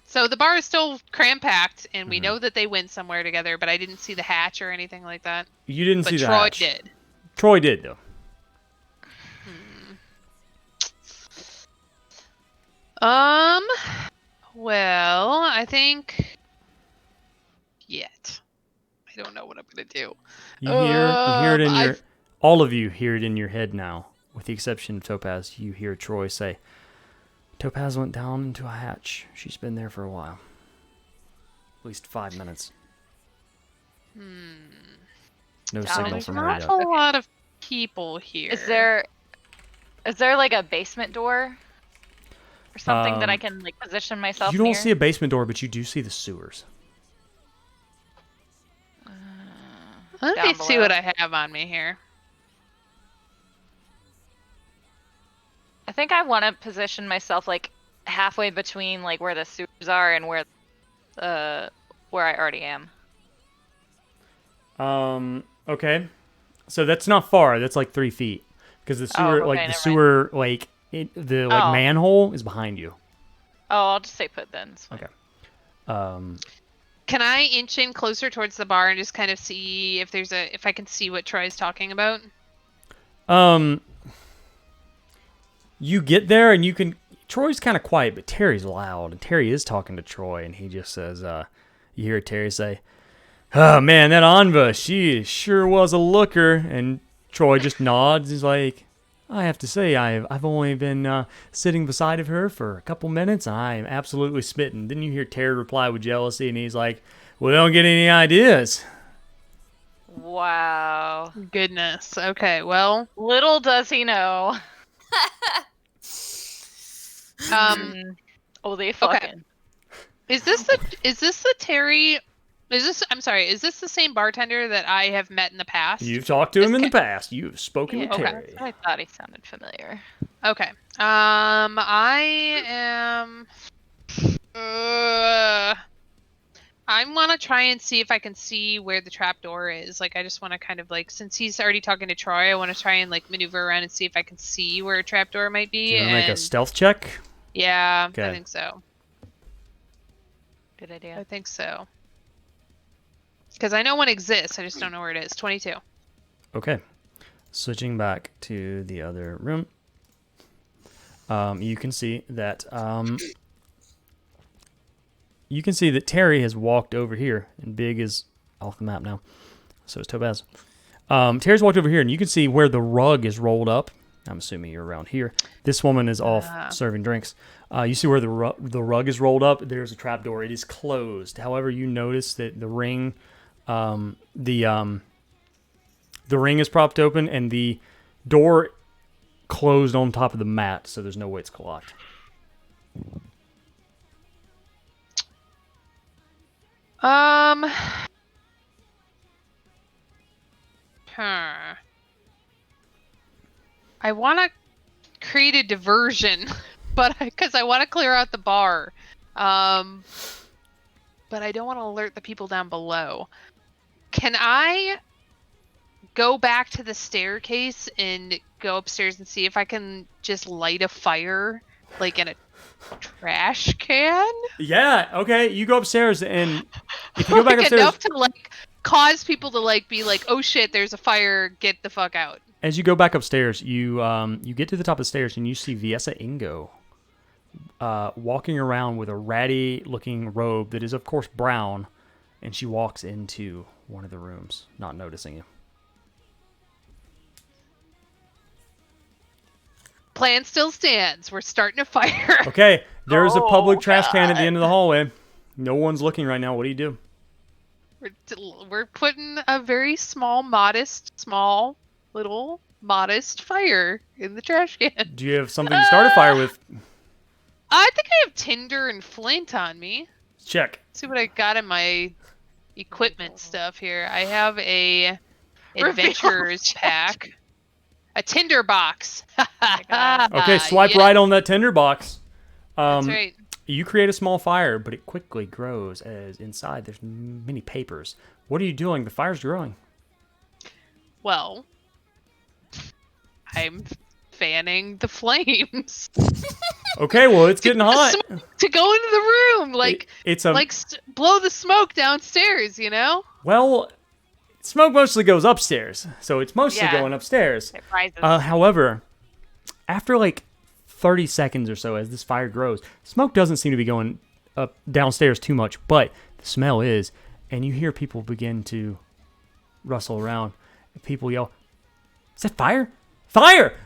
so the bar is still cram-packed, and we know that they went somewhere together, but I didn't see the hatch or anything like that. You didn't But see the Troy hatch. did. Troy did, though. Well, I think yet. I don't know what I'm gonna do. You hear it in your. I've- All of you hear it in your head now, with the exception of Topaz. You hear Troy say, "Topaz went down into a hatch. She's been there for a while. At least 5 minutes." No signal There's from her not yet. a lot of people here. Is there like a basement door or something that I can like position myself You don't near? see a basement door, but you do see the sewers. Let down me see below? what I have on me here. I think I want to position myself like halfway between like where the sewers are and where I already am. Okay. So that's not far. That's like 3 feet, because the sewer, okay, like the never sewer, like the like Oh. manhole is behind you. Oh, I'll just stay put then. It's fine. Okay. Can I inch in closer towards the bar and just kind of see if if I can see what Troy's talking about? You get there and you can. Troy's kind of quiet, but Terry's loud, and Terry is talking to Troy, and he just says, you hear Terry say, "Oh man, that Anva, she sure was a looker." And Troy just nods. He's like, "I have to say, I've only been sitting beside of her for a couple minutes, and I am absolutely smitten." Then you hear Terry reply with jealousy, and he's like, "Well, don't get any ideas." Wow. Goodness. Okay. Well, Little does he know. Oh, they fucking. is this the Terry? I'm sorry. Is this the same bartender that I have met in the past? You've talked to him in the Okay. past. You've spoken with Okay. Terry. I thought he sounded familiar. Okay. I am. I want to try and see if I can see where the trap door is. Like, I just want to kind of like, since he's already talking to Troy, I want to try and like maneuver around and see if I can see where a trap door might be. Do you want to make a and- stealth check? Yeah, Okay. I think so. Good idea. I think so. Because I know one exists. I just don't know where it is. 22. Okay. Switching back to the other room. You can see that Terry has walked over here, and Big is off the map now. So is Topaz. Terry's walked over here, and you can see where the rug is rolled up. I'm assuming you're around here. This woman is off serving drinks. You see where the rug is rolled up. There's a trapdoor. It is closed. However, you notice that the ring, the ring is propped open, and the door closed on top of the mat, so there's no way it's locked. I want to create a diversion, but because I want to clear out the bar, but I don't want to alert the people down below. Can I go back to the staircase and go upstairs and see if I can just light a fire, like in a trash can? Yeah. Okay. You go upstairs, and if you go back upstairs, enough to like cause people to like be like, "Oh shit, there's a fire! Get the fuck out!" As you go back upstairs, you get to the top of the stairs, and you see Viessa Ingo walking around with a ratty-looking robe that is, of course, brown, and she walks into one of the rooms, not noticing you. Plan still stands. We're starting a fire. Okay, there's a public trash can at the end of the hallway. No one's looking right now. What do you do? We're putting a very small, modest fire in the trash can. Do you have something to start a fire with? I think I have tinder and flint on me. Check. Let's see what I got in my equipment stuff here. I have a adventurer's pack. A tinder box. Okay, swipe right on that tinder box. That's right. You create a small fire, but it quickly grows as inside there's many papers. What are you doing? The fire's growing. Well, I'm fanning the flames. Okay, well, it's getting hot. To go into the room, like blow the smoke downstairs, you know? Well, smoke mostly goes upstairs, so it's mostly going upstairs. It rises. However, after like 30 seconds or so as this fire grows, smoke doesn't seem to be going up downstairs too much, but the smell is, and you hear people begin to rustle around. People yell, "Is that fire? Fire!"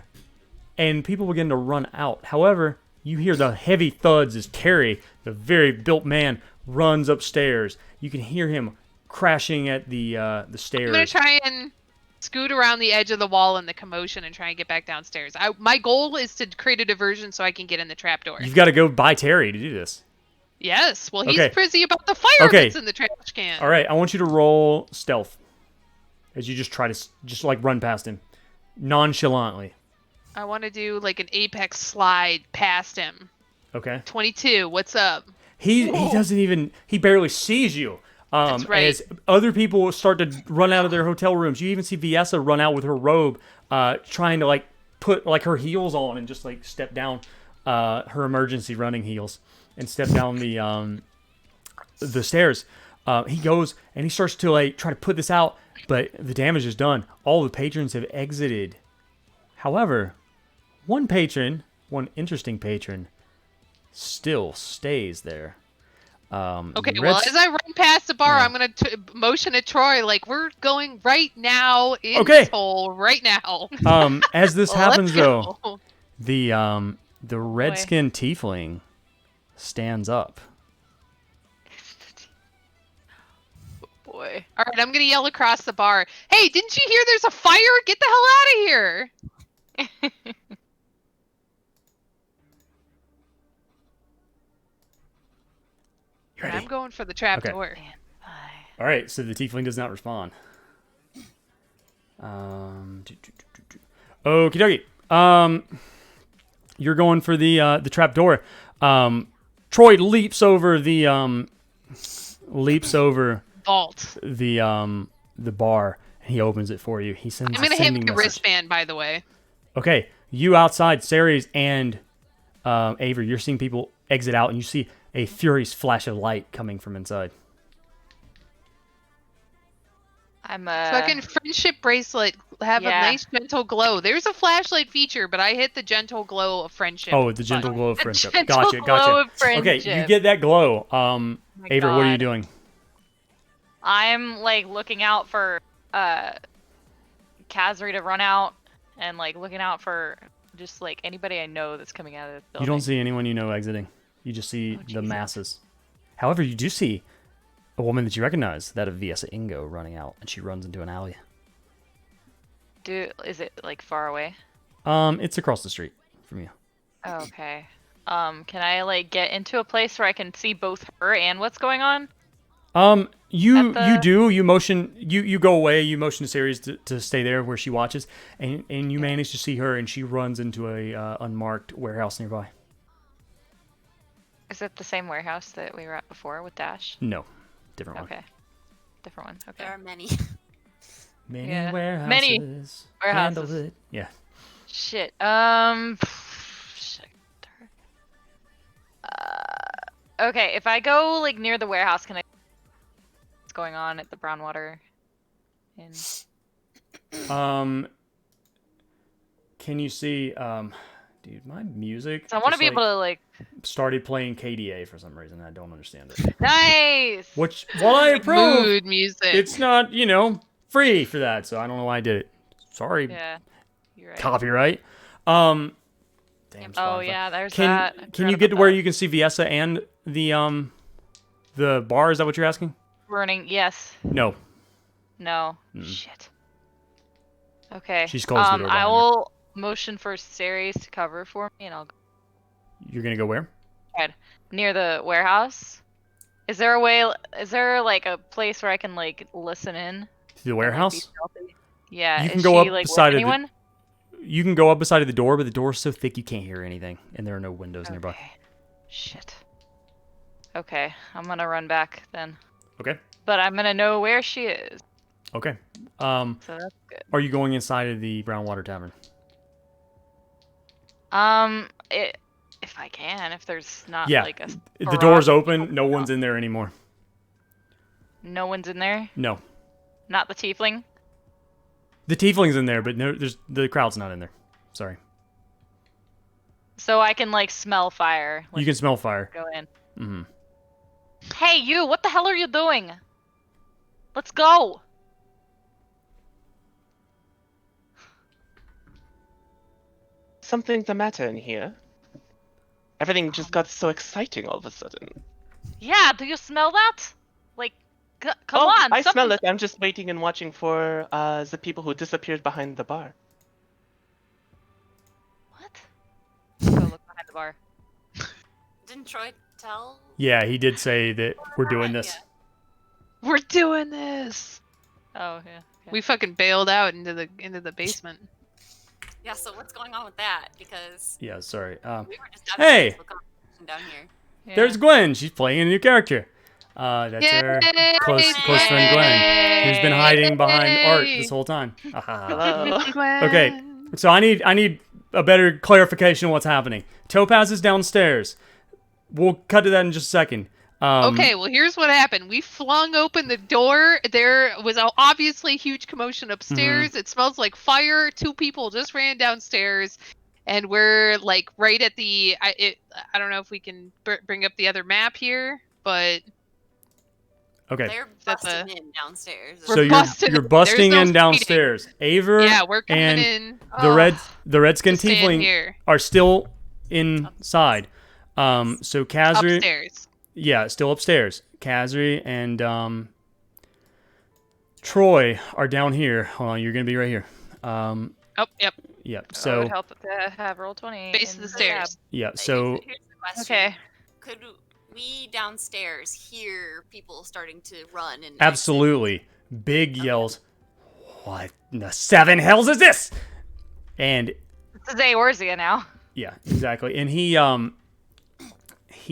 And people begin to run out. However, you hear the heavy thuds as Terry, the very built man, runs upstairs. You can hear him crashing at the stairs. I'm gonna try and scoot around the edge of the wall in the commotion and try and get back downstairs. My goal is to create a diversion so I can get in the trapdoor. You've got to go by Terry to do this. Yes, well, he's Okay. busy about the fire Okay. that's in the trash can. All right, I want you to roll stealth as you just try to like run past him nonchalantly. I want to do like an apex slide past him. Okay. 22, what's up? He barely sees you. That's right. As other people start to run out of their hotel rooms, you even see Viessa run out with her robe, trying to like put like her heels on and just like step down her emergency running heels and step down the stairs. He goes and he starts to like try to put this out, but the damage is done. All the patrons have exited. However, one interesting patron, still stays there. Okay, well, as I run past the bar, I'm going to motion at Troy, like, we're going right now in this hole right now. As this happens, let's though, the red-skinned tiefling stands up. Boy. All right, I'm going to yell across the bar, "Hey, didn't you hear there's a fire? Get the hell out of here!" I'm going for the trap door. All right, so the tiefling does not respond. Okie dokie. You're going for the trap door. Troy leaps over the vault. The bar. And he opens it for you. He sends. I'm gonna hit my wristband, by the way. Okay, you outside, Ceres and Avery, you're seeing people exit out, and you see a furious flash of light coming from inside. I'm Fucking friendship bracelet have Yeah. a nice gentle glow. There's a flashlight feature, but I hit the gentle glow of friendship. Oh, the gentle button. glow of the friendship. gentle Gotcha, glow gotcha. of friendship. Okay, you get that glow. Oh my Aver, what are you God. doing? I'm like looking out for Kazri to run out and like looking out for just like anybody I know that's coming out of this building. You don't see anyone you know exiting. You just see Oh, the Jesus. masses. However, you do see a woman that you recognize, that of Viesa Ingo, running out, and she runs into an alley. Is it like far away? It's across the street from you. Oh, okay. Can I like get into a place where I can see both her and what's going on? You At the- you motion you go away. You motion to Ceres to stay there where she watches, and you manage to see her, and she runs into a unmarked warehouse nearby. Is it the same warehouse that we were at before with Dash? No, different one. Okay. Different one. Okay. There are many. Many Yeah. warehouses. Many handle warehouses. it. Yeah. Shit. Shit. Okay, if I go like near the warehouse, can I? What's going on at the Brownwater? In... Can you see? Dude, my music. So I want to just, be able to like. started playing KDA for some reason. I don't understand it. Nice. Which, while I approve, Mood music. it's not, free for that, so I don't know why I did it. Sorry, Yeah. You're right. copyright. Damn. Oh Spotify. yeah, there's Can that. I can forgot you get to about where that. you can see Viesa and the bar? Is that what you're asking? Burning? Yes. No. No. Mm. Shit. Okay. She's closed the door I behind her. will motion for Ceres to cover for me, and I'll go You're gonna go where? near the warehouse. Is there a way? Is there like a place where I can like listen in? To the and, like, be warehouse? stealthy? Yeah. You can is go she, up like, with beside of the- anyone? You can go up beside of the door, but the door's so thick you can't hear anything, and there are no windows nearby. Okay. Shit. Okay, I'm gonna run back then. Okay. But I'm gonna know where she is, Okay. so that's good. Are you going inside of the Brownwater Tavern? If I can, if there's not Yeah. like a The barrage door's of open. people No coming one's in there anymore. No one's in there. No. Not the tiefling. The tiefling's in there, but no, the crowd's not in there. Sorry. So I can like smell fire. You can smell fire. Go in. Hmm. Hey, you! What the hell are you doing? Let's go. Something the matter in here? Everything just got so exciting all of a sudden. Yeah. Do you smell that? Like, come oh, on. I smell something- it. I'm just waiting and watching for the people who disappeared behind the bar. What? Go look behind the bar. Didn't Troy tell? Yeah, he did say that we're doing this. Yeah. We're doing this. Oh yeah. Okay. We fucking bailed out into the basement. Yeah, so what's going on with that? Because Yeah, sorry. we were just having Hey! a peaceful conversation down here. Yeah. There's Gwen. She's playing a new character. That's her close friend Gwen, who's been hiding behind art this whole time. Hello. Okay, so I need a better clarification of what's happening. Topaz is downstairs. We'll cut to that in just a second. Okay, well, here's what happened. We flung open the door. There was obviously huge commotion upstairs. It smells like fire. 2 people just ran downstairs, and we're like right at the. I don't know if we can bring up the other map here, but Okay, They're That's busting in downstairs. so we're busting- you're busting there's in no downstairs. Aver yeah, we're coming and in. the redskin Just stand tiefling here are still inside. So Kazri, upstairs. yeah, still upstairs. Kazri and Troy are down here. Hold on, you're gonna be right here. Oh, yep. Yeah. It So would help to have roll 20. Base in of the tab. stairs. yeah. So Here's the question. Okay. Could we downstairs hear people starting to run and absolutely big yells. What in the 7 hells is this? And This is Eorzea now. yeah, exactly. And he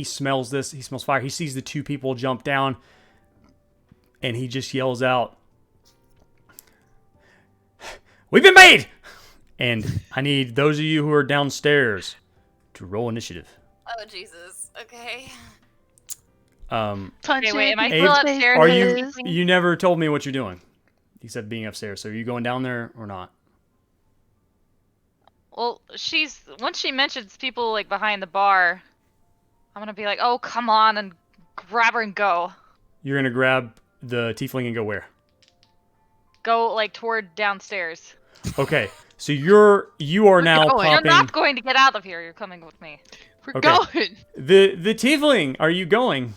smells this. He smells fire. He sees the 2 people jump down, and he just yells out, "We've been made!" And I need those of you who are downstairs to roll initiative. Oh Jesus. Okay. Okay, wait, am I Abe, still upstairs? Are with the you? tiefling? You never told me what you're doing. except being upstairs. So are you going down there or not? Well, once she mentions people like behind the bar, I'm gonna be like, oh come on, and grab her and go. You're gonna grab the tiefling and go where? Go like toward downstairs. Okay, so you are now going. You're popping. not going to get out of here. You're coming with me. We're Okay. going. The tiefling, are you going?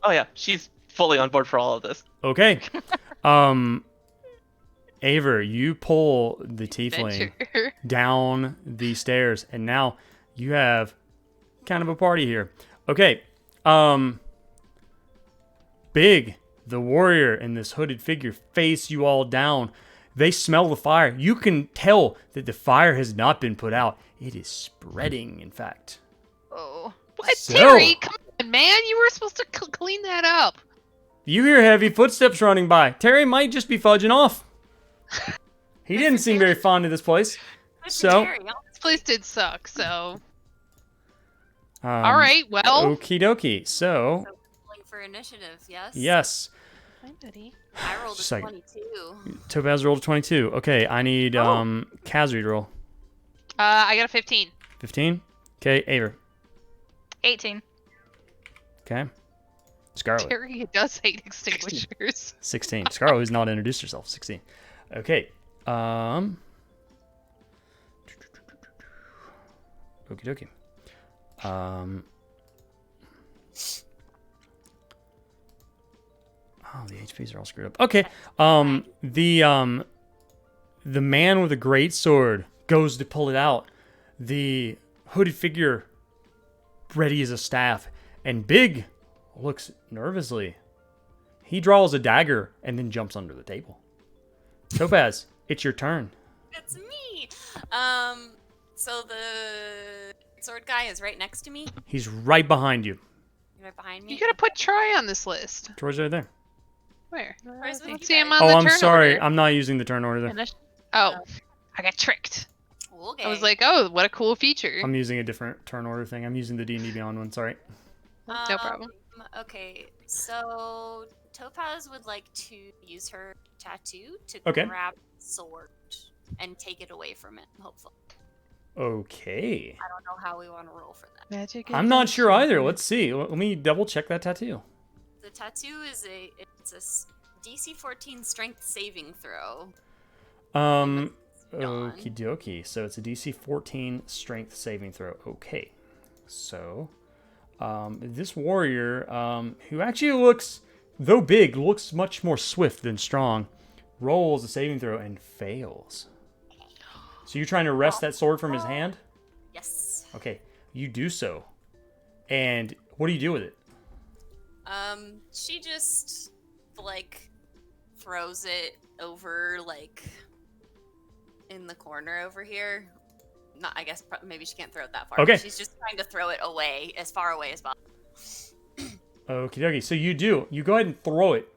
Oh yeah, she's fully on board for all of this. Okay. Aver, you pull the tiefling Adventure. down the stairs, and now you have kind of a party here. Okay. Big, the warrior and this hooded figure face you all down. They smell the fire. You can tell that the fire has not been put out. It is spreading, in fact. Oh. What, So- Terry? Come on, man. You were supposed to clean that up. You hear heavy footsteps running by. Terry might just be fudging off. He didn't seem very fond of this place. So, This place did suck, so. all All right, well. Okie dokie. So, Rolling for initiative, yes? yes. Hi, buddy. I rolled a Just like- 22. Topaz rolled a 22. Okay, I need Kazri to roll. I got a 15. 15. Okay, Aver. 18. Okay. Scarlet. Terry does hate extinguishers. 16. Scarlet, who's not introduced herself. 16. Okay. Okie dokie. Oh, the HPs are all screwed up. Okay. The man with the great sword goes to pull it out. The hooded figure ready as a staff, and Big looks nervously. He draws a dagger and then jumps under the table. Topaz, it's your turn. It's me! So the sword guy is right next to me, He's right behind you. right behind me. You gotta put Troy on this list. Troy's right there. Where? Where's the Let's you see him guys? on Oh, the I'm turn sorry. order. I'm not using the turn order there. Finish. Oh, I got tricked. Okay. I was like, oh, what a cool feature. I'm using a different turn order thing. I'm using the D&D Beyond one. Sorry. No problem. Okay, so Topaz would like to use her tattoo to Okay. grab the sword and take it away from it, hopefully. Okay. I don't know how we want to roll for that. Magic. I'm not sure either. Let's see. Let me double check that tattoo. The tattoo is DC 14 strength saving throw. Okie Dawn. dokie. So it's a DC 14 strength saving throw. Okay. So, this warrior, who actually looks, though big, looks much more swift than strong, rolls a saving throw and fails. So you're trying to wrest that sword from his hand? Yes. Okay. You do so. And what do you do with it? She just like throws it over like in the corner over here. Not, I guess maybe she can't throw it that far. Okay. She's just trying to throw it away, as far away as possible. Okie dokie. So you do. You go ahead and throw it.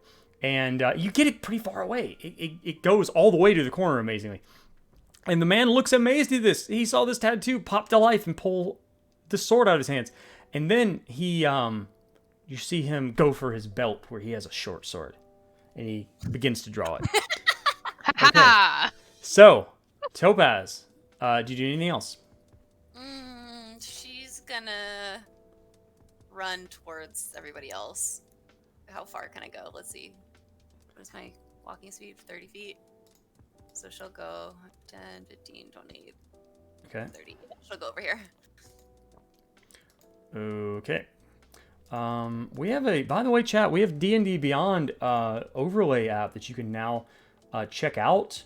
And you get it pretty far away. It goes all the way to the corner, amazingly. And the man looks amazed at this. He saw this tattoo pop to life and pull the sword out of his hands. And then you see him go for his belt where he has a short sword. And he begins to draw it. Ha! So, Topaz, did you do anything else? She's gonna run towards everybody else. How far can I go? Let's see. What is my walking speed? 30 feet. So she'll go 10, 15, 20, Okay. 30. She'll go over here. Okay. We have by the way, chat, we have D&D Beyond overlay app that you can now check out.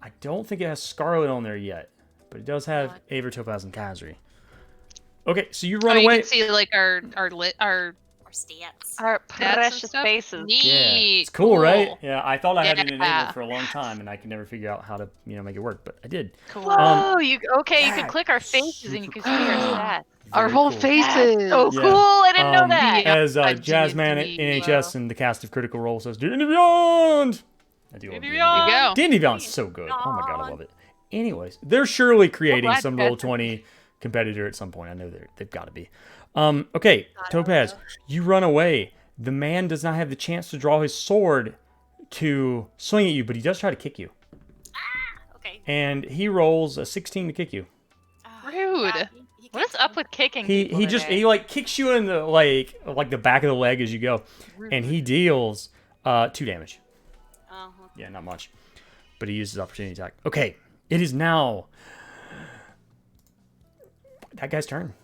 I don't think it has Scarlet on there yet, but it does have What? Aver, Topaz, and Kazri. Okay, so you Oh, run you away. can see like our Or stats. Our stats and precious stuff. faces. Neat. Yeah, it's cool, right? Yeah, I thought I had it Yeah. enabled for a long time, and I could never figure out how to, make it work, but I did. Cool. Whoa, you yeah, can click our faces and you can see our stats. Our Very whole cool. faces. So Yeah. cool! I didn't know that. Yeah. As I Jazzman at D&D, NHS and the cast of Critical Role says, D&D Beyond! I do love D&D D&D Beyond. There you go. D&D Beyond's so good. Oh my god, I Beyond. love it. Anyways, they're surely creating glad some you guys- Roll20 competitor at some point. I know they've got to be. Okay, God, I Topaz, love you run away. The man does not have the chance to draw his sword to swing at you, but he does try to kick you. Okay. And he rolls a 16 to kick you. Rude. He What is kicks up me. with kicking He people he just today? he like kicks you in the like the back of the leg as you go, and he deals 2 damage. Oh, Yeah, not much, but he uses opportunity attack. Okay, it is now that guy's turn.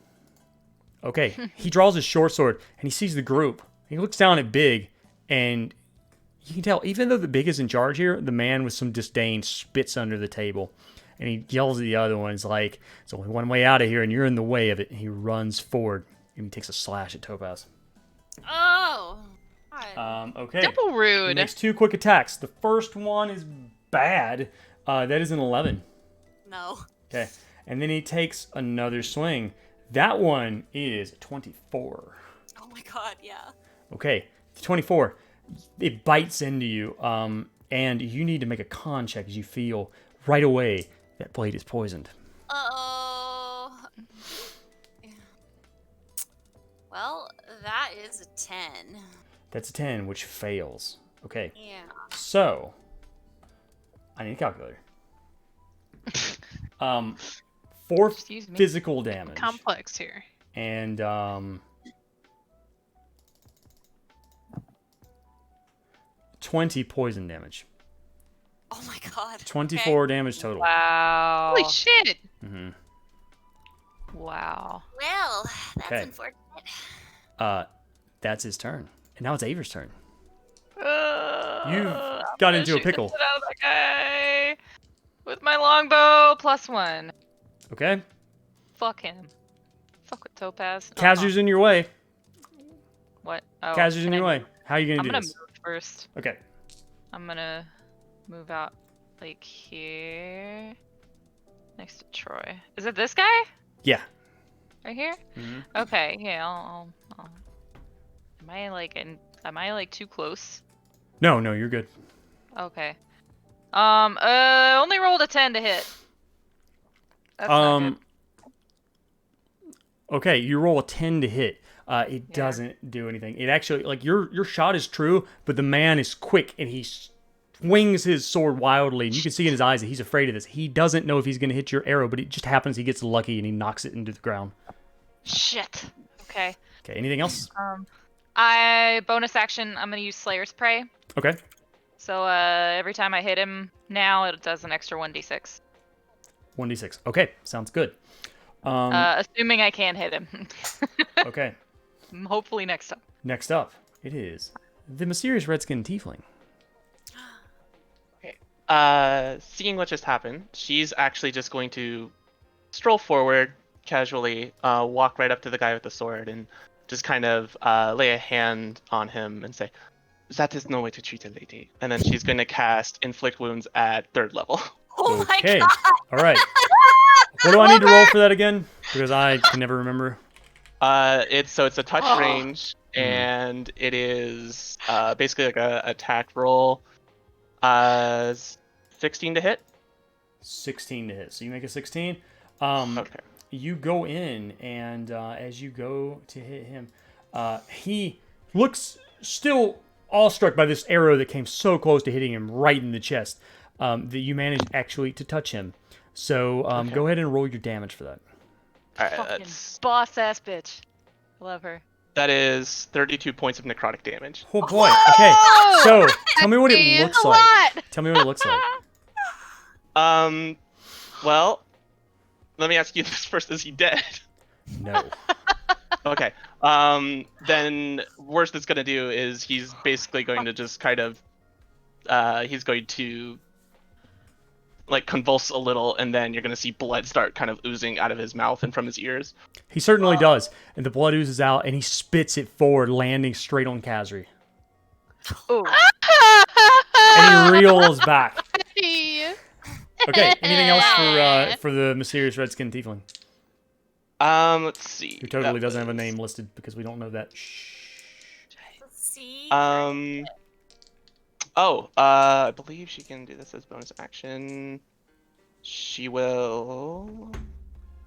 Okay, he draws his short sword and he sees the group. He looks down at Big, and you can tell even though the Big is in charge here, the man with some disdain spits under the table. And he yells at the other ones like, "There's only one way out of here, and you're in the way of it." And he runs forward, and he takes a slash at Topaz. oh. God. Okay. Double He rude. makes 2 quick attacks. The first one is bad. That is an 11. No. Okay. And then he takes another swing. That one is 24. Oh my God. Yeah. Okay. 24. It bites into you, and you need to make a con check as you feel right away that blade is poisoned. Oh. Well, that is a 10. That's a 10, which fails. Okay. Yeah. So, I need a calculator. 4 Excuse me. physical damage. Complex here. And 20 poison damage. Oh my God. 24 damage total. Wow. Holy shit! hmm Wow. Well, that's Okay. unfortunate. That's his turn. And now it's Aver's turn. You've got into a pickle. Out of that guy with my longbow +1. Okay? Fuck him. Fuck with Topaz. Kazu's in your way. What? Oh, Kazu's in can your I way. How are you I'm going to do gonna this? move first. Okay. I'm gonna move out like here, next to Troy. Is it this guy Yeah. right here? Mhm. Okay. Yeah. I'll... Am I like too close? No, you're good. Okay. Only rolled a 10 to hit. That's not good. Okay, you roll a 10 to hit. It Yeah. doesn't do anything. It actually, like, your shot is true, but the man is quick and he swings his sword wildly. And you can see in his eyes that he's afraid of this. He doesn't know if he's going to hit your arrow, but it just happens he gets lucky and he knocks it into the ground. Shit. Okay. Okay, anything else? I bonus action. I'm gonna use Slayer's Prey. Okay. So every time I hit him now, it does an extra 1d6. 1d6. Okay, sounds good. Assuming I can hit him. Okay, Hopefully next time. next up, it is the mysterious redskin tiefling. Seeing what just happened, she's actually just going to stroll forward casually, walk right up to the guy with the sword, and just kind of lay a hand on him and say, "That is no way to treat a lady." And then she's going to cast Inflict Wounds at 3rd level. Oh Okay, my God. all right. What do I need to roll for that again? Because I can never remember. It's a touch range, and it is basically like a attack roll. 16 to hit. 16 to hit. So you make a 16. Okay. You go in, and as you go to hit him, he looks still awestruck by this arrow that came so close to hitting him right in the chest that you managed actually to touch him. So go ahead and roll your damage for that. All right. Fucking boss ass bitch. I love her. That is 32 points of necrotic damage. Oh boy. Okay. So tell me what it Is looks a like. lot. Tell me what it looks like. Well, let me ask you this first: is he dead? No. Okay. Then worst it's gonna do is he's basically going to just kind of, he's going to like convulse a little, and then you're gonna see blood start kind of oozing out of his mouth and from his ears. He certainly does. And the blood oozes out, and he spits it forward, landing straight on Kazri. Ooh. And he reels back. Hey. Okay, anything else for the mysterious redskin tiefling? Let's see. Who totally That doesn't have a was- name listed because we don't know that. Shh. See? I believe she can do this as bonus action. She will.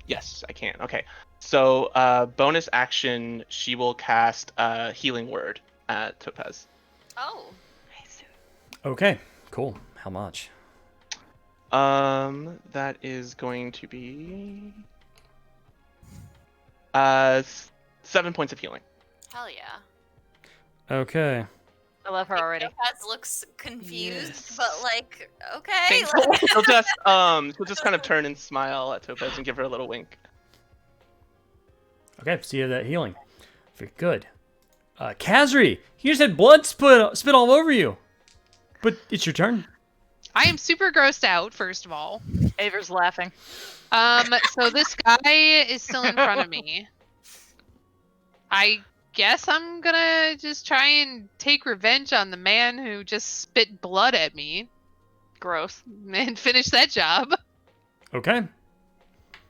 Yes, I can. Okay. So, bonus action, she will cast Healing Word at Topaz. Oh. Okay, cool. How much? That is going to be 7 points of healing. Hell yeah. Okay. I love her already. Topaz looks confused, Yes. but like, okay. Thankful. like- She'll just kind of turn and smile at Topaz and give her a little wink. Okay, so you have that healing. Very good. Kazri, you just had blood spit all over you. But it's your turn. I am super grossed out, first of all. Aver's laughing. So this guy is still in front of me. I guess I'm gonna just try and take revenge on the man who just spit blood at me Gross. and finish that job. Okay.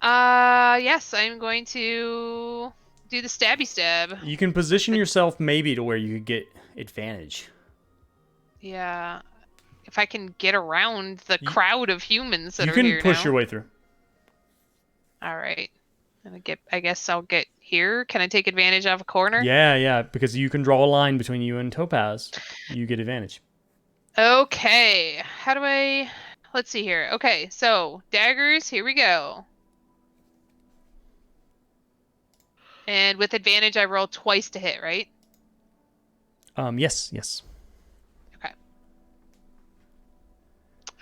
Yes, I'm going to do the stabby stab. You can position yourself maybe to where you could get advantage. Yeah. If I can get around the You- crowd of humans that You are can here push now. your way through. All right. I guess I'll get here. Can I take advantage of a corner? Yeah, because you can draw a line between you and Topaz. You get advantage. Okay. How do I... Let's see here. Okay, so daggers, here we go. And with advantage, I roll twice to hit, right? Yes. Okay.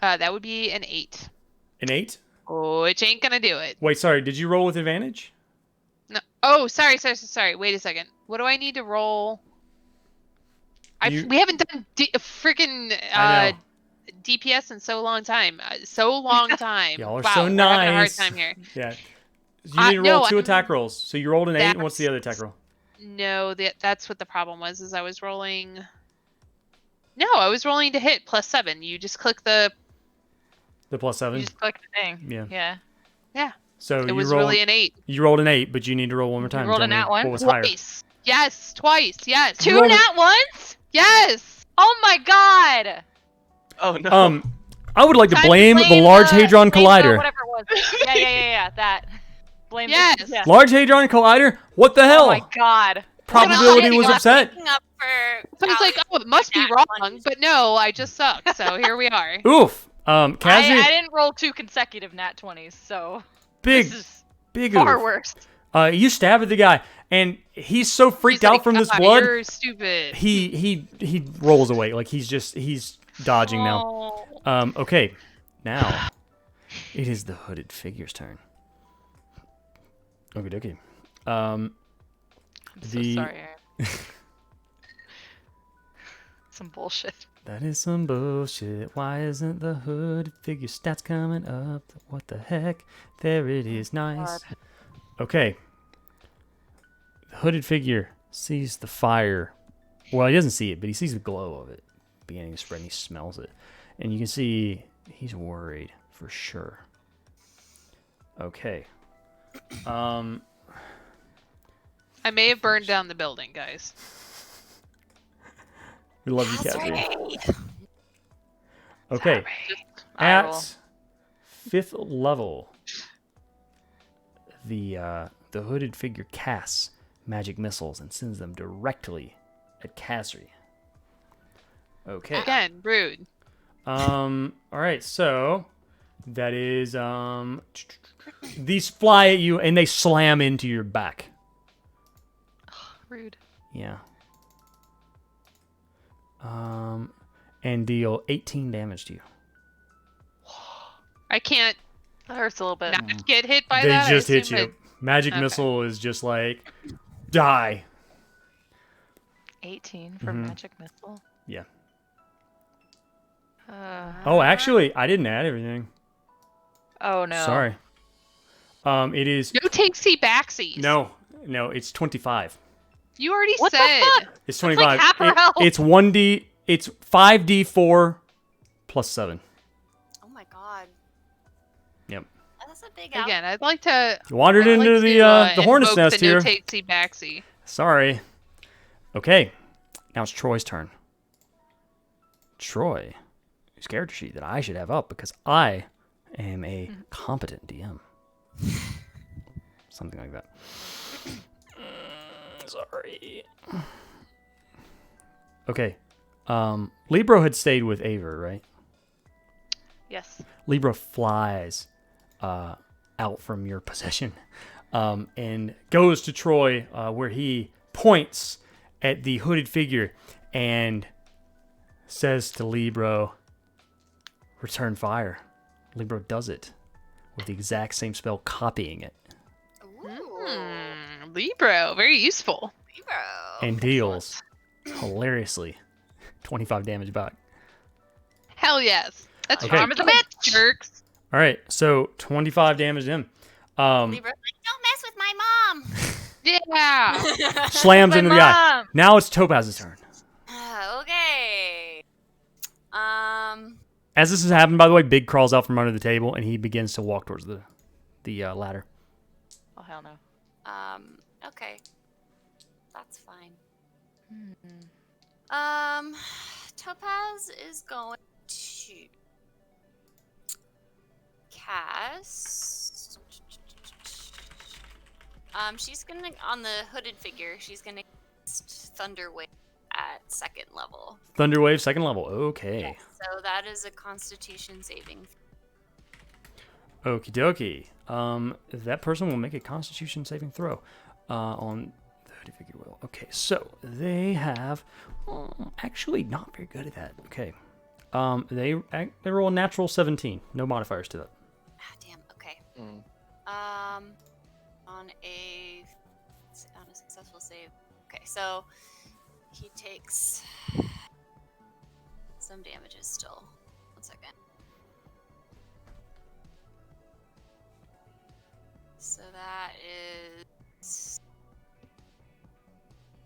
That would be an 8. An 8? Oh, it ain't gonna do it. Wait, sorry. Did you roll with advantage? No. Oh, sorry. Wait a second. What do I need to roll? You- We haven't done freaking I know. DPS in so long time. So long time. Y'all are wow, so we're having a hard nice. time here. Yeah. You need to roll no, 2 I'm- attack rolls. So you rolled an 8, and what's the other attack roll? No, that's what the problem was. Is I was rolling. No, I was rolling to hit +7. You just click the. The plus 7? You just click the thing. Yeah. Yeah. So It you was rolled, really an 8. you rolled an 8, but you need to roll one more time. rolled Tell a me nat one? what was higher. Twice. Yes, twice. Yes. You Two rolled a- nat ones? Yes. Oh my god! Oh no. I would like to Time to blame the Large Hadron blame the Collider. whatever it was. Yeah, that. Blame Yes. the, yeah. Large Hadron Collider? What the hell? Oh my god. Probability Well, was I'm upset. Picking up for So I was like, Callie. oh, it must be Nat wrong, ones. but no, I just suck. So here we are. Oof. I Kazri, didn't roll 2 consecutive nat 20s, so big, this is big far oof. worse. You stab at the guy, and he's so freaked He's out like, from this "Ah, blood. You're stupid. He rolls away like he's dodging now. Oh. Okay, now it is the hooded figure's turn. Okie dokie. I'm The- so sorry, Aaron. Some bullshit. That is some bullshit. Why isn't the hooded figure stats coming up? What the heck? There it is. Nice. God. Okay. The hooded figure sees the fire. Well, he doesn't see it, but he sees the glow of it beginning to spread, and he smells it. And you can see he's worried for sure. Okay. I may have burned down the building, guys. We love you, That's Catherine. right. Okay. I roll. At 5th level, the hooded figure casts magic missiles and sends them directly at Kazri. Okay. Again, rude. All right, so that is these fly at you and they slam into your back. Rude. Yeah. And deal 18 damage to you. I can't That hurts a little bit. not get hit by They that. I just hit assume you. it- Magic Okay. missile is just like die. 18 for Mhm. magic missile. Yeah. Uh, Oh, actually, I didn't add everything. Oh no. Sorry. It is No takesy backsies. no, it's 25. You already What the said. fuck? It's That's 25. like half her health. It's 1d. It's 5d4 plus 7. Oh my god. Yep. That's a big out. Again, I'd like to. You wandered I'd like into to, the hornet's invoke nest the here. No takesy backsy. Sorry. Okay. Now it's Troy's turn. Troy, whose character sheet that I should have up because I am a competent DM. Something like that. Sorry. Okay. Libro had stayed with Aver, right? Yes. Libra flies out from your possession and goes to Troy, where he points at the hooded figure and says to Libro, "Return fire." Libro does it with the exact same spell, copying it, Ooh, Libro, very useful. Libro. and deals hilariously 25 damage back. Hell yes. That's Okay. charm of the bitch, jerks. All right, so 25 damage to him. Libra's like, don't mess with my mom. Yeah. Slams My into the eye. mom! Now it's Topaz's turn. Okay. As this has happened, by the way, Big crawls out from under the table and he begins to walk towards the ladder. Oh, hell no. Okay. That's fine. Hmm. Topaz is going to cast. She's gonna, on the hooded figure, she's gonna cast Thunder Wave at 2nd level. Thunderwave, 2nd level. Okay. So that is a Constitution saving. Okie dokie. That person will make a Constitution saving throw on the hooded figure will. Okay, so they have actually not very good at that. Okay. They roll a natural 17. No modifiers to that. Ah, damn. Okay. Mm. On a successful save. Okay, so he takes some damages still. 1 second. So that is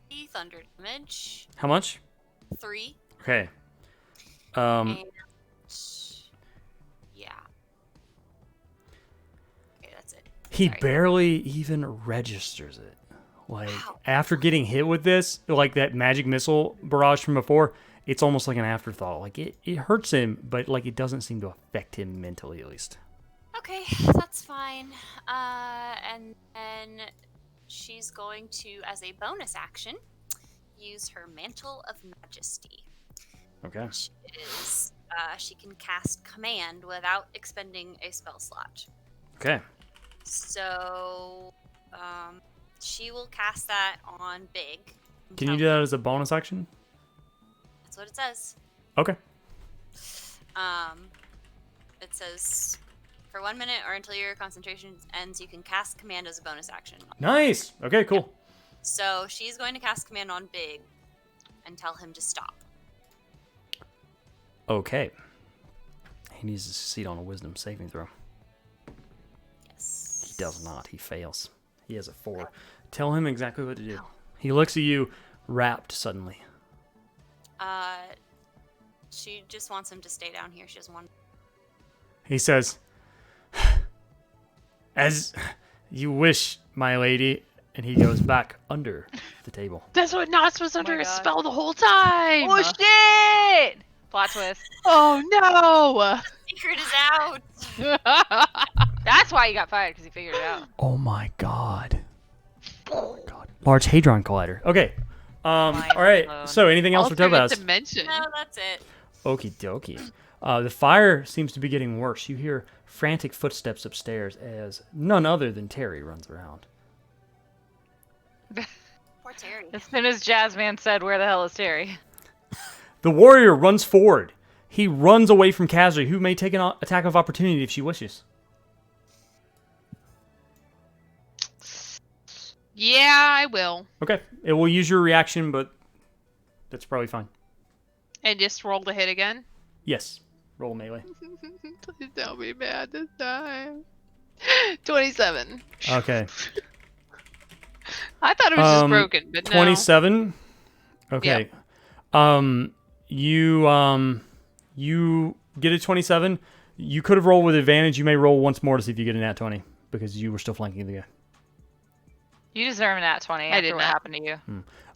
3 thunder damage. How much? 3. Okay. And yeah. Okay, that's it. He Sorry. barely even registers it. Like, Wow. after getting hit with this, like that magic missile barrage from before, it's almost like an afterthought. Like, it hurts him, but, like, it doesn't seem to affect him mentally, at least. Okay, that's fine. And then she's going to, as a bonus action, use her Mantle of Majesty. Okay. Which is, she can cast Command without expending a spell slot. Okay. So, she will cast that on Big. Can you do that as a bonus action? That's what it says. Okay. It says, for 1 minute or until your concentration ends, you can cast Command as a bonus action. Nice. Okay, cool. So she's going to cast Command on Big and tell him to stop. Okay. He needs to succeed on a wisdom saving throw. Yes. He does not. He fails. He has a 4. Tell him exactly what to do. He looks at you, rapt suddenly. She just wants him to stay down here. She doesn't want. He says, "As you wish, my lady," and he goes back under the table. That's what Knots was under my a God. spell the whole time. Oh, shit! Plot twist. Oh Secret is out. no. That's why you got fired, because he figured it out. Oh my god. Oh my god. Large Hadron Collider. Okay. All right. blown. So anything else for Alternate Topaz? dimension. No, that's it. Okie dokie. The fire seems to be getting worse. You hear frantic footsteps upstairs as none other than Terry runs around. Poor Terry. As soon as Jazzman said, "Where the hell is Terry?" The warrior runs forward. He runs away from Kazri, who may take an attack of opportunity if she wishes. Yeah, I will. Okay. It will use your reaction, but that's probably fine. And just roll the hit again. Yes. Roll melee. Please don't be bad this time. 27. Okay. I thought it was just broken, but no. 27. Okay. You get a 27. You could have rolled with advantage. You may roll once more to see if you get a nat 20 because you were still flanking the guy. You deserve an at 20 I after did what not. happened to you.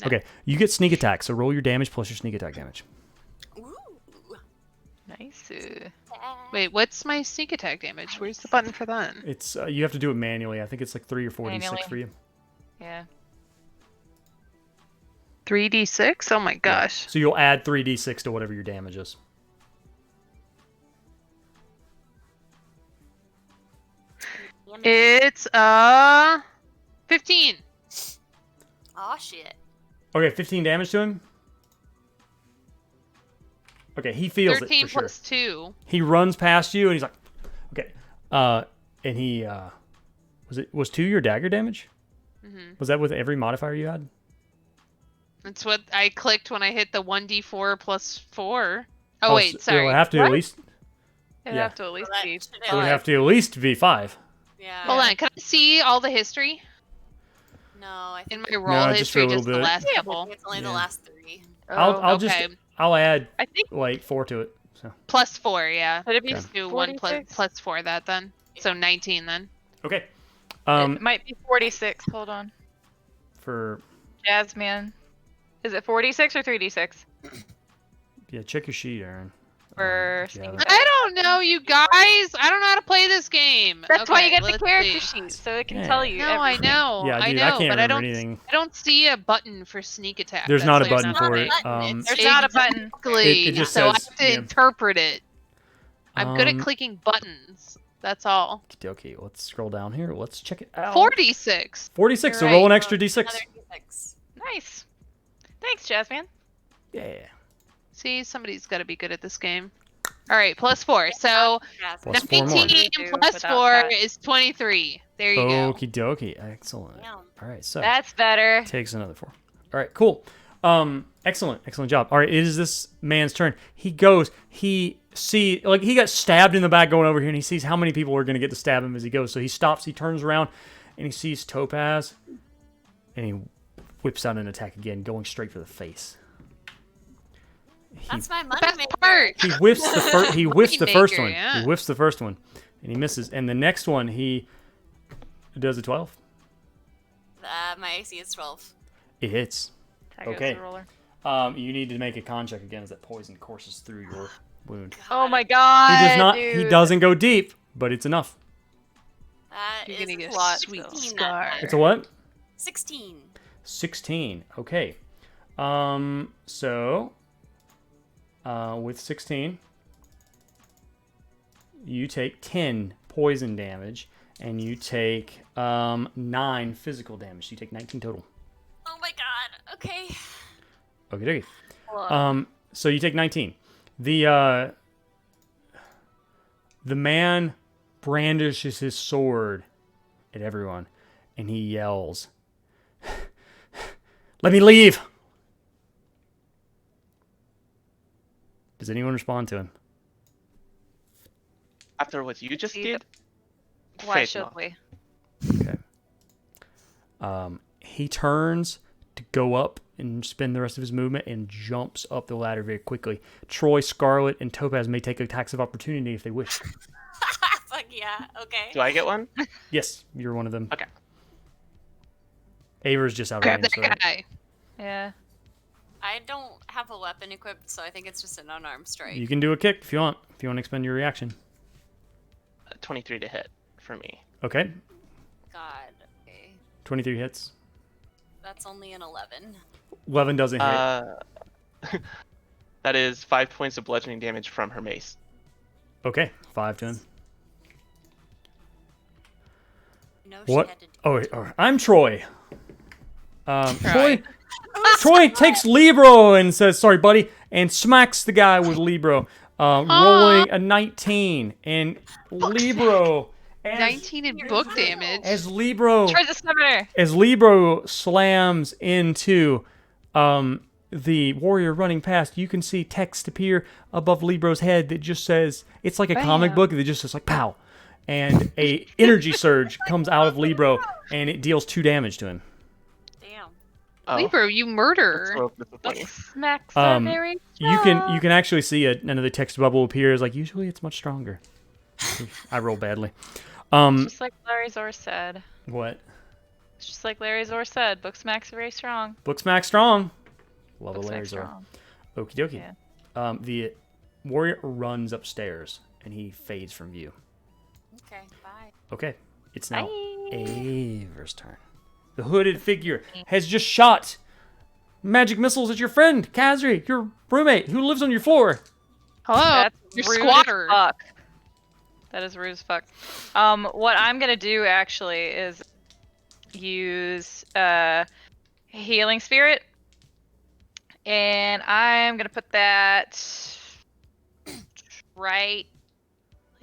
Okay. You get sneak attack, so roll your damage plus your sneak attack damage. Ooh. Nice. Wait, what's my sneak attack damage? Where's the button for that? It's you have to do it manually. I think it's like 3 or 4 d6 Manually. for you. Yeah. 3d6. Oh my gosh. So you'll add 3d6 to whatever your damage is. It's 15. Oh shit. Okay, 15 damage to him. Okay, he feels 13 it for plus sure. 2. He runs past you and he's like, okay. And he was 2 your dagger damage? Mm-hmm. Was that with every modifier you had? That's what I clicked when I hit the 1d4 plus 4. Oh, so wait, sorry. It'll have to What? at least. It'd Yeah. have to at least Well, that be. should It would have- have to at least be 5. Yeah. Hold on, can I see all the history No, I in think my roll No, just for history? a little Just the bit. last I couple. think it's only Yeah. the last 3. I'll just okay. I'll add I think like 4 to it. So Plus 4, yeah. would it be Okay. Do 1 46? plus 4 that then. So 19 then. okay. It might be 46. Hold on. For Jasmine. Is it 46 or 3d6? yeah, check your sheet, Aaron. For Yeah. sneak I don't know, you guys. I don't know how to play this game. That's why you Okay, get the let's character see. sheet, so it can Yeah. tell you. No, I everything. know. Yeah, I dude, know, I can't but remember anything. I don't see a button for sneak attack. There's That's not a like button not for a it. button, There's not a button. Exactly. It just so I says, have to yeah. interpret it. I'm good at Um, clicking buttons. That's all. Okay, let's scroll down here. Let's check it out. 46. 46. So You're roll an right. extra d6. Another D6. Nice. Thanks, Jasmine. Yeah. See, somebody's got to be good at this game. All right, plus 4. So Jasmine. Plus 4 more. 19 Do plus without 4 that. is 23. There you go. Okie dokie. Excellent. Damn. All right, so That's better. takes another 4. All right, cool. Excellent job. All right, it is this man's turn. He goes. He got stabbed in the back going over here, and he sees how many people are going to get to stab him as he goes. So he stops. He turns around, and he sees Topaz, and he whips out an attack again, going straight for the face. That's my money Best maker. part. He whiffs the first. He whiffs the first Moneymaker, one. yeah. He whiffs the first one, and he misses. And the next one, he does a 12. My AC is 12. It hits. Tag us Okay. the roller. You need to make a con check again as that poison courses through your wound. Oh my god. He does not. Dude. He doesn't go deep, but it's enough. That You're is gonna get a a lot, sweet so. scar. It's a what? 16. 16. Okay. So with 16, you take 10 poison damage, and you take 9 physical damage. You take 19 total. Oh my god. Okay. Okay. Well, So you take 19. The man brandishes his sword at everyone, and he yells, "Let me leave!" Does anyone respond to him? After what you just See, did? why Faith should no. we? Okay. He turns to go up and spend the rest of his movement and jumps up the ladder very quickly. Troy, Scarlet, and Topaz may take attacks of opportunity if they wish. Fuck yeah. Okay. Do I get one? Yes, you're one of them. Okay. Aver's just out of Grab range. that So guy. Yeah. I don't have a weapon equipped, so I think it's just an unarmed strike. you can do a kick if you want. If you want to expend your reaction. 23 to hit for me. Okay. God. Okay. 23 hits. That's only an 11. 11 doesn't hit. That is 5 points of bludgeoning damage from her mace. Okay. 5 to him. No, she What? had to do Oh, it. I'm Troy. Troy. Who's Troy takes Libro and says, "Sorry, buddy," and smacks the guy with Libro, rolling a 19. And Libro, 19 in book damage. as Libro Troy's a summoner. as Libro slams into the warrior running past, you can see text appear above Libro's head that just says, it's like a comic Bam. book that just says like pow, and a energy surge comes out of Libro and it deals 2 damage to him. Damn. Oh, Libro, you murderer. so disappointing. Smacks are Um, very You can actually see another text bubble appear. Like usually it's much stronger. I roll badly. Just like Larry Zor said. What? It's just like Larry Zor said. Book smacks are very strong. Book smack strong. Love a Book Larry smacks Zor. strong. Okie dokie. Yeah. The warrior runs upstairs and he fades from view. Okay, bye. Okay, it's now Bye. Ava's turn. The hooded figure has just shot magic missiles at your friend, Kazri, your roommate, who lives on your floor. Hello, That's your rude squatter. as fuck. That is rude as fuck. What I'm gonna do actually is use healing spirit, and I'm gonna put that right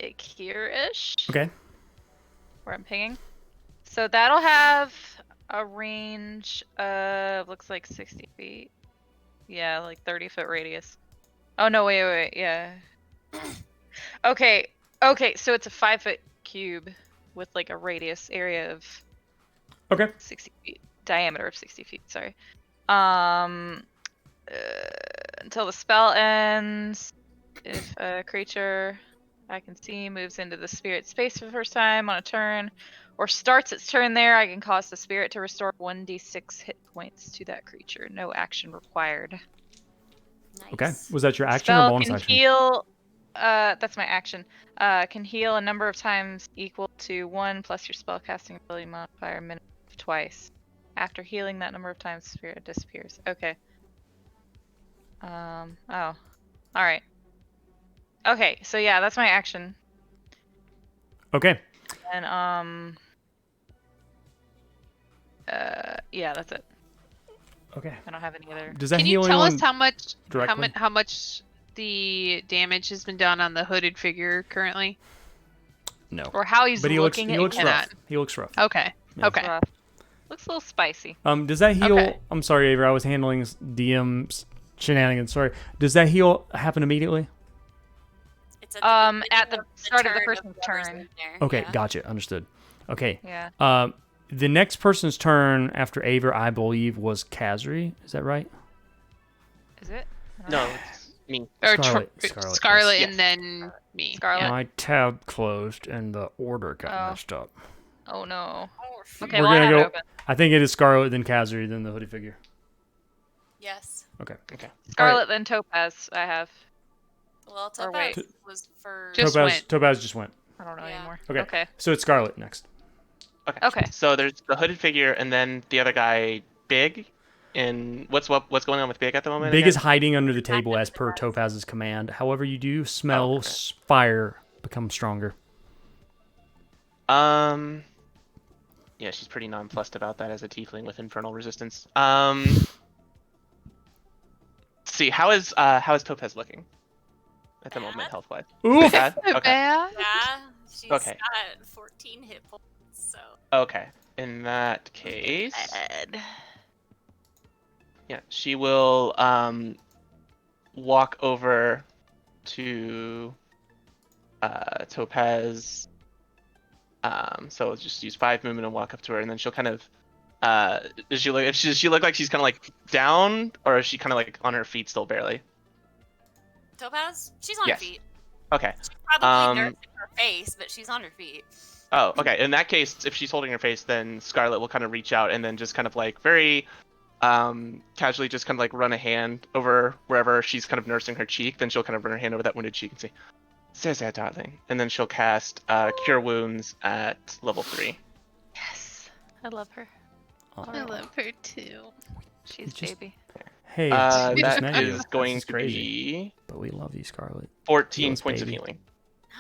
like here-ish. Okay. Where I'm pinging. So that'll have a range of looks like 60 feet. Yeah, like 30-foot radius. Oh no, wait, yeah. Okay, so it's a 5-foot cube with like a radius area of Okay. 60 feet, diameter of 60 feet. Sorry. Until the spell ends, if a creature I can see moves into the spirit space for the first time on a turn, or starts its turn there, I can cause the spirit to restore 1d6 hit points to that creature. No action required. Nice. Okay. Was that your action or Spell bonus can action? heal. That's my action. Can heal a number of times equal to 1 plus your spellcasting ability modifier, minimum of twice. After healing that number of times, the spirit disappears. Okay. Oh. All right. Okay, so yeah, that's my action. Okay. And yeah, that's it. Okay. I don't have any other. Does that Can heal you tell anyone us how much directly? how much the damage has been done on the hooded figure currently? No. Or how he's But he looks looking he at looks you. rough. He looks rough. Okay. Yeah. Okay. Rough. Looks a little spicy. Does that heal? Okay. I'm sorry, Avery. I was handling DM shenanigans. Sorry. Does that heal happen immediately? It's at At the beginning of start of the turn person's whoever's turn. in there, Okay, yeah. gotcha. Understood. Okay. Yeah. The next person's turn after Aver, I believe, was Kazri. Is that right? Is it? I don't No, know. it's me. Or Scarlet, Scarlet, yes. and then me. Scarlet. Yeah. My tab closed and the order got Oh. messed up. Oh no. Oh, Okay, We're well, I gonna have it go. open. I think it is Scarlet, then Kazri, then the hooded figure. Yes. Okay. Scarlet, then Topaz. I have. Well, Or wait. Topaz was for. Just went. Topaz just went. I don't know Yeah. anymore. Okay. Okay. So it's Scarlet next. Okay. So there's the hooded figure, and then the other guy, Big. And what's going on with Big at the moment? Big again? is hiding under the table as per Topaz's command. However, you do smell okay. fire become stronger. Yeah, she's pretty nonplussed about that as a tiefling with infernal resistance. Let's see, how is Topaz looking at the moment, Bad. health wise? Oof. Bad? Okay. Bad. Yeah, she's Okay. got 14 hit points, so. Okay. In that case, Ed. yeah, she will walk over to Topaz. So just use 5 movement and walk up to her, and then she'll kind of does she look like she's kind of like down, or is she kind of like on her feet still barely? Topaz? She's on Yes. her feet. Okay. She's probably Um, nursing her face, but she's on her feet. Oh, okay. In that case, if she's holding her face, then Scarlet will kind of reach out and then just kind of like very casually just kind of like run a hand over wherever she's kind of nursing her cheek. Then she'll kind of run her hand over that wounded cheek and say, "There's that, darling." And then she'll cast Cure Wounds at level 3. Yes. I love her. I love her too. She's Just- baby. Hey, we just That met you. is going This is to crazy. be But we love you, Scarlet. 14 Heals, points of baby. healing.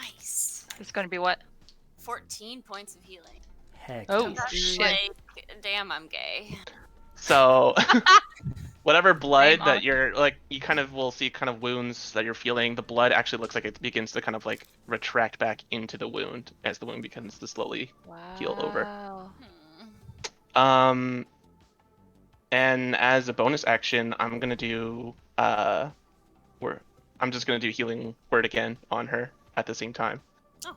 Nice. It's going to be what? 14 points of healing. Heck. Oh, yeah. That's shit. like, damn, I'm gay. So whatever blood Same, that you're like, you kind of will see kind of wounds that you're feeling. The blood actually looks like it begins to kind of like retract back into the wound as the wound begins to slowly heal over. Wow. Hmm. And as a bonus action, I'm gonna do I'm just gonna do healing word again on her at the same time. Oh.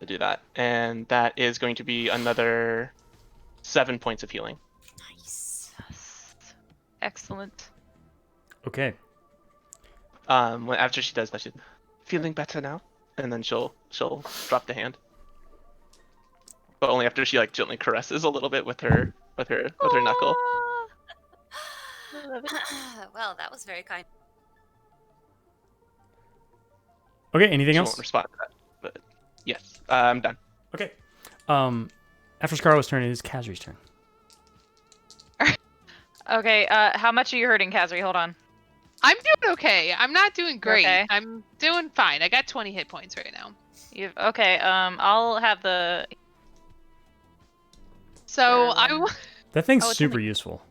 To do that, and that is going to be another 7 points of healing. Nice. Yes. Excellent. Okay. After she does that, she's feeling better now, and then she'll drop the hand, but only after she like gently caresses a little bit with her knuckle. I love it. Well, that was very kind. Okay, anything She else? won't respond to that, but yes, I'm done. Okay. After Scarlet's turn, it is Kazri's turn. Okay, how much are you hurting, Kazri? Hold on. I'm doing okay. I'm not doing great. Okay. I'm doing fine. I got 20 hit points right now. Okay, I'll have the... So Sure. That thing's Oh, it's super useful.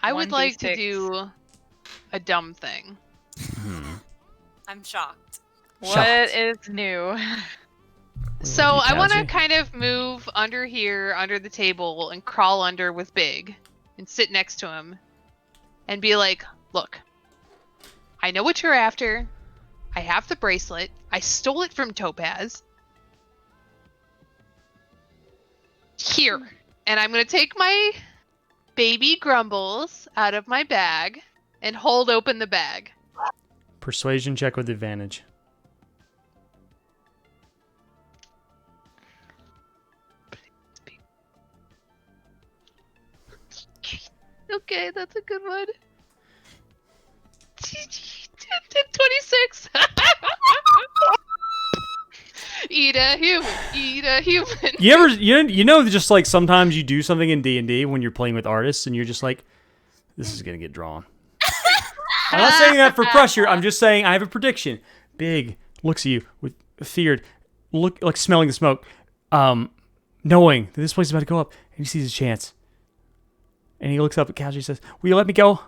I would like to 1d6. do a dumb thing. I'm shocked. What Shocked. is new? So You I want to Kazri. kind of move under here, under the table, and crawl under with Big, and sit next to him, and be like, "Look, I know what you're after. I have the bracelet. I stole it from Topaz. Here, and I'm gonna take my baby Grumbles out of my bag and hold open the bag." Persuasion check with advantage. Okay, that's a good one. 26. Eat a human. Eat a human. You ever you know just like sometimes you do something in D&D when you're playing with artists and you're just like, this is gonna get drawn. I'm not saying that for pressure. I'm just saying I have a prediction. Big looks at you with feared, look like smelling the smoke, knowing that this place is about to go up, and he sees his chance. And he looks up at Kazri and says, "Will you let me go?"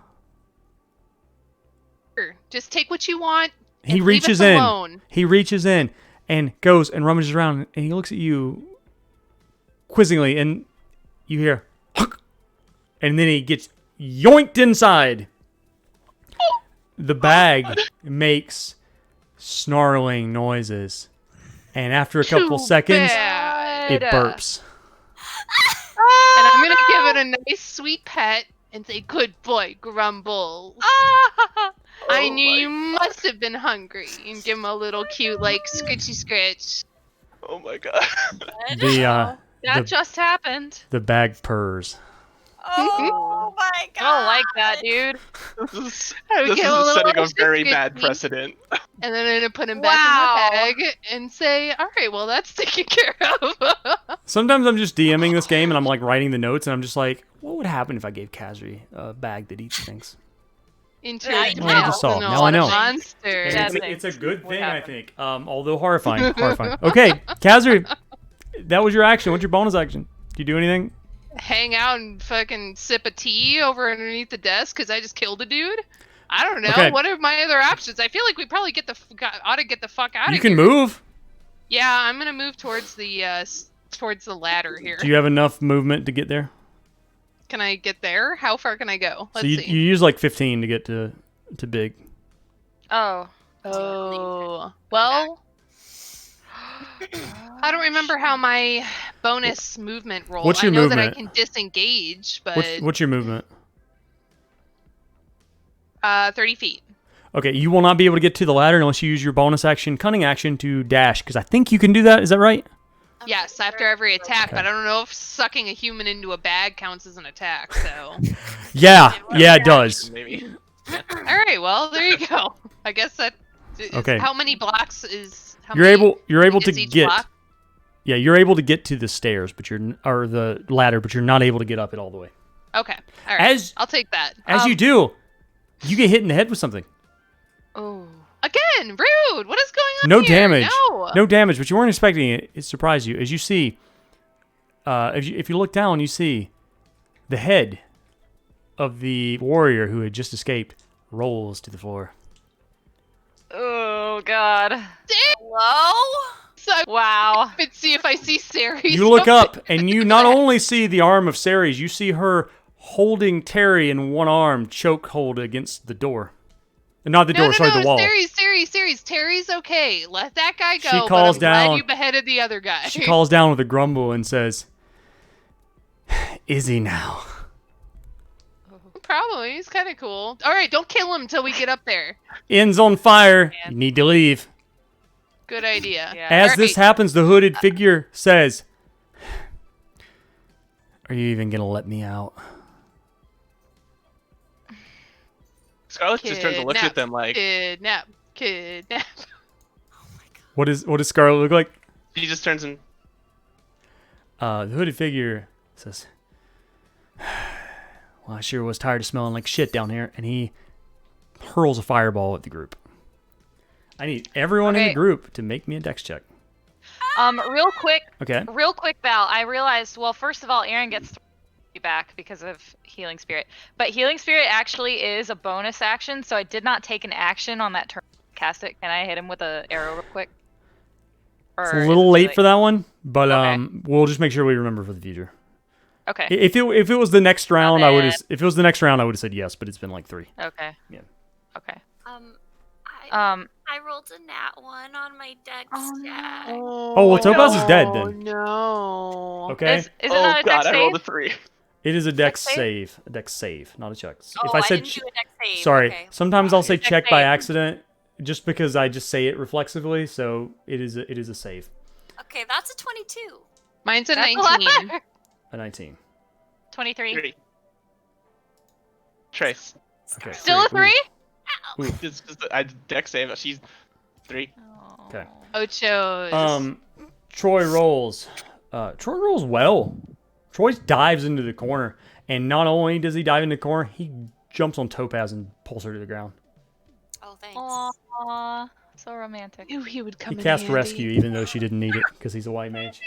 Just take what you want. He and reaches leave us in. alone. He reaches in and goes and rummages around, and he looks at you quizzingly, and you hear, "Huck," and then he gets yoinked inside. The bag makes snarling noises, and after a couple Too seconds, bad. it burps. And I'm gonna give it a nice sweet pet and say, "Good boy, Grumble. I knew you must have been hungry." And give him a little cute, like, scritchy scritch. Oh my god. The That just happened. the bag purrs. Oh my god. I don't like that, dude. This I would is give him a little setting a extra very scritchy, bad precedent. And then I'm gonna put him back Wow. in the bag and say, "All right, well, that's taken care of." Sometimes I'm just DMing this game and I'm like writing the notes and I'm just like, what would happen if I gave Kazri a bag that eats things? Into Yeah, a I dimensional know. I just saw. Now I know. monster. And Bad it's a things good would thing, I happen. think. Although horrifying. Horrifying. Okay, Kazri, that was your action. What's your bonus action? Do you do anything? Hang out and fucking sip a tea over underneath the desk because I just killed a dude. I don't know. Okay. What are my other options? I feel like we probably ought to get the fuck out You of can here. move. Yeah, I'm gonna move towards the ladder here. Do you have enough movement to get there? Can I get there? How far can I go? Let's So you see. use like 15 to get to big. Oh. Oh, well, I don't remember how my bonus movement roll. What's your I know that I movement? can disengage, but What's your movement? 30 feet. Okay, you will not be able to get to the ladder unless you use your bonus action, cunning action, to dash. Because I think you can do that. Is that right? I'm Yes, pretty after sure every it's attack, Okay. but I don't know if sucking a human into a bag counts as an attack, so. Yeah, yeah, it does. Maybe. Alright, well, there you go. I guess that. Okay. How many blocks is. How You're many able to is each get. block? Yeah, you're able to get to the stairs, but or the ladder, but you're not able to get up it all the way. Okay, alright. As I'll take that. you do, you get hit in the head with something. Oh. Again, rude! What is going on No here? damage. No! No damage, but you weren't expecting it. It surprised you as you see. If you look down, you see the head of the warrior who had just escaped rolls to the floor. Oh god. Hello? So I Wow. can see if I see Ceres. You look up, and you not only see the arm of Ceres, you see her holding Terry in one arm, chokehold against the door. Not the door, sorry, the wall. Ceres. Terry's okay. Let that guy go. She but calls I'm glad down- you beheaded the other guy. She calls down with a grumble and says, "Izzy now." Probably. He's kind of cool. All right, don't kill him until we get up there. Inn's on fire. Man. You need to leave. Good idea. Yeah. As All this right. happens, the hooded figure says, "Are you even gonna let me out?" Scarlet just turns and looks at them like Kidnap. What does Scarlet look like? she just turns and The hooded figure says, Well, I sure was tired of smelling like shit down here. And he hurls a fireball at the group. I need everyone in the Okay. group to make me a dex check. Real quick, Okay. Val. I realized. Well, first of all, Aaron gets 3 back because of Healing Spirit, but Healing Spirit actually is a bonus action, so I did not take an action on that turn. to Cast it. Can I hit him with an arrow real quick? It's a little late for that one, but Okay. we'll just make sure we remember for the future. Okay. If it was the next round, I would have. bad. If it was the next round, I would have said yes, but it's been like 3. Okay. Yeah. Okay. I rolled a nat 1 on my dex stat. Oh, well, Topaz is dead then. No. Okay. Is it Oh not a god, dex I rolled a save? 3. It is a dex Dex save? save. A dex save, not a check. Oh, If I said didn't do a dex save. sorry, Okay. sometimes I'll say Dex check by save. accident, just because I just say it reflexively. So it is a save. Okay, that's a 22. Mine's a That's a 19. lot. A 19. 23. 3. Trace. Okay. Still a 3? It's just I deck save. She's 3. Okay. Ochos. Troy rolls. Troy rolls well. Troy dives into the corner, and not only does he dive into the corner, he jumps on Topaz and pulls her to the ground. Oh, thanks. Aww, so romantic. Knew he would come He in cast handy. rescue even though she didn't need it because he's a white mage.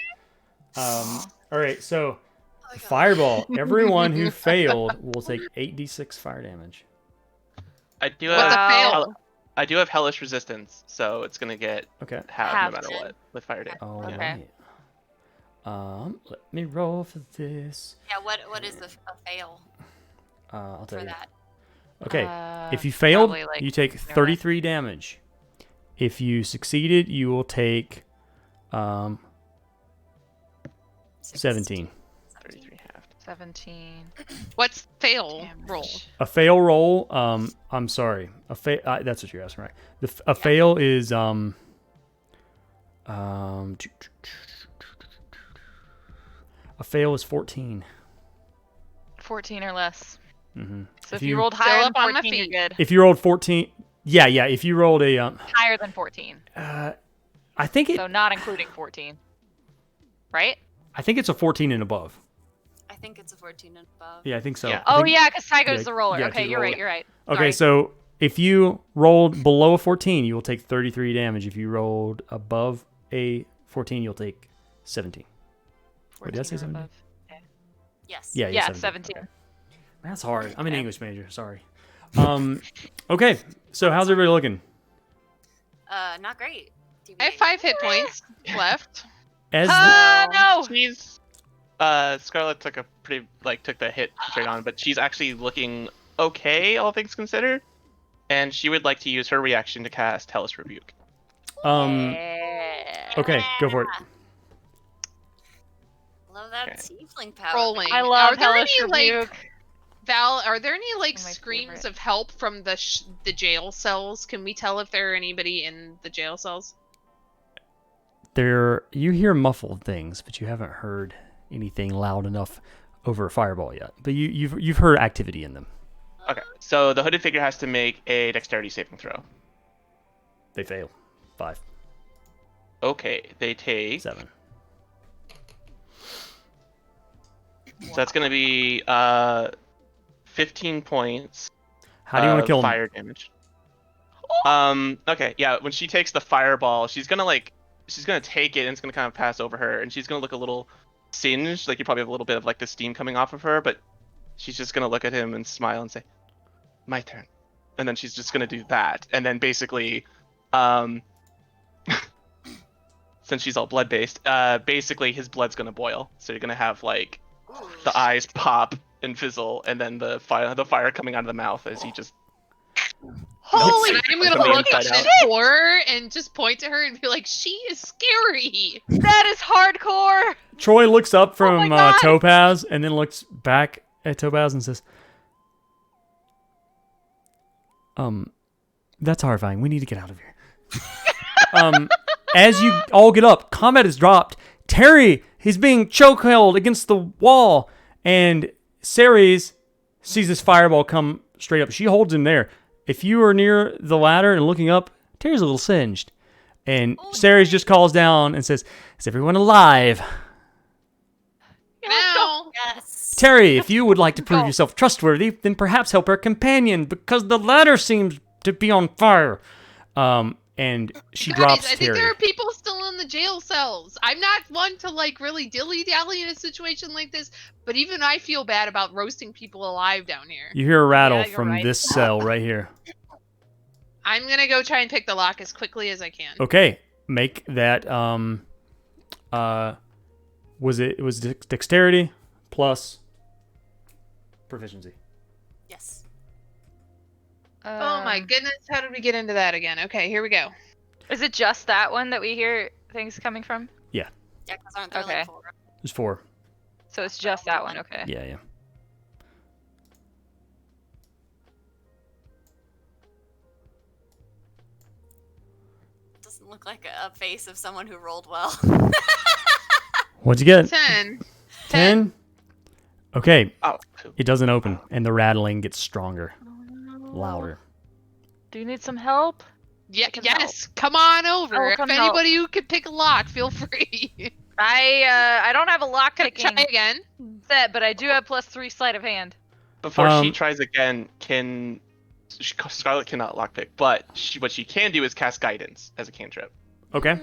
All right, so Oh my God. fireball. Everyone who failed will take 8d6 fire damage. I do What's have a fail? I do have hellish resistance, so it's gonna get Okay. half Half. no matter what with fire damage. All Okay. right. Let me roll for this. Yeah, what is a fail I'll tell for you. that? Okay. If you failed, probably, like, you take never mind. 33 damage. If you succeeded, you will take 17. 33 half. 17. What's fail Damage. roll? A fail roll. I'm sorry. That's what you're asking, right? A fail is a fail is 14. 14 or less. Mm-hmm. So if you rolled higher Still than up on my 14, you're feet. good. If you rolled 14, yeah. If you rolled a, Higher than 14. I think So not including 14. Right? I think it's a 14 and above. I think it's a 14 and above. Yeah, I think so. Yeah. I Oh, think- yeah, because Tygo's yeah, the roller. yeah, Okay, she's you're the right, roller. you're right. Okay, Sorry. so if you rolled below a 14, you will take 33 damage. If you rolled above a 14, you'll take 17. Wait, did I 14 say or 17? above. Yes. Yeah, Yeah, 17. 17. Okay. That's hard. I'm an Okay. English major. Sorry. Okay, so how's everybody looking? Not great. I have 5 hit points left. As No! She's Scarlet took took the hit straight on, but she's actually looking okay, all things considered. And she would like to use her reaction to cast Hellish Rebuke. Yeah. okay, go for it. Love that Okay. tiefling power. Rolling. I love Are there Hellish any, like, Rebuke. Val, are there any like My screams favorite. of help from the jail cells? Can we tell if there are anybody in the jail cells? You hear muffled things, but you haven't heard anything loud enough over a fireball yet. But you've heard activity in them. Okay, so the hooded figure has to make a dexterity saving throw. They fail. 5, Okay, they take 7. so that's gonna be 15 points. How do you want to of kill them? fire damage. Okay, yeah. When she takes the fireball, she's gonna take it and it's gonna kind of pass over her, and she's gonna look a little singed, like you probably have a little bit of like the steam coming off of her, but she's just gonna look at him and smile and say, "My turn," and then she's just gonna do that, and then basically, since she's all blood based, basically his blood's gonna boil, so you're gonna have like Ooh. the eyes pop and fizzle, and then the fire coming out of the mouth as he just. Holy! Nope. I'm From gonna the look at inside out. horror and just point to her and be like, "She is scary." That is hardcore! Troy looks up from my God. Topaz and then looks back at Topaz and says, that's horrifying. We need to get out of here. As you all get up, combat is dropped. Terry, he's being chokehold against the wall, and Ceres sees this fireball come straight up. She holds him there. If you are near the ladder and looking up, Terry's a little singed. And Ceres just calls down and says, "Is everyone alive?" Let's go. Now, Yes. Terry, if you would like to prove Go. yourself trustworthy, then perhaps help our companion, because the latter seems to be on fire. And she Guys, drops I think Terry. there are people still in the jail cells. I'm not one to like really dilly-dally in a situation like this, but even I feel bad about roasting people alive down here. You hear a rattle you're from right. this cell right here. I'm gonna go try and pick the lock as quickly as I can. Okay, make that. It was dexterity plus proficiency. Yes. Oh my goodness, how did we get into that again? Okay, here we go. Is it just that one that we hear things coming from? Yeah, because aren't there Okay. like 4? There's 4. So it's just that one. Okay. Yeah. Doesn't look like a face of someone who rolled well. What'd you get? 10. 10? Okay, Oh, it doesn't open, and the rattling gets stronger, louder. Do you need some help? Yeah, can yes, come on over. I will If come help. anybody who can pick a lock, feel free. I don't have a lock Can I picking try again? set, but I do have +3 sleight of hand. before she Um, tries again, Scarlet cannot lockpick, but what she can do is cast guidance as a cantrip. Okay.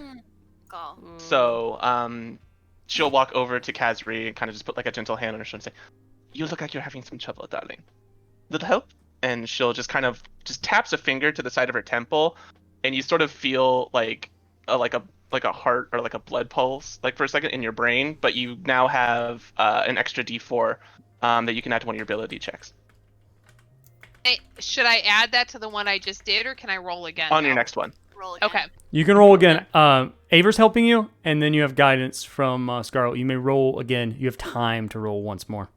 Go. So she'll walk over to Kazri and kind of just put like a gentle hand on her shoulder and say, "You look like you're having some trouble, darling. Little help?" And she'll just kind of just taps a finger to the side of her temple, and you sort of feel like a heart or like a blood pulse like for a second in your brain, but you now have an extra D4 that you can add to one of your ability checks Should I add that to the one I just did, or can I roll again? on your now? next one. Roll again. Okay. You can roll again. Aver's helping you, and then you have guidance from Scarlet. You may roll again. You have time to roll once more.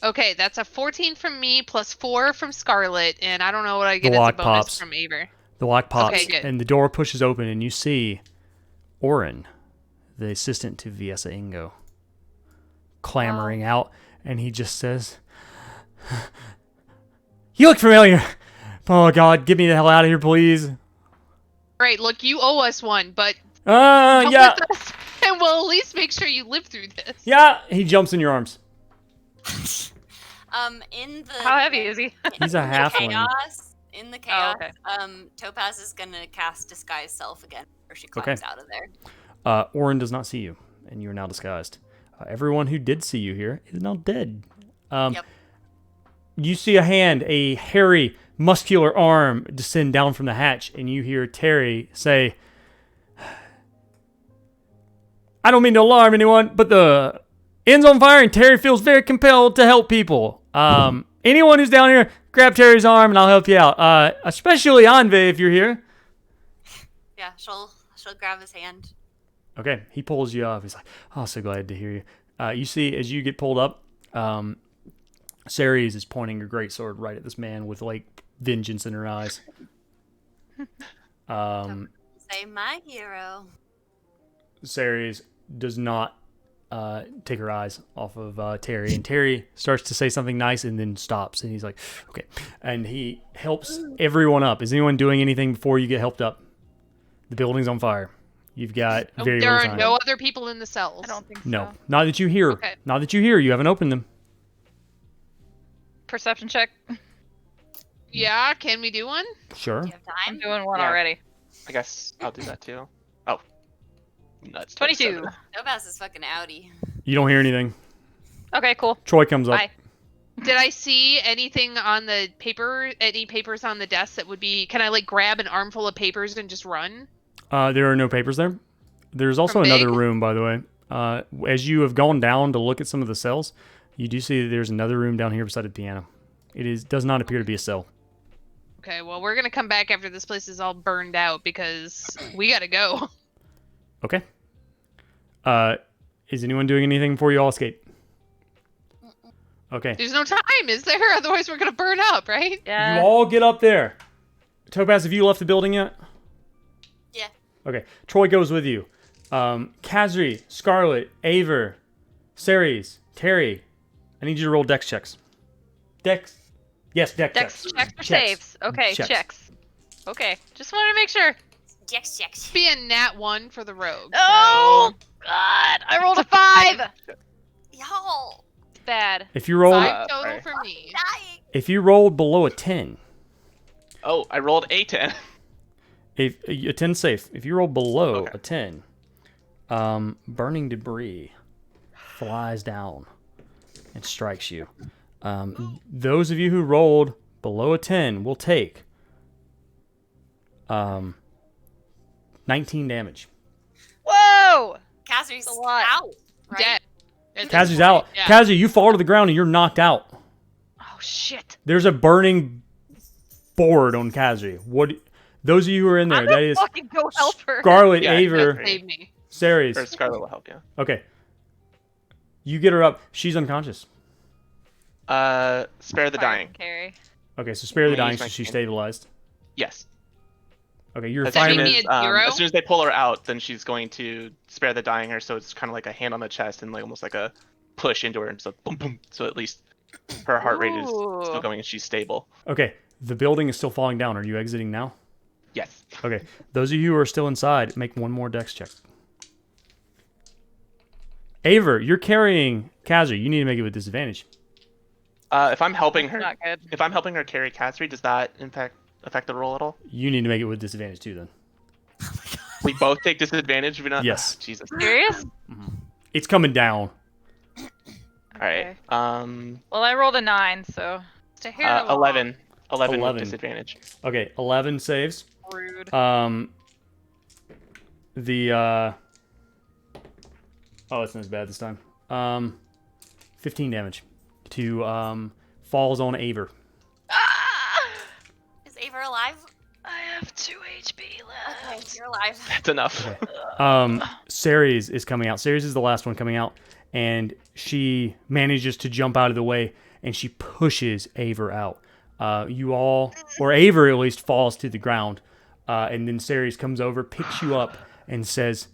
Okay, that's a 14 from me plus 4 from Scarlet, and I don't know what I get as a lock bonus pops. from Aver. The lock pops, Okay, good. and the door pushes open, and you see Orin, the assistant to Viesa Ingo, clamoring out, and he just says, "You look familiar. Oh, God, get me the hell out of here, please." Right, look, you owe us one, but come Yeah, with us, and we'll at least make sure you live through this. yeah. He jumps in your arms. In the How heavy is he? He's a in the halfling. chaos, in the chaos, okay. Topaz is gonna cast disguise self again, or she climbs out of there. Orin does not see you, and you are now disguised. Everyone who did see you here is now dead. Yep. You see a hand, a hairy, muscular arm descend down from the hatch, and you hear Terry say, "I don't mean to alarm anyone, but the end's on fire, and Terry feels very compelled to help people. Anyone who's down here, grab Terry's arm, and I'll help you out. Especially Anve, if you're here." Yeah, she'll grab his hand. Okay, he pulls you up. He's like, "Oh, so glad to hear you." You see, as you get pulled up, Ceres is pointing her greatsword right at this man with like vengeance in her eyes. Say, my hero. Ceres does not take her eyes off of Terry, and Terry starts to say something nice and then stops, and he's like, "Okay," and he helps everyone up. Is anyone doing anything before you get helped up? The building's on fire. You've got very There little are time. no other people in the cells. I don't think so. No, not that you hear. Okay. Not that you hear. You haven't opened them. Perception check. Yeah, can we do one? Sure. Do you have I'm time? doing one Yeah. already. I guess I'll do that too. Oh, nuts. 22. 27. Topaz is fucking outie. You don't hear anything. Okay, cool. Troy comes up. Bye. Did I see anything on the paper? Any papers on the desk that would be? Can I like grab an armful of papers and just run? There are no papers there. There's also From another Big? room, by the way. As you have gone down to look at some of the cells, you do see that there's another room down here beside the piano. Does not appear to be a cell. Okay, well we're gonna come back after this place is all burned out because we gotta go. Okay. Is anyone doing anything before you all escape? Okay. There's no time, is there? Otherwise we're gonna burn up, right? Yeah. You all get up there. Topaz, have you left the building yet? Yeah. Okay. Troy goes with you. Kazri, Scarlet, Aver, Ceres, Terry. I need you to roll dex checks. Dex. Yes, dex Dex checks. checks for Checks. saves. Okay, Checks. checks. Okay, just wanted to make sure. Yes. Be a nat 1 for the rogue. Oh God! bad. If you roll, 5 total sorry. for me. Dying. if you rolled below a 10, Oh, I rolled a 10. if a 10 safe. If you roll below Okay. a 10, burning debris flies down and strikes you. Those of you who rolled below a 10 will take 19 damage. Whoa! Kazri's a lot. out, right? Dead. At this Kazu's point, out. Yeah. Kazu, you fall to the ground and you're knocked out. Oh shit! There's a burning board on Kazu. What? Those of you who are in there, I'm that gonna is fucking go help her. Scarlet, Yeah, Aver, Save me. Ceres. Or Scarlet will help you. Okay. You get her up. She's unconscious. Spare the Fire dying. can Carry. Okay, so spare the Let me dying use so my she's cane. stabilized. Yes. Okay, you're As Does that fine. make soon me as, a hero? as soon as they pull her out, then she's going to spare the dying her, so it's kind of like a hand on the chest and like almost like a push into her, and so boom, boom. So at least her heart rate is still Ooh. going and she's stable. Okay, the building is still falling down. Are you exiting now? Yes. Okay, those of you who are still inside, make one more dex check. Aver, you're carrying Kazu. You need to make it with disadvantage. If I'm helping That's her, not good. if I'm helping her carry Kasri, does that affect the roll at all? You need to make it with disadvantage too. Then We both take disadvantage. We not. Yes. Jesus. Serious? it's coming down. All right. Well, I rolled a 9, so It's a hero. 11. 11 with 11. disadvantage. Okay, 11 saves. rude. The oh, it's not as bad this time. 15 damage to falls on Aver. Is Aver alive? I have 2 HP Okay, left. you're alive. That's enough. Ceres is coming out. Ceres is the last one coming out, and she manages to jump out of the way, and she pushes Aver out. You all, or Aver at least, falls to the ground, and then Ceres comes over, picks you up, and says,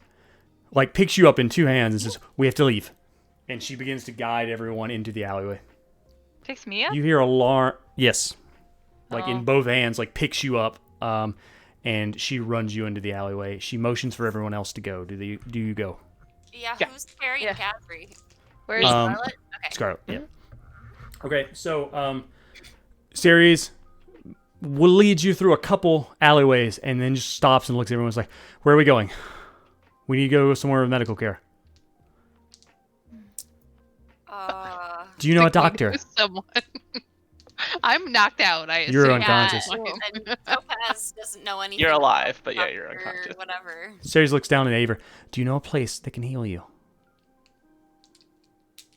like, picks you up in two hands and says, "We have to leave." And she begins to guide everyone into the alleyway. Picks me up? You hear alarm. Yes. Like in Oh. both hands, like picks you up, and she runs you into the alleyway. She motions for everyone else to go. Do you go? Yeah, Yeah. who's carrying Yeah. Kazri? Where is Scarlet? Okay. Scarlet. Yeah. Okay, so Ceres will lead you through a couple alleyways and then just stops and looks at everyone and is like, "Where are we going? We need to go somewhere with medical care. Do you know a doctor?" Someone. I'm knocked out. I You're assume. unconscious. And Topaz doesn't know anything. You're about alive, but yeah, you're doctor, unconscious. Whatever. Ceres looks down at Aver. "Do you know a place that can heal you?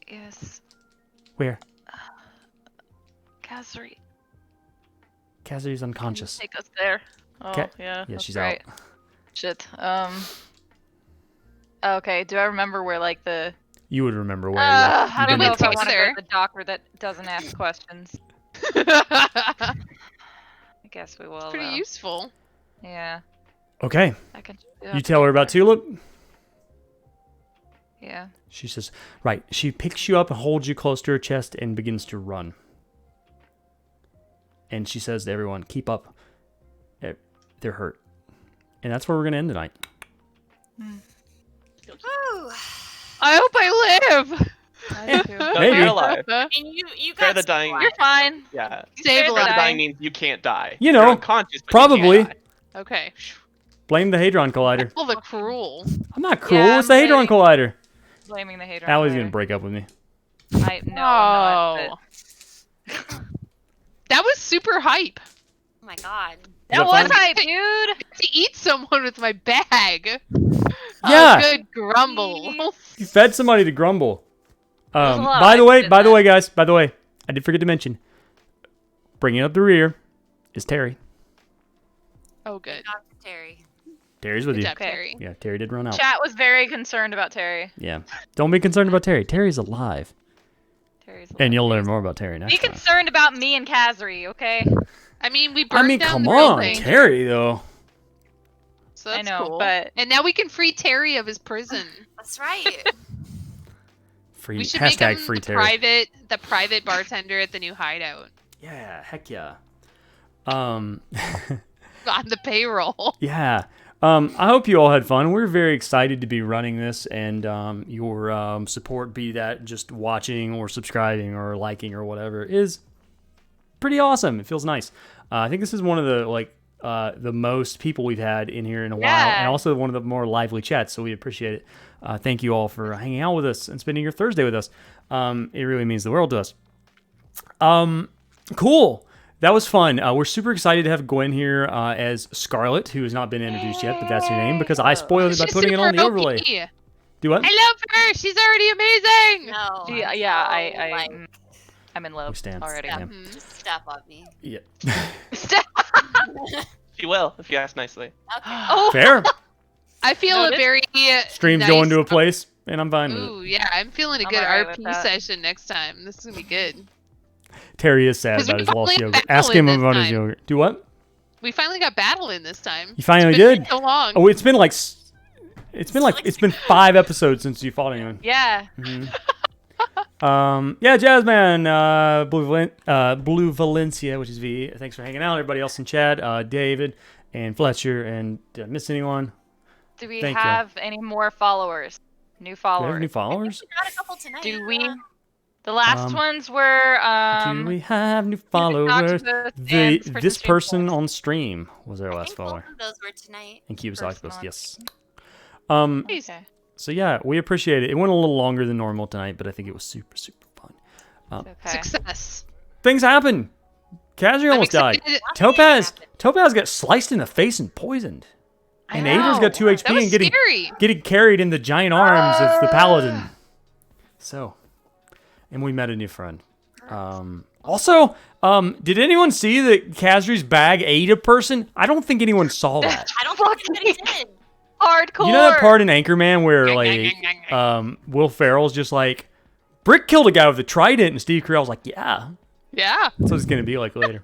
Yes. Where?" Kasri. Kazuri's unconscious. Take us there. Oh, Okay. yeah. Yeah, that's she's right. out. Shit. Okay, do I remember where, like, the... You would remember where. Yeah. I You've don't been know there if I want to go together. to the doctor that doesn't ask questions. I guess we will, Pretty though. useful. Yeah, Okay. I can... You tell her about Tulip. Yeah. She says, "Right." She picks you up and holds you close to her chest and begins to run. And she says to everyone, "Keep up. They're hurt." And that's where we're going to end tonight. Woo. I hope I live. I do. No, Maybe. you're alive. And you Spare got the dying. You're fine. Yeah. Save Spare the Spare the alive. dying means you can't die. You You're know, unconscious, but probably. You can't die. Okay. Blame the Hadron Collider. Well, the cruel. I'm not cruel. Yeah, it's the I'm Hadron blaming- Collider. Blaming the Hadron. Allie's Collider. going to break up with me. No. That was super hype. Oh my god. that That was fun? hype, dude. To eat someone with my bag. Yeah. Oh, good grumble. You fed somebody to grumble. There's a lot of By the hype way, in by the that. way, guys, by the way, I did forget to mention, bringing up the rear is Terry. Oh, good. Dr. Terry. Terry's with Good you. job, Okay. Terry. Yeah, Terry did run out. Chat was very concerned about Terry. Yeah. Don't be concerned about Terry. Terry's alive. Terry's And you'll learn alive. more about Terry next Be time. concerned about me and Kazri, okay? I mean, we burned I mean, down come the on, building, Terry, though. so that's I know, cool. but And now we can free Terry of his prison. That's right. Free We should make hashtag him free the Terry. private bartender at the new hideout Yeah, heck yeah. on the payroll. Yeah. I hope you all had fun. We're very excited to be running this, and your support, be that just watching or subscribing or liking or whatever, is pretty awesome. It feels nice. I think this is one of the most people we've had in here in a while, Yeah. and also one of the more lively chats. So we appreciate it. Thank you all for hanging out with us and spending your Thursday with us. It really means the world to us. Cool. That was fun. We're super excited to have Gwen here as Scarlet, who has not been introduced yet, but that's her name because I spoiled it by She's putting it on the super overlay. OP. Do what? I love her. She's already amazing. No. Yeah, I'm yeah, so, like, I'm in love We stand. already. Yeah. Mhm. just step on me. Yeah. She will, if you ask nicely. Okay. Oh, Fair. I feel Noted. a very Stream's nice, going to a place, and I'm fine with it. Ooh, yeah, I'm feeling a I'm good alright with RP that. session next time. This is gonna be good. Terry is sad 'Cause we about his lost finally yogurt. battle Ask him in this about his time. yogurt. Do what? We finally got battle in this time. You finally It's been did? so long. Oh, it's been 5 episodes since you fought anyone. yeah. Yeah, Jazzman, Blue Valencia, which is V. Thanks for hanging out. Everybody else in chat, David and Fletcher, and did I miss anyone? Do we Thank you. have any more followers? New Do we followers? have any followers? We got a couple tonight. Do we? The last Um, ones were Do we have new David followers? Octopus The and this Stream person Force. on stream was our I last think follower, both of those were tonight. and Cubes Person Octopus. on Yes. Nice. Okay. So yeah, we appreciate it. It went a little longer than normal tonight, but I think it was super fun. Okay. Success. Things happen. Kazri I'm almost died. excited. Topaz got sliced in the face and poisoned. I And Aver's know. got 2 HP That was and getting scary. carried in the giant arms of the paladin. So, and we met a new friend. Also, did anyone see that Kazri's bag ate a person? I don't think anyone saw that. I don't think anybody did. Hardcore. You know that part in Anchorman where like Will Ferrell's just like, Brick killed a guy with a trident, and Steve Carell's like, yeah, Yeah. that's what it's gonna be like later.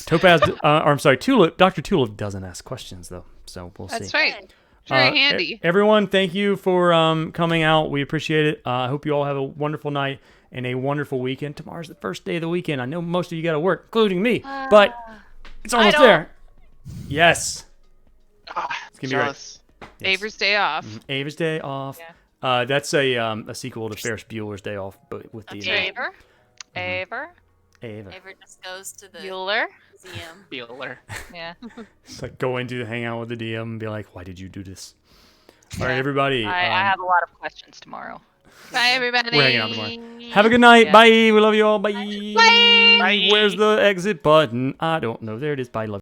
Topaz, or I'm sorry, Tulip. Dr. Tulip doesn't ask questions though, so we'll see. That's right. Very handy. Everyone, thank you for coming out. We appreciate it. I hope you all have a wonderful night and a wonderful weekend. Tomorrow's the first day of the weekend. I know most of you got to work, including me, but it's almost don't. there. Yes. Ah, It's gonna be right. jealous. Yes. Ava's day off. Ava's Day Off. Yeah. That's a sequel to Ferris Bueller's Day Off, but with the That's name. right. Aver. Aver. Ava. Ever just goes to the Bueller. museum. Bueller. Yeah. It's like go into hang out with the DM and be like, why did you do this? All right, everybody. I have a lot of questions tomorrow. Bye, everybody. We're hanging out tomorrow. Have a good night. Yeah. Bye. We love you all. Bye. Bye. Where's the exit button? I don't know. There it is. Bye. Love.